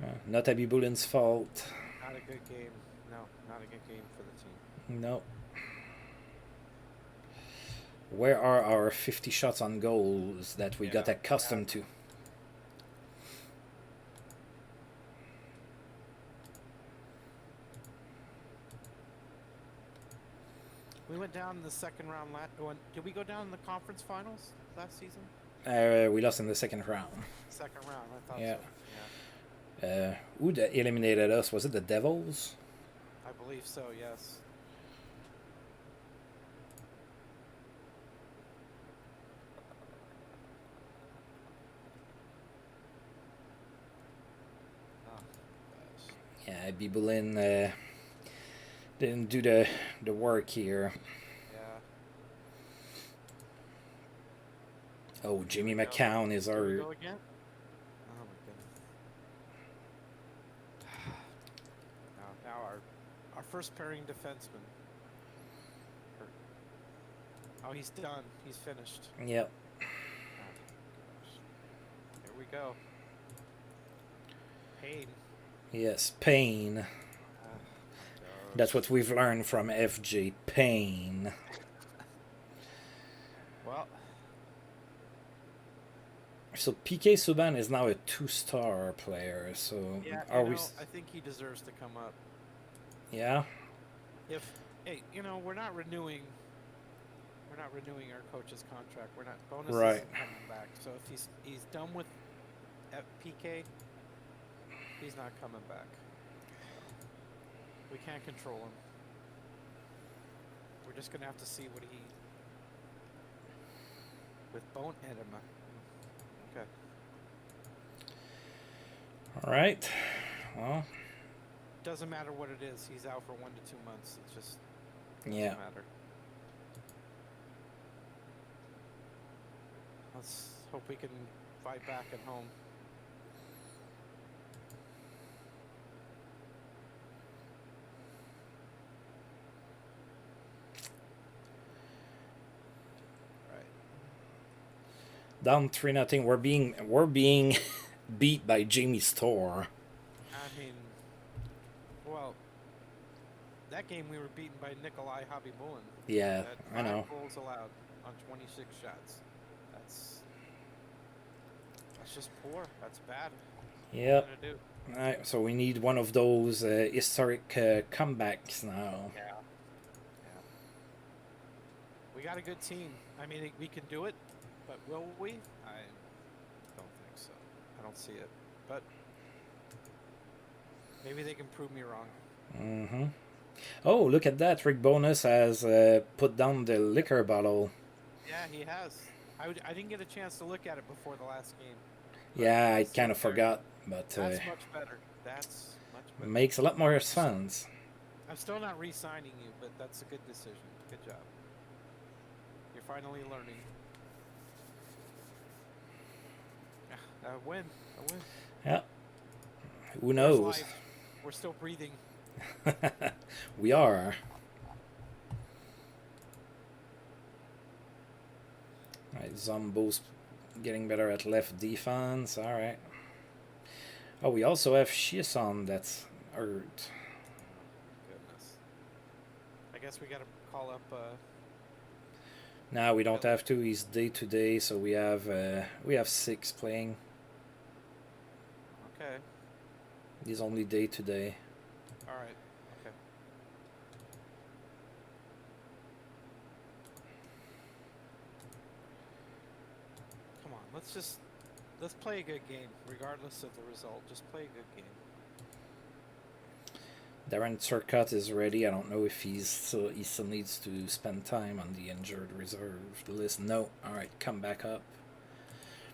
on. Not Abibulin's fault. Not a good game. No, not a good game for the team. No. Where are our 50 shots on goals that we got accustomed to? We went down in the second round. Did we go down in the conference finals last season? We lost in the second round. Second round, I thought Yeah. so. Yeah. Who eliminated us? Was it the Devils? I believe so, yes. Oh, gosh. Yeah, Bibulin didn't do the work here. Yeah. Oh, Jimmy Here we go. McCown is Here we our... go again? Oh my goodness. Now our first pairing defenseman. Oh, he's done. He's finished. Yep. Oh, gosh. Here we go. Pain. Yes, pain. That's what we've learned from FJ. Pain. Well, So PK Subban is now a 2-star player. So yeah, are we? I think he deserves to come up. Yeah. We're not renewing our coach's contract. We're not bonus Right. isn't coming back. So if he's done with PK, he's not coming back. We can't control him. We're just gonna have to see what he with bone edema. Okay. All right. Well, Doesn't matter what it is. He's out for 1 to 2 months. It just doesn't yeah. matter. Let's hope we can fight back at home. Right. Down 3-0. We're being beat by Jamie Storr. I mean, well, that game we were beaten by Nikolai Habibulin. Yeah, I know. 5 goals allowed on 26 shots. That's just poor. That's bad. Yep. What are we gonna do? All right, so we need one of those historic comebacks now. Yeah. We got a good team. I mean, we can do it, but will we? I don't think so. I don't see it. But maybe they can prove me wrong. Mm-hmm. Oh, look at that. Rick Bonus has put down the liquor bottle. Yeah, he has. I didn't get a chance to look at it before the last game. Yeah, I It's kind of there. forgot, but That's much better. That's much better. makes a lot more sense. I'm still not re-signing you, but that's a good decision. Good job. You're finally learning. A win. Yeah. Who There's knows? life. We're still breathing. We are. Alright, Zombo's getting better at left defense. Alright. Oh, we also have Shison that's hurt. Goodness. I guess we gotta call up. No, we don't have to. He's day to day, so we have 6 playing. Okay. He's only day to day. All right. Okay. Come on. Let's play a good game, regardless of the result. Just play a good game. Darren Turcotte is ready. I don't know if he still needs to spend time on the injured reserve list. No. All right, come back up.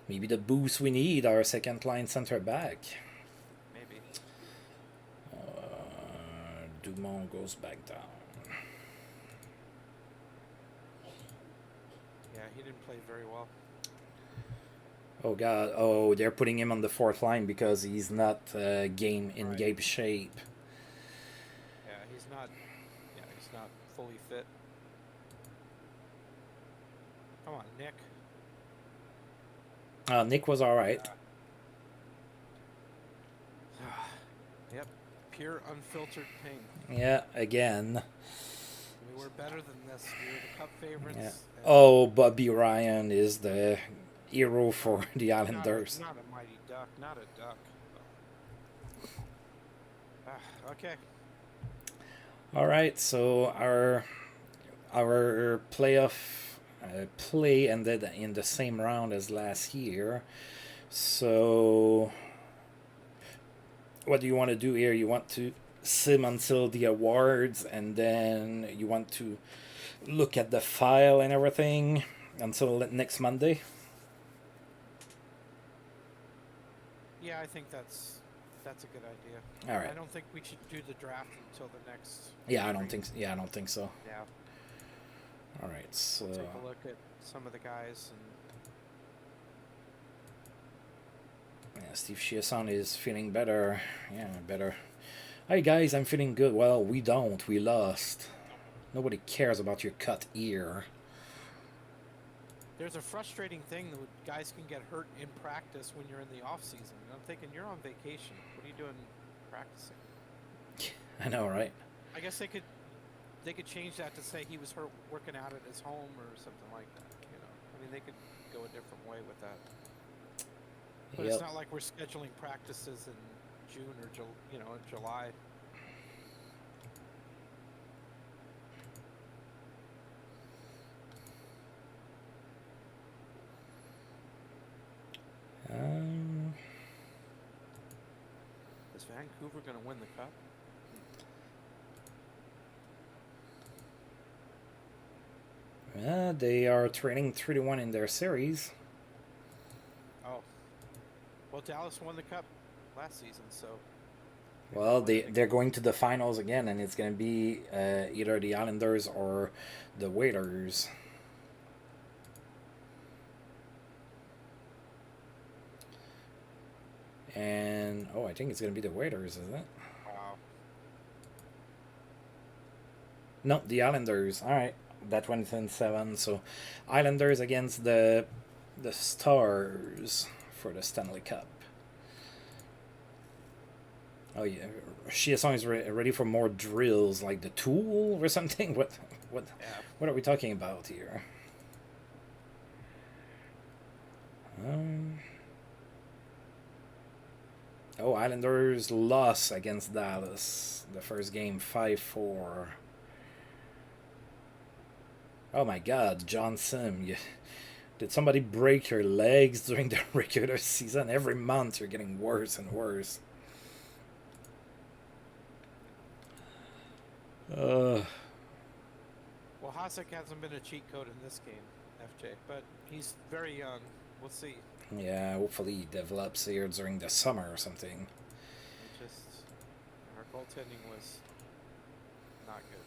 Maybe the boost we need, our second line center back. Maybe. Dumont goes back down. Yeah, he didn't play very well. Oh God! Oh, they're putting him on the 4th line because he's not game shape. He's not fully fit. Come on, Nick. Nick was all right. Yep, pure unfiltered pain. Yeah, again. We were better than this. We were the Cup favorites. Yeah. Oh, Bobby Ryan is the hero for the Islanders. Not a mighty duck. Not a duck. Okay. All right, so our playoff play ended in the same round as last year. So what do you want to do here? You want to sim until the awards, and then you want to look at the file and everything until next Monday? Yeah, I think that's a good idea. All right. I don't think we should do the draft until the next. Yeah, I don't think so. Yeah. All right, so Take a look at some of the guys and. Yeah, Steve Chiasson is feeling better. Yeah, better. Hi guys, I'm feeling good. Well, we don't. We lost. Nobody cares about your cut ear. There's a frustrating thing that guys can get hurt in practice when you're in the off season. And I'm thinking, you're on vacation. What are you doing practicing? I know, right? I guess they could change that to say he was hurt working out at his home or something like that. You know, I mean, they could go a different way with that. But It's not like we're scheduling practices in June or July. Is Vancouver going to win the cup? They are trailing 3-1 in their series. Oh. Well, Dallas won the cup last season, so. Well, they're going to the finals again, and it's going to be either the Islanders or the Waiters. And, I think it's going to be the Waiters, isn't it? Wow. No, the Islanders. All right. That went in 7. So, Islanders against the Stars for the Stanley Cup. Oh yeah, Chiasson is ready for more drills, like the Tool or something. What are we talking about here? Islanders lost against Dallas the first game 5-4. Oh my God, John Sim, did somebody break your legs during the regular season? Every month you're getting worse and worse. Well, Hasek hasn't been a cheat code in this game, FJ, but he's very young. We'll see. Yeah, hopefully he develops here during the summer or something. Our goaltending was not good.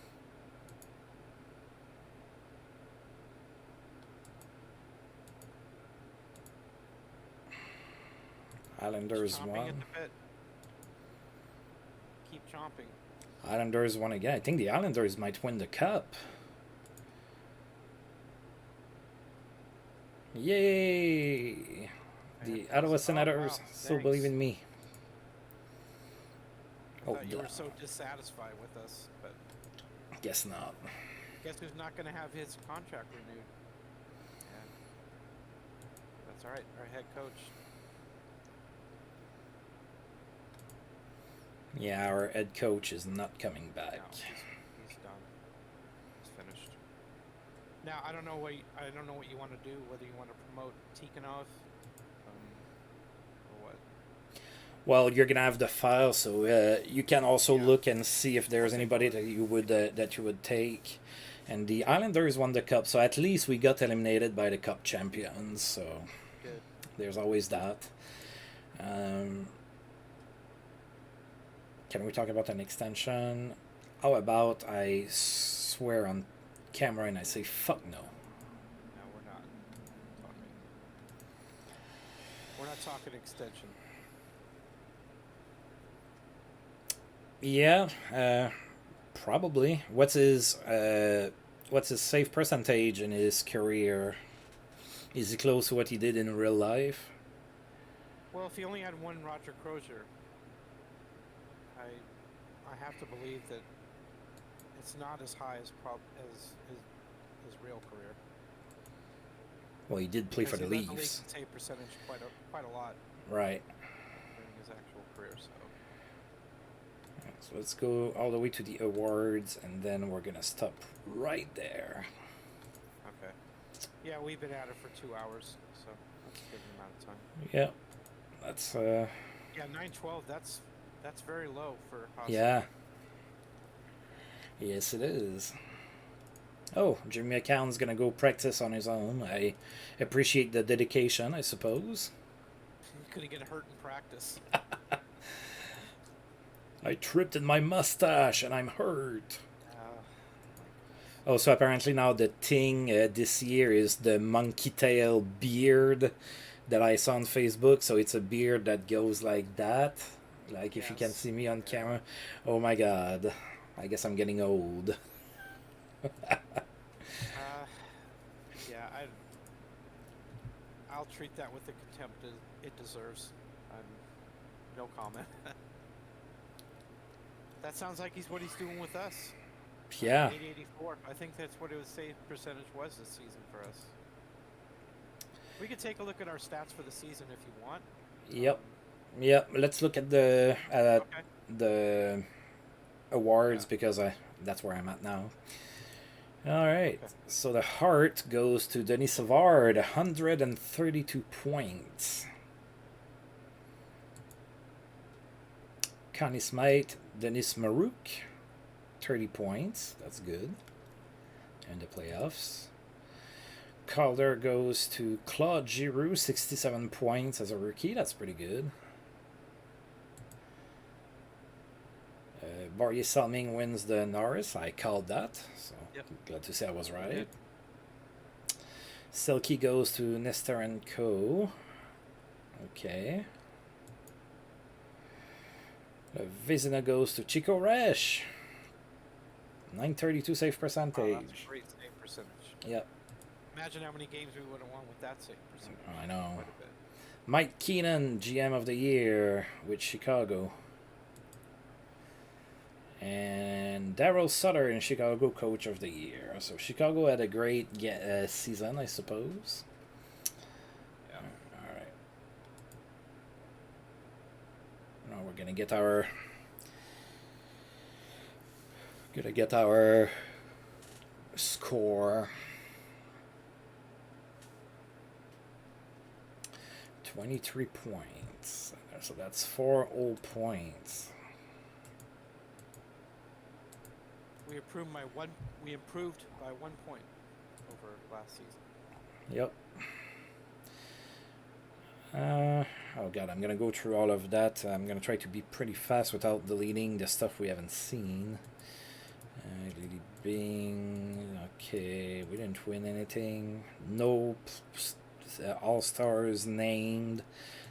Islanders won. At the bit. Keep chomping. Islanders won again. I think the Islanders might win the cup. Yay! The Ottawa Senators still believe in me. I thought you were so dissatisfied with us, but guess not. guess who's not going to have his contract renewed? Yeah. That's all right. Our head coach. Yeah, our head coach is not coming back. No, he's done. He's finished. Now I don't know what you want to do. Whether you want to promote Tikhonov, or what? Well, you're gonna have the file, so you can also look and see if there's anybody that you would take. And the Islanders won the cup, so at least we got eliminated by the cup champions. So good. There's always that. Can we talk about an extension? How about I swear on camera and I say fuck no? No, we're not talking. We're not talking extension. Yeah, probably. What's his save percentage in his career? Is he close to what he did in real life? Well, if he only had one Roger Crozier, I have to believe that it's not as high as his real career. Well, he did play for the Leafs. Leafs. Save percentage quite a lot. Right. During his actual career, so. So let's go all the way to the awards, and then we're gonna stop right there. Okay. Yeah, we've been at it for 2 hours, so that's a good amount of time. Yeah, that's Yeah, 9:12. That's very low for Haas. Yeah. Yes, it is. Oh, Jimmy McCown's gonna go practice on his own. I appreciate the dedication, I suppose. He couldn't get hurt in practice. I tripped in my mustache and I'm hurt. Oh, so apparently now the thing this year is the monkey tail beard that I saw on Facebook. So it's a beard that goes like that. Like if you can see me on camera. Oh my god. I guess I'm getting old. Yeah, I'll treat that with the contempt it deserves. No comment. That sounds like what he's doing with us. Yeah. 884. I think that's what his save percentage was this season for us. We could take a look at our stats for the season if you want. Yep. Yep. Let's look at the Okay. the awards because that's where I'm at now. All right. Okay. So the heart goes to Denis Savard, 132 points. Connie Smythe, Denis Marouk, 30 points. That's good. In the playoffs. Calder goes to Claude Giroux, 67 points as a rookie. That's pretty good. Barry Salming wins the Norris. I called that, so glad to say I was right. Selke goes to Nestor and Co. Okay. Vizina goes to Chico Resch. 932 save percentage. Oh, that's a great save percentage. Yep. Imagine how many games we would have won with that save percentage. I know. Quite a bit. Mike Keenan, GM of the Year with Chicago. And Daryl Sutter in Chicago, Coach of the Year. So Chicago had a great season, I suppose. Yeah. All right. Now we're gonna get our score. 23 points. So that's 4 old points. We improved by 1 point over last season. Yep. Oh god, I'm gonna go through all of that. I'm gonna try to be pretty fast without deleting the stuff we haven't seen. Lily Bing. Okay, we didn't win anything. No all-stars named.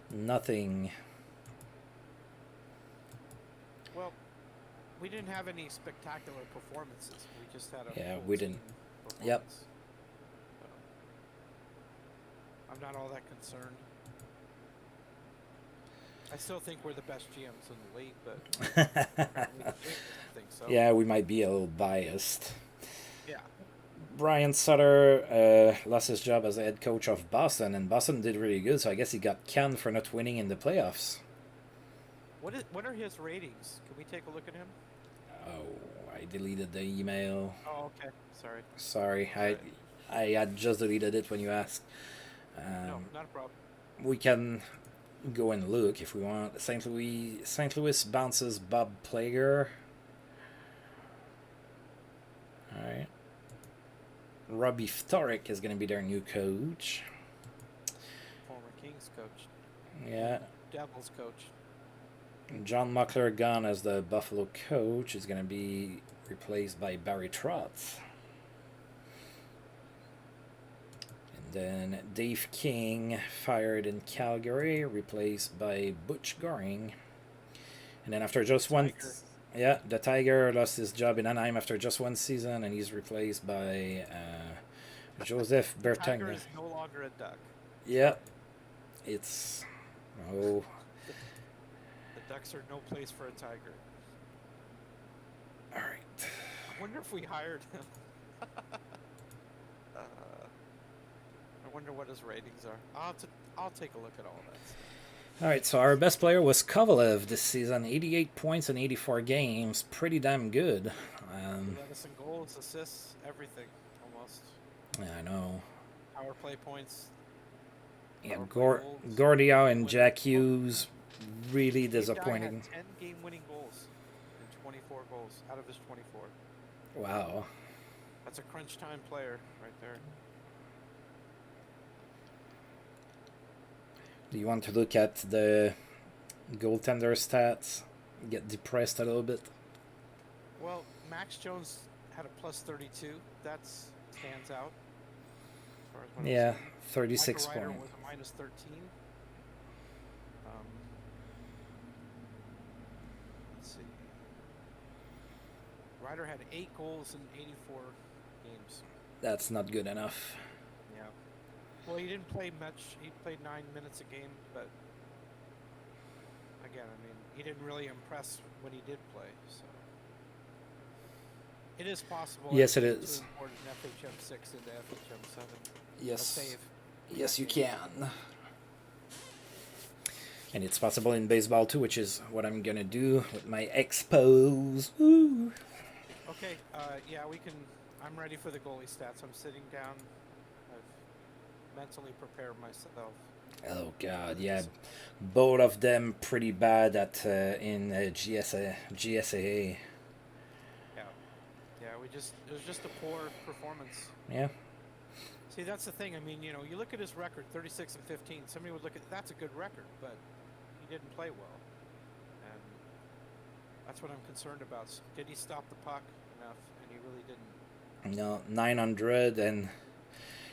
Nothing. Well, we didn't have any spectacular performances. We just had a Yeah, full we didn't. team Yep. performance. I'm not all that concerned. I still think we're the best GMs in the league, but apparently the Jays doesn't think so. Yeah, we might be a little biased. Yeah. Brian Sutter lost his job as the head coach of Boston, and Boston did really good, so I guess he got canned for not winning in the playoffs. What are his ratings? Can we take a look at him? Oh, I deleted the email. Oh, okay. Sorry. Sorry, I had just deleted it when you asked. No, not a problem. We can go and look if we want. St. Louis bounces Bob Plager. All right. Robbie Ftorick is going to be their new coach. Former Kings coach. Yeah. Devils coach. John Muckler gone as the Buffalo coach. Is going to be replaced by Barry Trotz. And then Dave King fired in Calgary, replaced by Butch Goring. And then after just one... Yeah, the Tiger lost his job in Anaheim after just one season, and he's replaced by Joseph Bertagna. Tiger is no longer a Duck. Yep. It's... Oh. The Ducks are no place for a Tiger. All right. I wonder if we hired him. I wonder what his ratings are. I'll take a look at all that stuff. All right, so our best player was Kovalev this season. 88 points in 84 games. Pretty damn good. Medicine goals, assists, everything, almost. Yeah, I know. Power play points. Yeah, Gordillo and Jack Hughes, really disappointing. He had 10 game-winning goals and 24 goals out of his 24. Wow. That's a crunch time player right there. Do you want to look at the goaltender stats? Get depressed a little bit? Well, Max Jones had a plus 32. That stands out. As far as yeah, 36 points. points. Was a minus 13. Let's see. Ryder had 8 goals in 84 games. That's not good enough. Yeah. Well, he didn't play much. He played 9 minutes a game, but again, I mean, he didn't really impress when he did play. So it is possible. Yes, it is. To import an FHM 6 into FHM 7. Yes. A save. Yes, you can. And it's possible in baseball too, which is what I'm gonna do with my expos. Woo. Okay. Yeah, we can. I'm ready for the goalie stats. I'm sitting down. I've mentally prepared myself. Oh God, yeah, both of them pretty bad at in GSAA. Yeah, it was just a poor performance. Yeah. See, that's the thing. I mean, you know, you look at his record, 36 and 15. Somebody would look at that's a good record, but he didn't play well, and that's what I'm concerned about. Did he stop the puck enough? And he really didn't. No, 900, and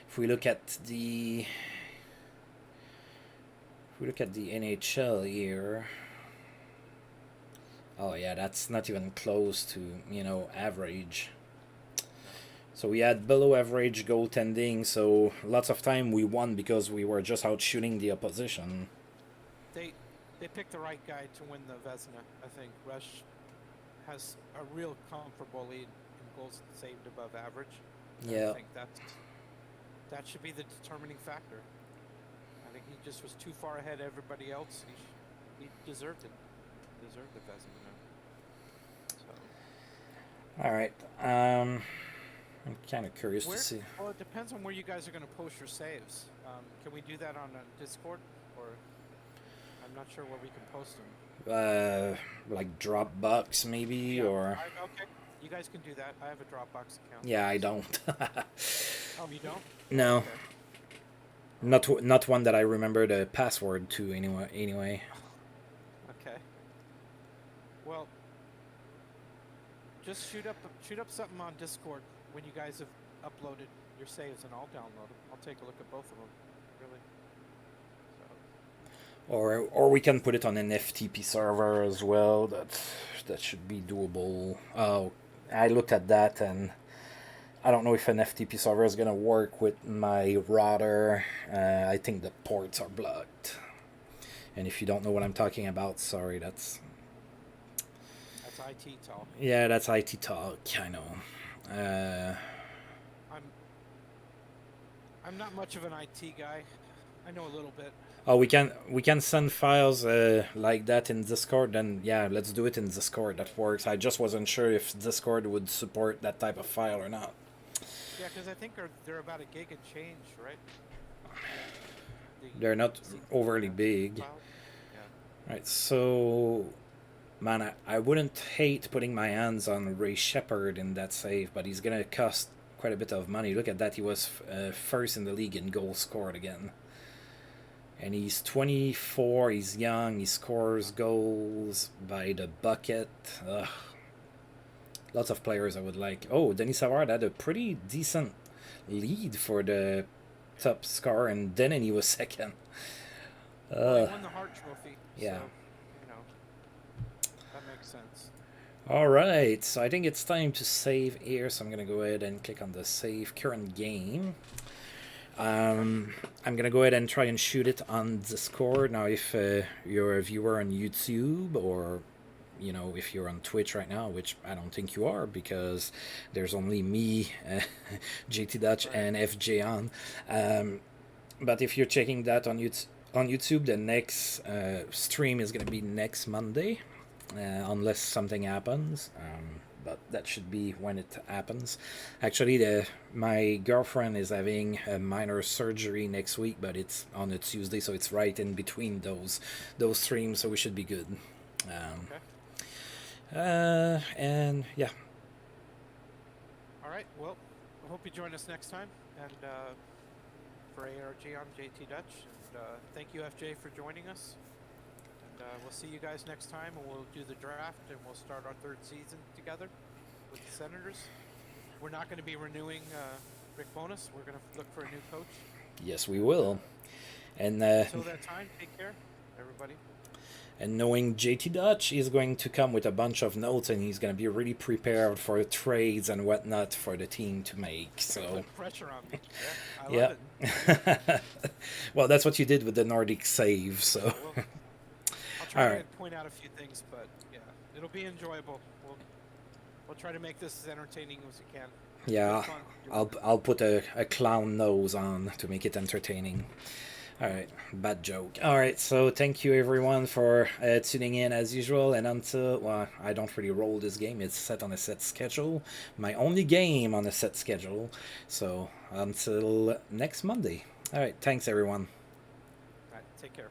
if we look at the NHL here, oh yeah, that's not even close to, you know, average. So we had below average goaltending, so lots of time we won because we were just out shooting the opposition. They picked the right guy to win the Vezina. I think Rush has a real comfortable lead in goals saved above average. Yeah. I think that should be the determining factor. I think he just was too far ahead of everybody else. He deserved it. He deserved the Vezina. So. All right. I'm kind of curious to see. Well, it depends on where you guys are going to post your saves. Can we do that on Discord, or I'm not sure where we can post them. Like Dropbox maybe, yeah, or. Okay, you guys can do that. I have a Dropbox account. Yeah, I don't. Oh, you don't? No. Okay. Not one that I remember the password to anyway. Okay. Well, just shoot up something on Discord when you guys have uploaded your saves, and I'll download them. I'll take a look at both of them. Really. So. Or we can put it on an FTP server as well. That should be doable. Oh, I looked at that, and I don't know if an FTP server is gonna work with my router. I think the ports are blocked. And if you don't know what I'm talking about, sorry, That's IT talk. that's IT talk. I know. I'm I'm not much of an IT guy. I know a little bit. Oh, we can send files like that in Discord. Then yeah, let's do it in Discord. That works. I just wasn't sure if Discord would support that type of file or not. Yeah, because I think they're about a gig and change, right? They're not overly big. Files? Yeah. Right. So, man, I wouldn't hate putting my hands on Ray Shepard in that save, but he's gonna cost quite a bit of money. Look at that. He was first in the league in goals scored again. And he's 24, he's young, he scores goals by the bucket. Ugh. Lots of players I would like. Oh, Denis Savard had a pretty decent lead for the top scorer, and then he was second. Well, he won the Hart Trophy. Yeah. So, that makes sense. Alright, so I think it's time to save here, so I'm going to go ahead and click on the save current game. I'm gonna go ahead and try and shoot it on Discord. Now, if you're a viewer on YouTube, or if you're on Twitch right now, which I don't think you are, because there's only me, JTDutch, and FJ on. But if you're checking that on YouTube, the next stream is gonna be next Monday, unless something happens. But that should be when it happens. Actually, my girlfriend is having a minor surgery next week, but it's on a Tuesday, so it's right in between those streams, so we should be good. Okay. And yeah. All right. Well, I hope you join us next time. And for ARG, I'm JTDutch. And thank you, FJ, for joining us. And we'll see you guys next time, and we'll do the draft, and we'll start our third season together with the Senators. We're not going to be renewing Rick Bowness. We're going to look for a new coach. Yes, we will. And until that time, take care, everybody. And knowing JTDutch, he's going to come with a bunch of notes, and he's going to be really prepared for trades and whatnot for the team to make. So put pressure on me. Yeah, I love it. Well, that's what you did with the Nordic save. So. I'll try to point out a few things, but yeah, it'll be enjoyable. We'll try to make this as entertaining as we can. Yeah, I'll put a clown nose on to make it entertaining. All right, bad joke. All right, so thank you everyone for tuning in as usual. And until, well, I don't really roll this game. It's set on a set schedule. My only game on a set schedule. So until next Monday. All right, thanks everyone. All right, take care.